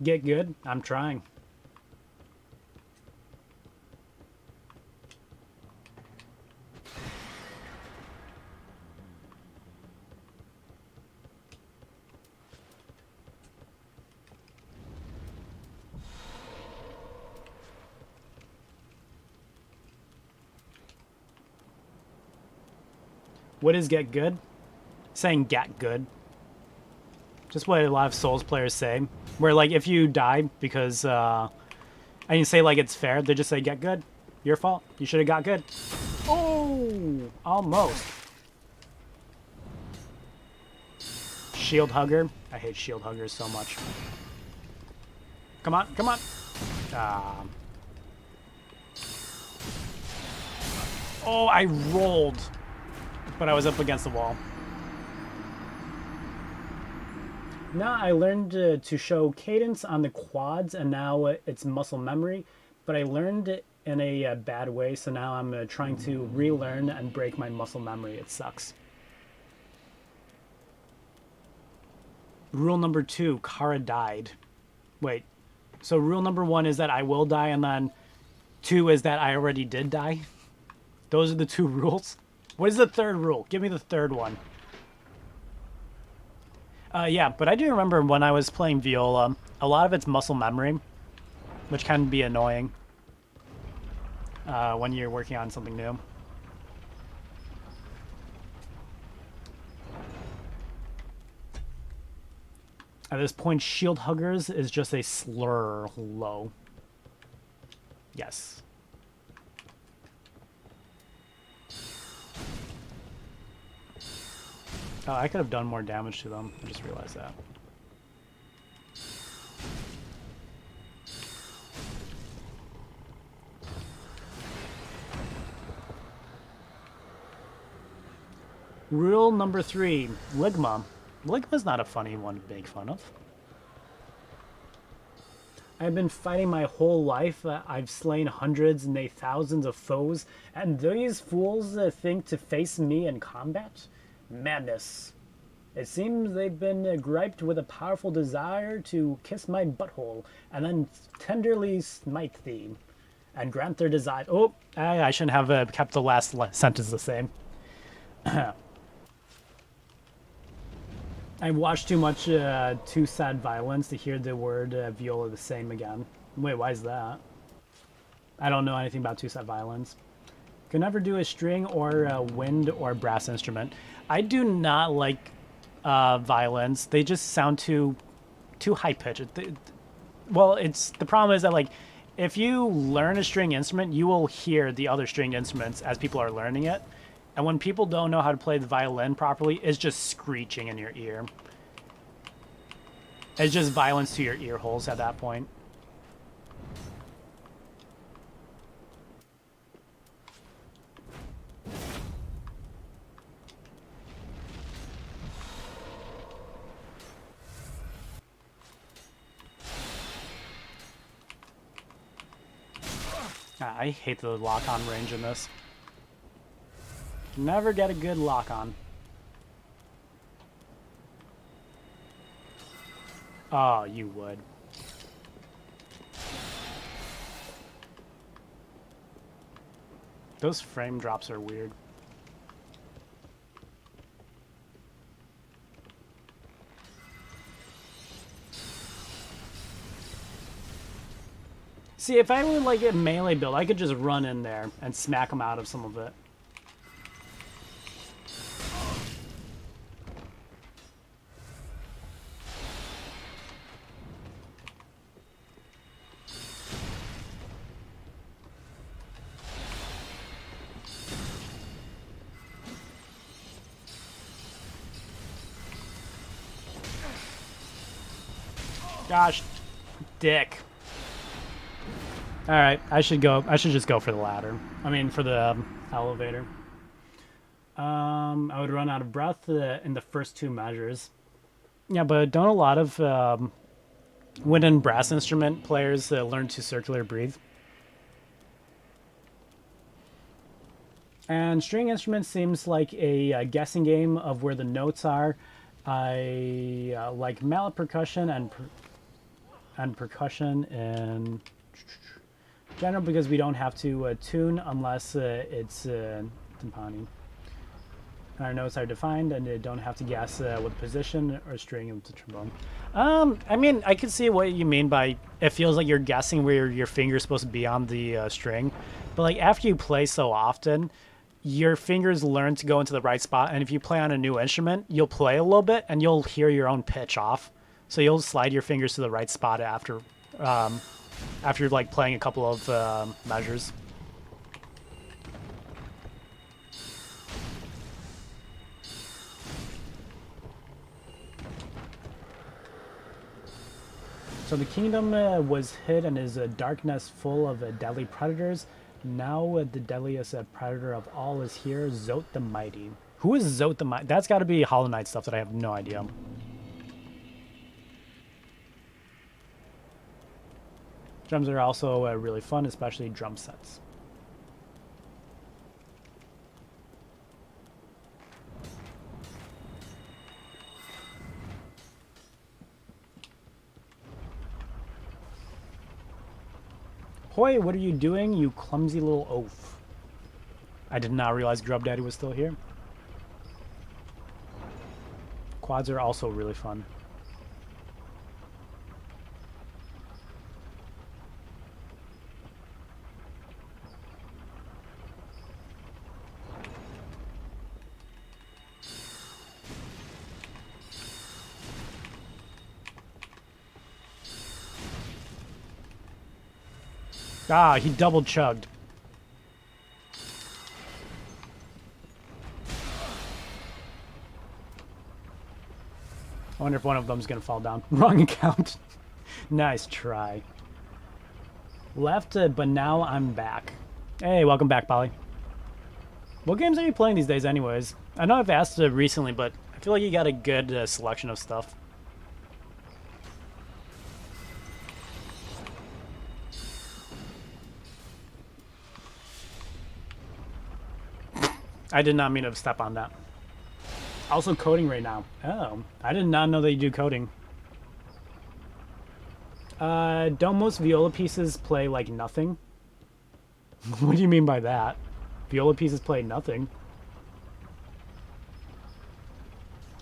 Get good? I'm trying. What is get good? Saying get good. Just what a lot of Souls players say. Where, like, if you die because, and you say, like, it's fair, they just say, get good. Your fault. You should have got good. Oh! Almost. Shield hugger. I hate shield huggers so much. Come on, come on. Oh, I rolled. But I was up against the wall. Now I learned to show cadence on the quads, and now it's muscle memory. But I learned it in a bad way, so now I'm trying to relearn and break my muscle memory. It sucks. Rule number 2, Kara died. Wait, so rule number 1 is that I will die, and then 2 is that I already did die? Those are the 2 rules? What is the 3rd rule? Give me the 3rd one. Yeah, but I do remember when I was playing Viola, a lot of it's muscle memory, which can be annoying when you're working on something new. At this point, shield huggers is just a slur low. Yes. Oh, I could have done more damage to them. I just realized that. Rule number 3, Ligma. Ligma's not a funny one to make fun of. I've been fighting my whole life. I've slain hundreds and thousands of foes, and these fools think to face me in combat? Madness. It seems they've been griped with a powerful desire to kiss my butthole, and then tenderly smite thee, and grant their desire. Oh, I shouldn't have kept the last sentence the same. I watched too much Too Sad Violence to hear the word viola the same again. Wait, why is that? I don't know anything about Too Sad Violence. Could never do a string or a wind or brass instrument. I do not like violins. They just sound too high pitched. Well, it's the problem is that, like, if you learn a string instrument, you will hear the other stringed instruments as people are learning it. And when people don't know how to play the violin properly, it's just screeching in your ear. It's just violence to your ear holes at that point. I hate the lock-on range in this. Never get a good lock-on. Oh, you would. Those frame drops are weird. See, if I would like a melee build, I could just run in there and smack them out of some of it. Gosh, dick. All right, I should just go for the ladder. I mean, for the elevator. I would run out of breath in the first 2 measures. Yeah, but don't a lot of wind and brass instrument players learn to circular breathe? And string instrument seems like a guessing game of where the notes are. I like mallet percussion and percussion in general because we don't have to tune unless it's timpani. Our notes are defined and they don't have to guess what position or string of the trombone. I mean, I can see what you mean by it feels like you're guessing where your finger's supposed to be on the string. But like after you play so often, your fingers learn to go into the right spot. And if you play on a new instrument, you'll play a little bit and you'll hear your own pitch off. So you'll slide your fingers to the right spot after like playing a couple of measures. So the kingdom was hid and is a darkness full of deadly predators. Now the deadliest predator of all is here, Zote the Mighty. Who is Zote the Mighty? That's got to be Hollow Knight stuff that I have no idea. Drums are also really fun, especially drum sets. Hoy, what are you doing, you clumsy little oaf? I did not realize Grub Daddy was still here. Quads are also really fun. Ah, he double chugged. I wonder if one of them's gonna fall down. Wrong account. Nice try. Left, but now I'm back. Hey, welcome back, Polly. What games are you playing these days anyways? I know I've asked recently, but I feel like you got a good selection of stuff. I did not mean to step on that. Also coding right now. Oh, I did not know that you do coding. Don't most viola pieces play like nothing? What do you mean by that? Viola pieces play nothing.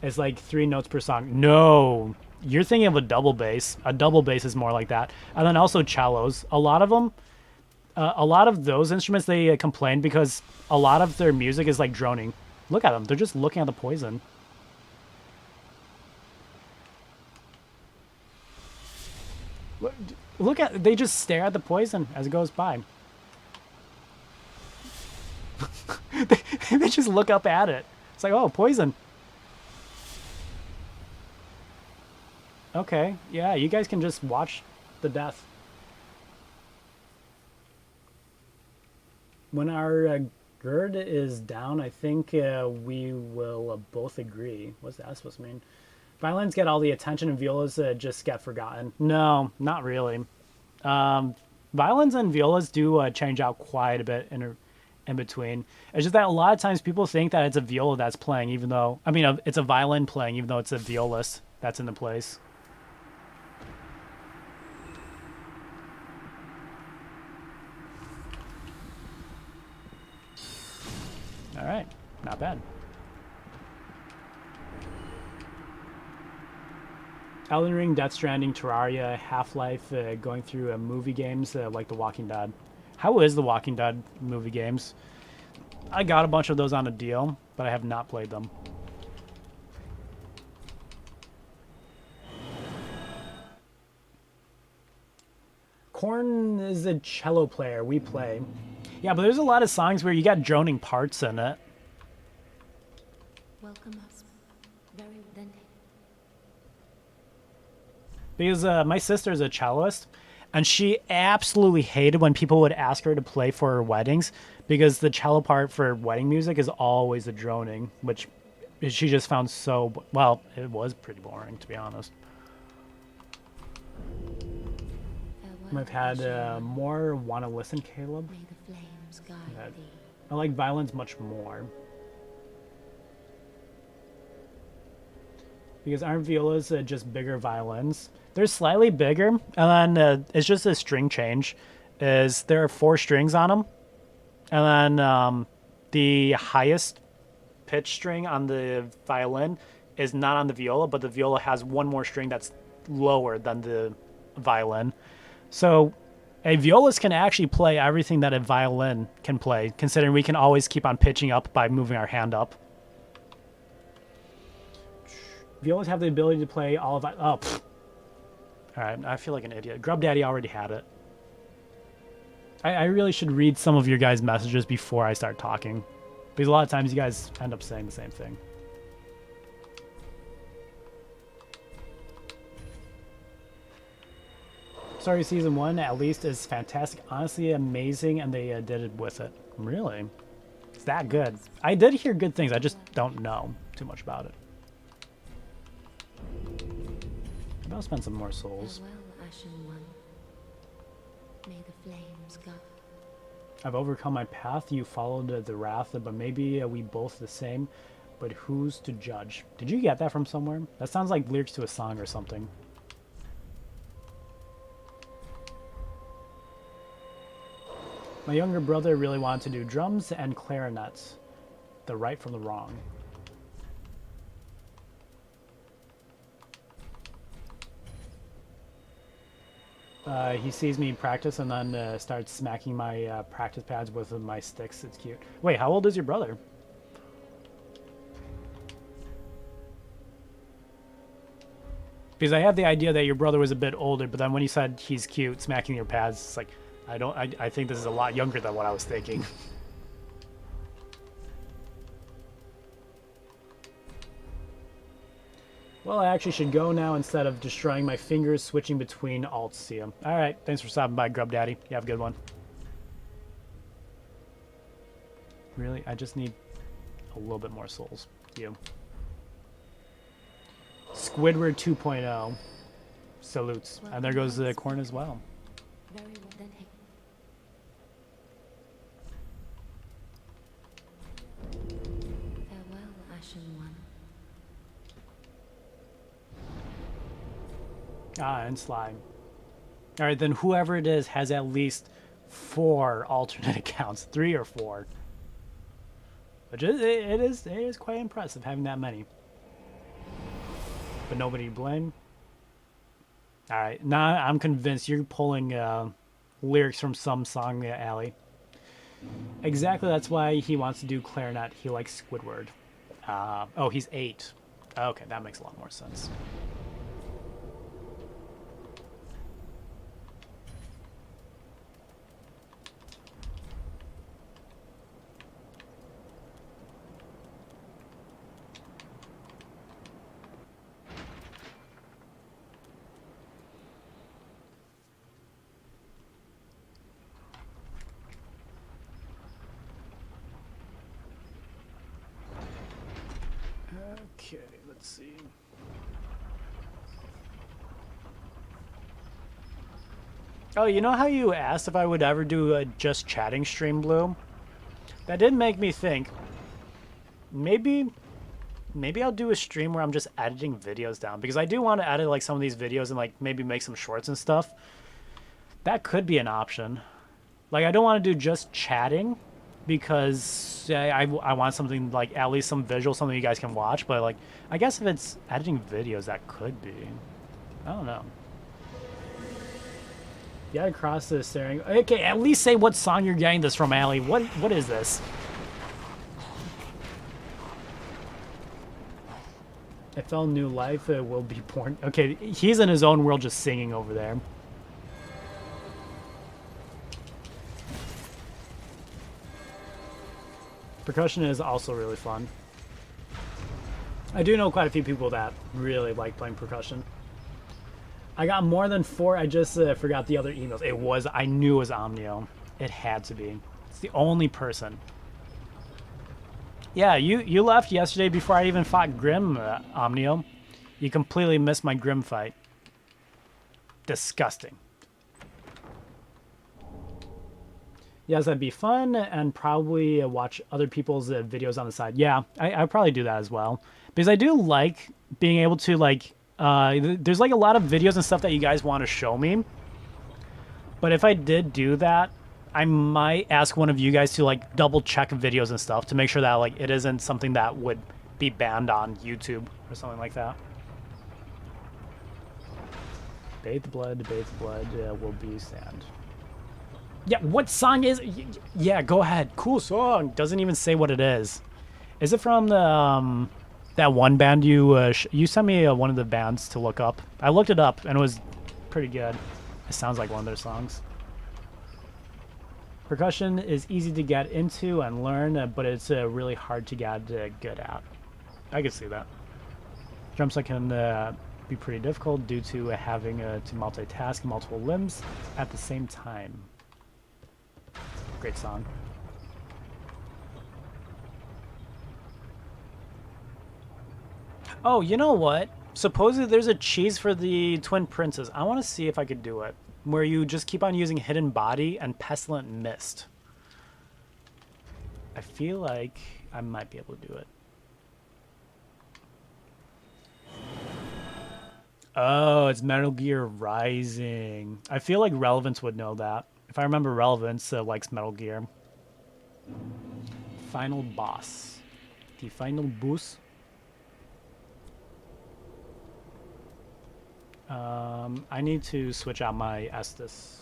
It's like 3 notes per song. No, you're thinking of a double bass. A double bass is more like that. And then also cellos. A lot of them, a lot of those instruments, they complain because a lot of their music is like droning. Look at them. They're just looking at the poison. Look at, they just stare at the poison as it goes by. they just look up at it. It's like, oh, poison. Okay, yeah, you guys can just watch the death. When our gird is down, I think we will both agree. What's that supposed to mean? Violins get all the attention and violas just get forgotten. No, not really. Violins and violas do change out quite a bit in between. It's just that a lot of times people think that it's a viola that's playing, even though, I mean, it's a violin playing, even though it's a violist that's in the place. All right, not bad. Elden Ring, Death Stranding, Terraria, Half-Life, going through movie games like The Walking Dead. How is The Walking Dead movie games? I got a bunch of those on a deal, but I have not played them. Korn is a cello player. We play. Yeah, but there's a lot of songs where you got droning parts in it. Welcome us. Very authentic. Because my sister's a cellist, and she absolutely hated when people would ask her to play for her weddings, because the cello part for wedding music is always the droning, which she just found so, well, it was pretty boring, to be honest. I've had more want to listen, Caleb. May the flames guide thee. I like violins much more. Because aren't violas just bigger violins? They're slightly bigger, and then it's just a string change. Is there are 4 strings on them, and then the highest pitch string on the violin is not on the viola, but the viola has one more string that's lower than the violin. So a violist can actually play everything that a violin can play, considering we can always keep on pitching up by moving our hand up. Violas have the ability to play all of it. Oh, pfft. All right, I feel like an idiot. Grub Daddy already had it. I really should read some of your guys' messages before I start talking, because a lot of times you guys end up saying the same thing. Sorry, season 1 at least is fantastic, honestly amazing, and they did it with it. Really? It's that good. I did hear good things, I just don't know too much about it. Maybe I'll spend some more souls. Farewell, Ashen One. May the flames go. I've overcome my path, you followed the wrath, but maybe we both the same, but who's to judge? Did you get that from somewhere? That sounds like lyrics to a song or something. My younger brother really wanted to do drums and clarinets. The right from the wrong. He sees me practice and then starts smacking my practice pads with my sticks. It's cute. Wait, how old is your brother? Because I had the idea that your brother was a bit older, but then when you said he's cute, smacking your pads, it's like, I think this is a lot younger than what I was thinking. Well, I actually should go now instead of destroying my fingers switching between alts here. Alright, thanks for stopping by, Grub Daddy. You have a good one. Really? I just need a little bit more souls. You. Squidward 2.0. Salutes. And there goes the corn as well. Very well then. Farewell, Ashen One. Ah, and slime. Alright, then whoever it is has at least 4 alternate accounts. 3 or 4. Which it is quite impressive having that many. But nobody to blame. Alright, now I'm convinced you're pulling lyrics from some song, Allie. Exactly, that's why he wants to do clarinet. He likes Squidward. Oh, he's 8. Okay, that makes a lot more sense. Okay, let's see. Oh, you know how you asked if I would ever do a just chatting stream, Blue? That did make me think. Maybe I'll do a stream where I'm just editing videos down, because I do want to edit like some of these videos and like maybe make some shorts and stuff. That could be an option. Like, I don't want to do just chatting, because I want something like at least some visual, something you guys can watch. But like, I guess if it's editing videos, that could be. I don't know. Yeah, across the staring. Okay, at least say what song you're getting this from, Allie. What is this? I felt new life. It will be born. Okay, he's in his own world, just singing over there. Percussion is also really fun. I do know quite a few people that really like playing percussion. I got more than 4. I just forgot the other emails. I knew it was Omnio. It had to be. It's the only person. Yeah, you left yesterday before I even fought Grim, Omnio. You completely missed my Grim fight. Disgusting. Yes, that'd be fun, and probably watch other people's videos on the side. Yeah, I'd probably do that as well. Because I do like being able to like there's like a lot of videos and stuff that you guys want to show me. But if I did do that, I might ask one of you guys to like double check videos and stuff to make sure that like it isn't something that would be banned on YouTube or something like that. Bathe the blood will be sand. Yeah, what song is? Yeah, go ahead. Cool song. Doesn't even say what it is. Is it from the that one band you you sent me one of the bands to look up? I looked it up and it was pretty good. It sounds like one of their songs. Percussion is easy to get into and learn, but it's really hard to get good at. I can see that. Drum set can be pretty difficult due to having to multitask multiple limbs at the same time. Great song. Oh, you know what? Supposedly there's a cheese for the Twin Princes. I want to see if I could do it. Where you just keep on using Hidden Body and Pestilent Mist. I feel like I might be able to do it. Oh, it's Metal Gear Rising. I feel like Relevance would know that. If I remember, Relevance likes Metal Gear. Final boss. The final boss. I need to switch out my Estus.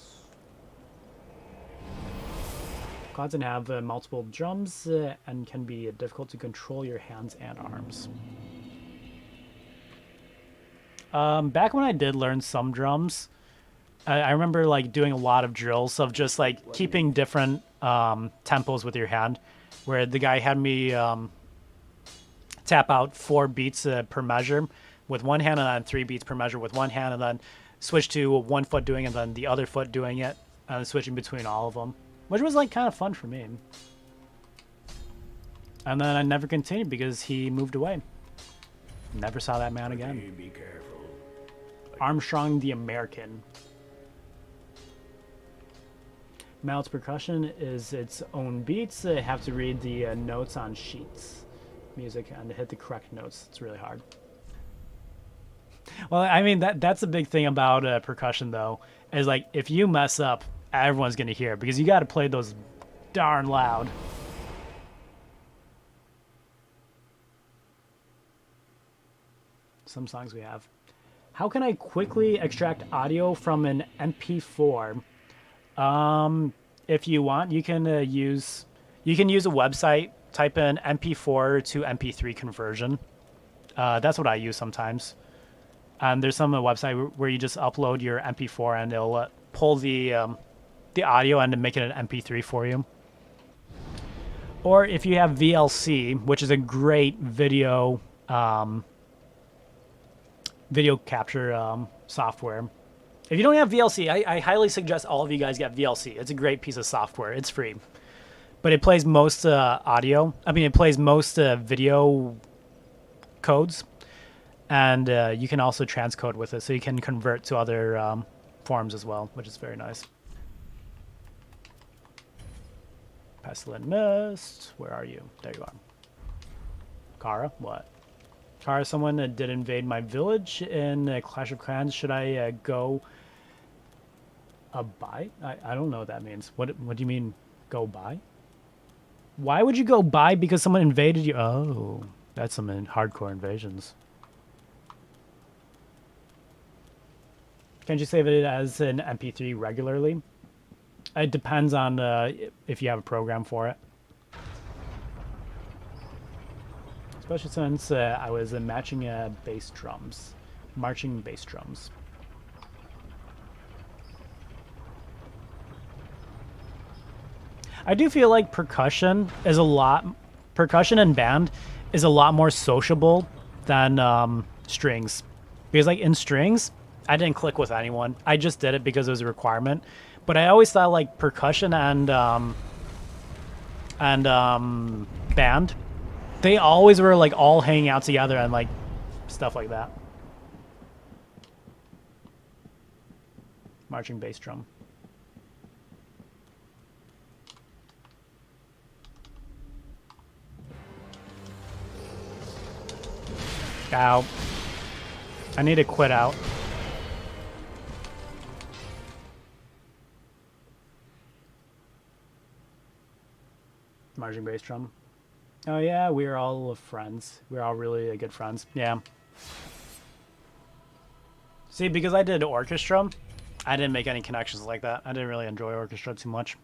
Quads have multiple drums and can be difficult to control your hands and arms. Back when I did learn some drums, I remember like doing a lot of drills of just like keeping different tempos with your hand, where the guy had me tap out 4 beats per measure with one hand and then 3 beats per measure with one hand, and then switch to one foot doing it and then the other foot doing it, and switching between all of them, which was like kind of fun for me. And then I never continued because he moved away. Never saw that man again. Be careful. Armstrong the American. Mallet's percussion is its own beats. Have to read the notes on sheets music and hit the correct notes. It's really hard. Well, I mean, that's a big thing about percussion, though, is like if you mess up, everyone's going to hear it because you got to play those darn loud. Some songs we have. How can I quickly extract audio from an MP4? If you want, you can use a website, type in MP4 to MP3 conversion. That's what I use sometimes. There's some website where you just upload your MP4 and it'll pull the audio and make it an MP3 for you. Or if you have VLC, which is a great video capture software. If you don't have VLC, I highly suggest all of you guys get VLC. It's a great piece of software. It's free. But it plays most audio. I mean, it plays most video codes. And you can also transcode with it, so you can convert to other forms as well, which is very nice. Pestilent Mist, where are you? There you are. Kara, what? Kara, someone did invade my village in Clash of Clans. Should I go buy? I don't know what that means. What do you mean, go buy? Why would you go buy because someone invaded you? Oh, that's some hardcore invasions. Can't you save it as an MP3 regularly? It depends on if you have a program for it. Especially since I was marching bass drums. I do feel like percussion and band is a lot more sociable than strings. Because like in strings, I didn't click with anyone. I just did it because it was a requirement. But I always thought like percussion and band, they always were like all hanging out together and like stuff like that. Marching bass drum. Ow. I need to quit out. Marching bass drum. Oh yeah, we're all friends. We're all really good friends. Yeah. See, because I did orchestra, I didn't make any connections like that. I didn't really enjoy orchestra too much.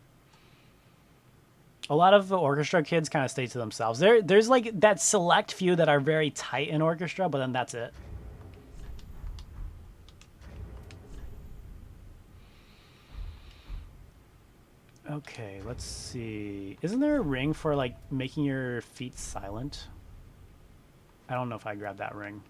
A lot of the orchestra kids kind of stay to themselves. There's like that select few that are very tight in orchestra, but then that's it. Okay, let's see. Isn't there a ring for like making your feet silent? I don't know if I grabbed that ring.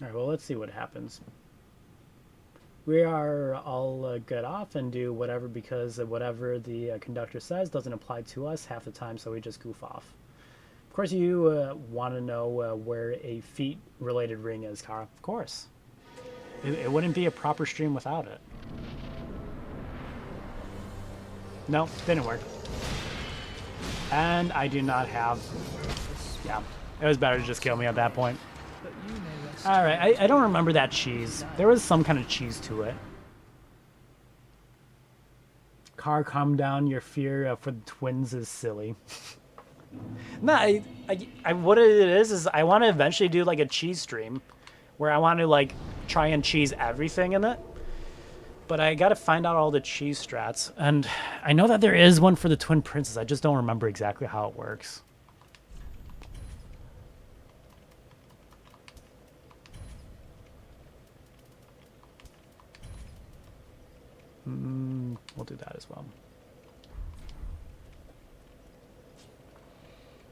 Alright, well, let's see what happens. We are all good off and do whatever because whatever the conductor says doesn't apply to us half the time, so we just goof off. Of course, you want to know where a feet-related ring is, Kara. Of course. It wouldn't be a proper stream without it. No, didn't work. And I do not have... Yeah, it was better to just kill me at that point. Alright, I don't remember that cheese. There was some kind of cheese to it. Car, calm down. Your fear for the twins is silly. No, what it is I want to eventually do like a cheese stream where I want to like try and cheese everything in it. But I gotta find out all the cheese strats. And I know that there is one for the twin princes. I just don't remember exactly how it works. We'll do that as well.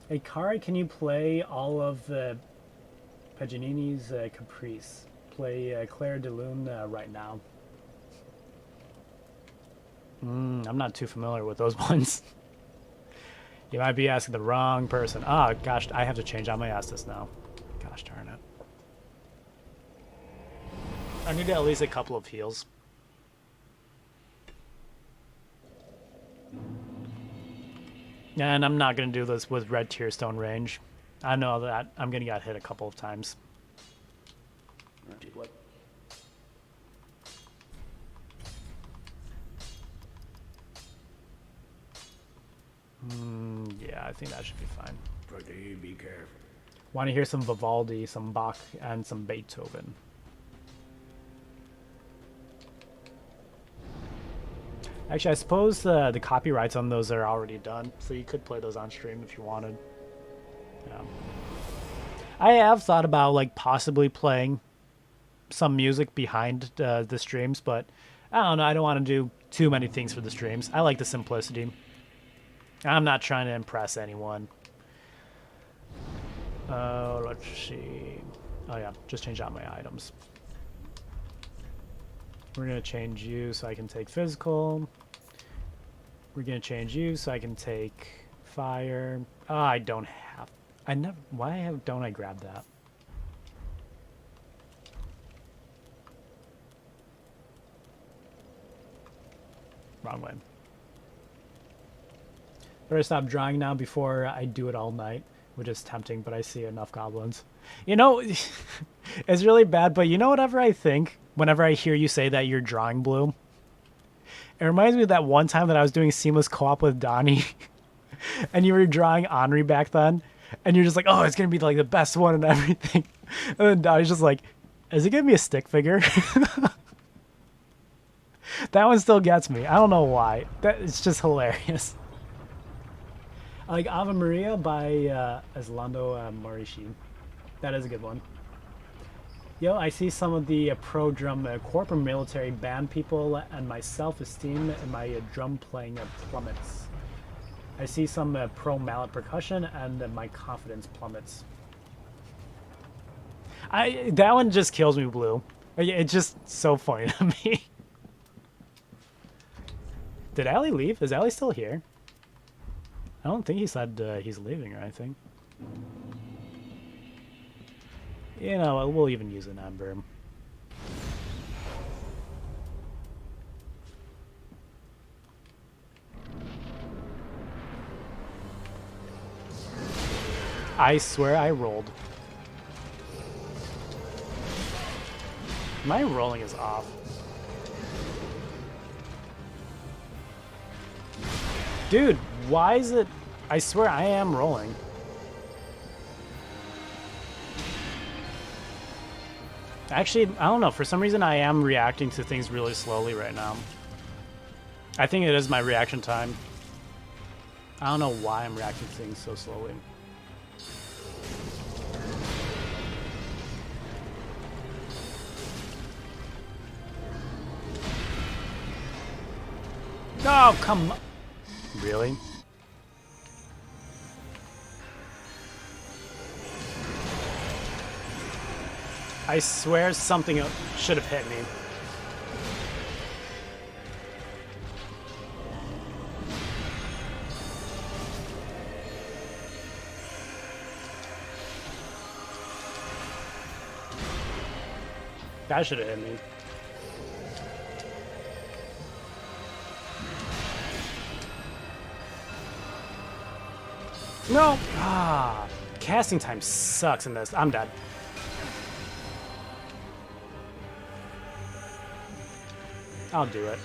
Hey, Kara, can you play all of Paganini's Caprice? Play Claire de Lune right now. I'm not too familiar with those ones. You might be asking the wrong person. Ah, gosh, I have to change out my Estus now. Gosh darn it. I need at least a couple of heals. And I'm not going to do this with Red Tearstone range. I know that I'm going to get hit a couple of times. What? Yeah, I think that should be fine. Be careful. Want to hear some Vivaldi, some Bach, and some Beethoven. Actually, I suppose the copyrights on those are already done, so you could play those on stream if you wanted. Yeah. I have thought about like possibly playing some music behind the streams, but I don't know. I don't want to do too many things for the streams. I like the simplicity. I'm not trying to impress anyone. Let's see. Oh yeah, just change out my items. We're going to change you so I can take physical. We're going to change you so I can take fire. Oh, I don't have... I never... Why don't I grab that? Wrong way. Better stop drawing now before I do it all night, which is tempting, but I see enough goblins. You know, it's really bad, but you know whatever I think? Whenever I hear you say that you're drawing blue, it reminds me of that one time that I was doing seamless co-op with Donnie, and you were drawing Henri back then, and you're just like, oh, it's gonna be like the best one and everything, and then Donnie's just like, is it gonna be a stick figure? That one still gets me. I don't know why. It's just hilarious. I like Ave Maria by Eslando Morishi. That is a good one. Yo, I see some of the pro drum corporate military band people, and my self-esteem and my drum playing plummets. I see some pro mallet percussion, and my confidence plummets. That one just kills me, Blue. It's just so funny to me. Did Allie leave? Is Allie still here? I don't think he said he's leaving or anything. You know, we'll even use an Ember. I swear I rolled. My rolling is off. Dude, why is it... I swear I am rolling. Actually, I don't know. For some reason, I am reacting to things really slowly right now. I think it is my reaction time. I don't know why I'm reacting to things so slowly. Oh, come on. Really? I swear something should have hit me. That should have hit me. No! Ah, casting time sucks in this. I'm dead. I'll do it.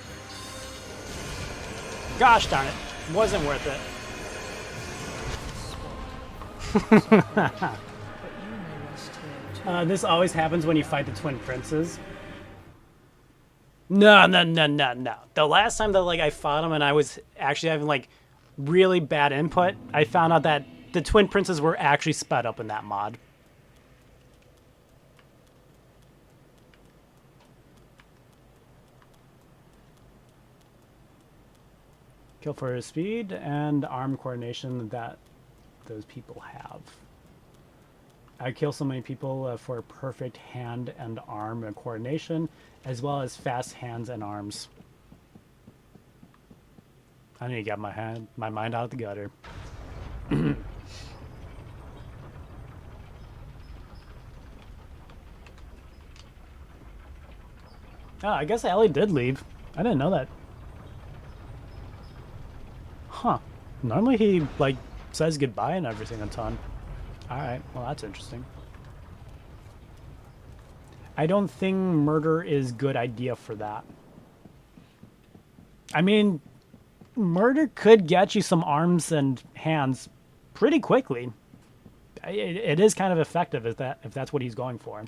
Gosh darn it. Wasn't worth it. This always happens when you fight the twin princes. No. The last time that like I fought him and I was actually having like really bad input, I found out that the twin princes were actually sped up in that mod. Kill for speed and arm coordination that those people have. I kill so many people for perfect hand and arm coordination, as well as fast hands and arms. I need to get my mind out of the gutter. Oh, I guess Ellie did leave. I didn't know that. Huh. Normally he, like, says goodbye and everything a ton. Alright, well that's interesting. I don't think murder is good idea for that. I mean, murder could get you some arms and hands pretty quickly. It is kind of effective if that's what he's going for.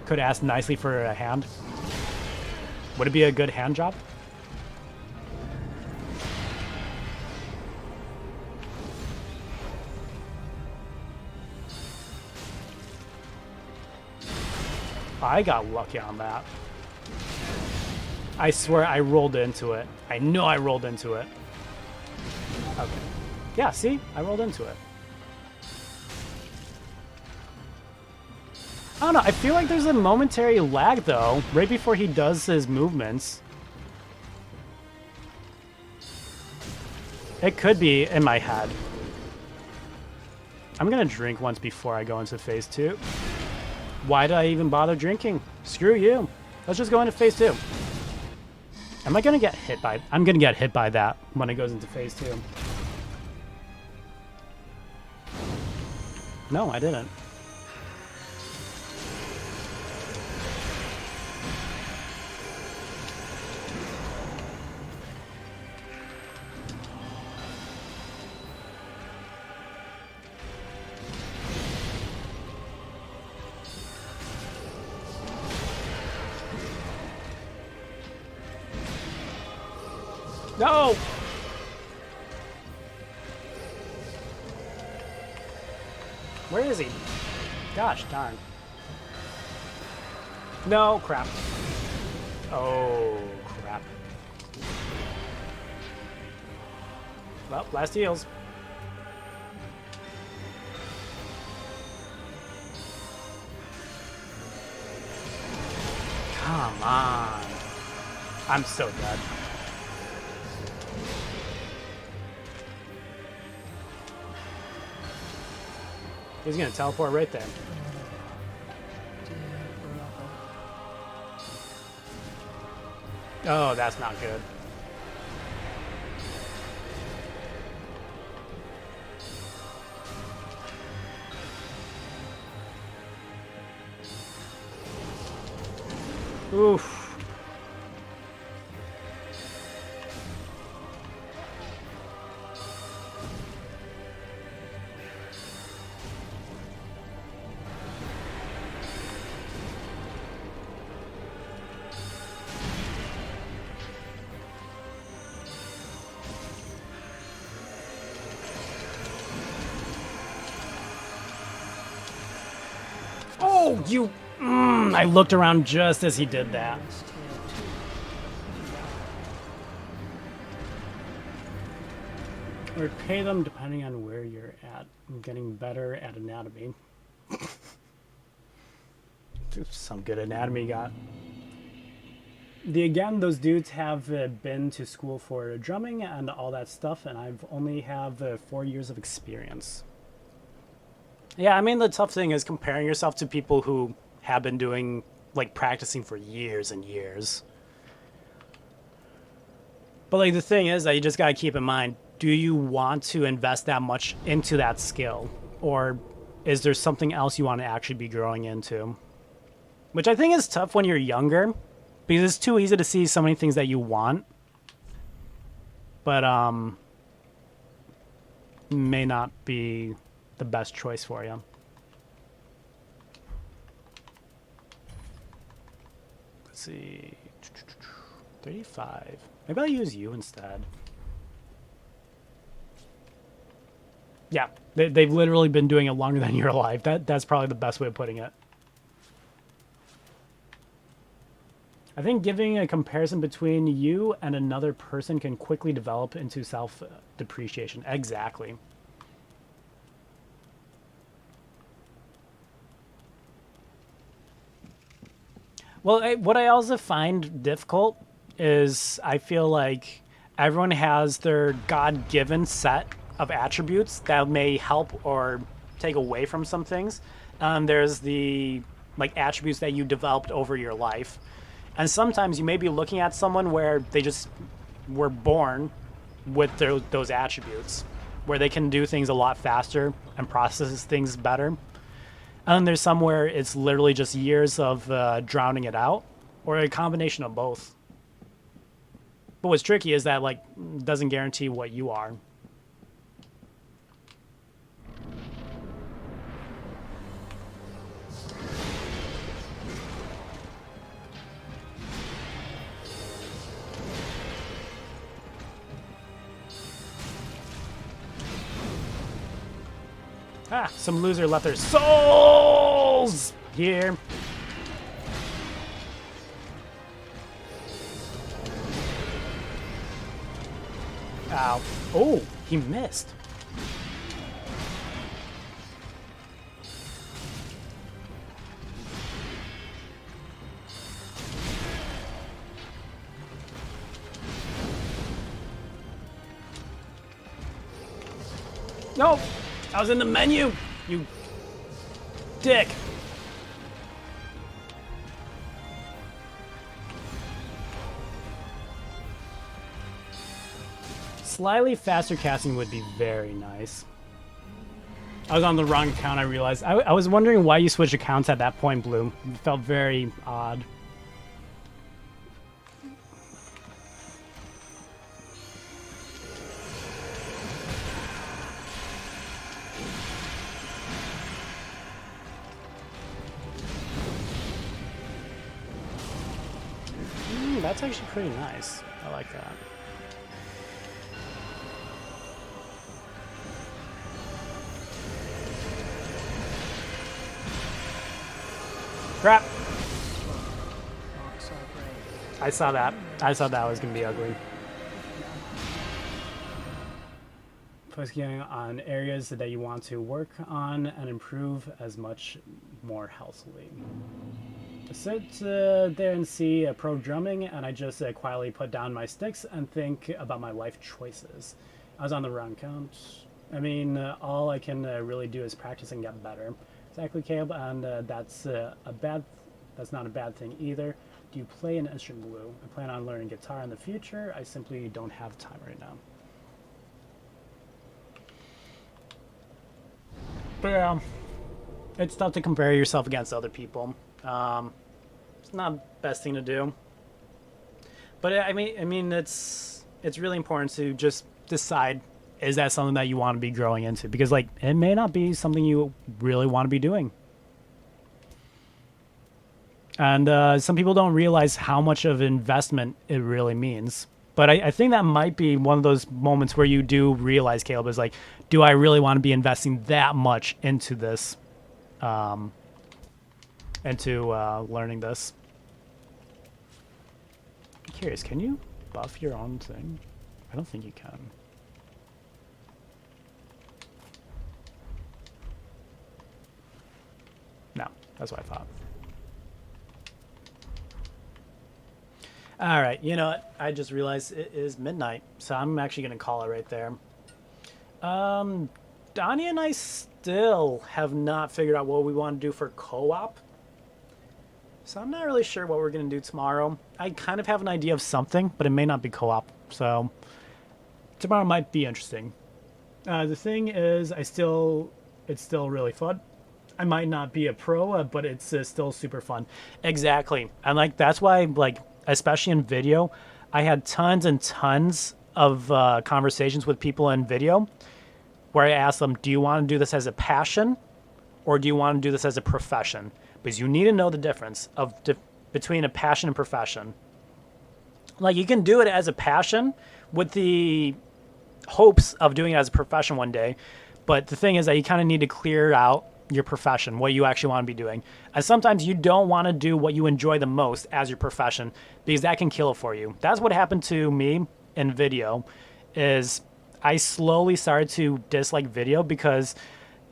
Could ask nicely for a hand. Would it be a good hand job? I got lucky on that. I swear I rolled into it. I know I rolled into it. Okay. Yeah, see? I rolled into it. I don't know. I feel like there's a momentary lag, though, right before he does his movements. It could be in my head. I'm gonna drink once before I go into phase 2. Why did I even bother drinking? Screw you. Let's just go into phase 2. Am I gonna get hit by... I'm gonna get hit by that when it goes into phase 2. No, I didn't. No! Where is he? Gosh darn. No, crap. Oh, crap. Well, last heals. Come on. I'm so dead. He's gonna teleport right there. Oh, that's not good. Oof. Oh, you... I looked around just as he did that. Or pay them depending on where you're at. I'm getting better at anatomy. Some good anatomy got. Again, those dudes have been to school for drumming and all that stuff, and I've only have 4 years of experience. Yeah, I mean, the tough thing is comparing yourself to people who have been doing, like, practicing for years and years. But, like, the thing is that you just gotta keep in mind, do you want to invest that much into that skill? Or is there something else you want to actually be growing into? Which I think is tough when you're younger, because it's too easy to see so many things that you want. But, may not be the best choice for you. Let's see. 35. Maybe I'll use you instead. Yeah, they've literally been doing it longer than you're alive. That's probably the best way of putting it. I think giving a comparison between you and another person can quickly develop into self-depreciation. Exactly. Well, what I also find difficult is I feel like everyone has their God-given set of attributes that may help or take away from some things. There's the like attributes that you developed over your life. And sometimes you may be looking at someone where they just were born with those attributes, where they can do things a lot faster and process things better. And then there's somewhere it's literally just years of drowning it out, or a combination of both. But what's tricky is that like doesn't guarantee what you are. Ah, some loser left their souls here. Ow. Oh, he missed. Nope. I was in the menu, you dick. Slightly faster casting would be very nice. I was on the wrong account, I realized. I was wondering why you switched accounts at that point, Blue. It felt very odd. That's actually pretty nice. I like that. Crap! I saw that. I thought that was going to be ugly. Focusing on areas that you want to work on and improve as much more healthily. Sit there and see pro drumming, and I just quietly put down my sticks and think about my life choices. I was on the wrong count. I mean, all I can really do is practice and get better. Exactly, Caleb, and that's that's not a bad thing either. Do you play an instrument, Blue? I plan on learning guitar in the future. I simply don't have time right now. But yeah, it's tough to compare yourself against other people. It's not the best thing to do. But I mean, it's really important to just decide, is that something that you want to be growing into? Because like, it may not be something you really want to be doing. And some people don't realize how much of investment it really means. But I think that might be one of those moments where you do realize, Caleb, is like, do I really want to be investing that much into this, learning this? I'm curious, can you buff your own thing? I don't think you can. No, that's what I thought. All right, you know what? I just realized it is midnight, so I'm actually going to call it right there. Donnie and I still have not figured out what we want to do for co-op. So I'm not really sure what we're going to do tomorrow. I kind of have an idea of something, but it may not be co-op. So tomorrow might be interesting. The thing is, it's still really fun. I might not be a pro, but it's still super fun. Exactly. And like, that's why, like, especially in video, I had tons and tons of conversations with people in video where I asked them, do you want to do this as a passion or do you want to do this as a profession? Because you need to know the difference between a passion and profession. Like, you can do it as a passion with the hopes of doing it as a profession one day, but the thing is that you kind of need to clear out your profession, what you actually want to be doing. And sometimes you don't want to do what you enjoy the most as your profession, because that can kill it for you. That's what happened to me in video. Is I slowly started to dislike video because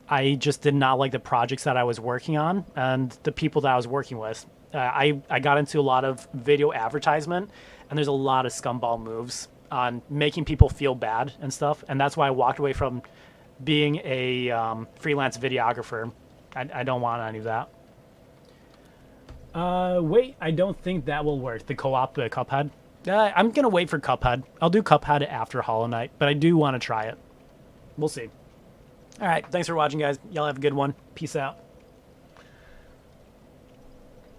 I just did not like the projects that I was working on and the people that I was working with. I got into a lot of video advertisement, and there's a lot of scumball moves on making people feel bad and stuff. And that's why I walked away from being a freelance videographer. I don't want any of that. Wait, I don't think that will work. The co-op, the Cuphead. I'm going to wait for Cuphead. I'll do Cuphead after Hollow Knight, but I do want to try it. We'll see. All right, thanks for watching, guys. Y'all have a good one. Peace out.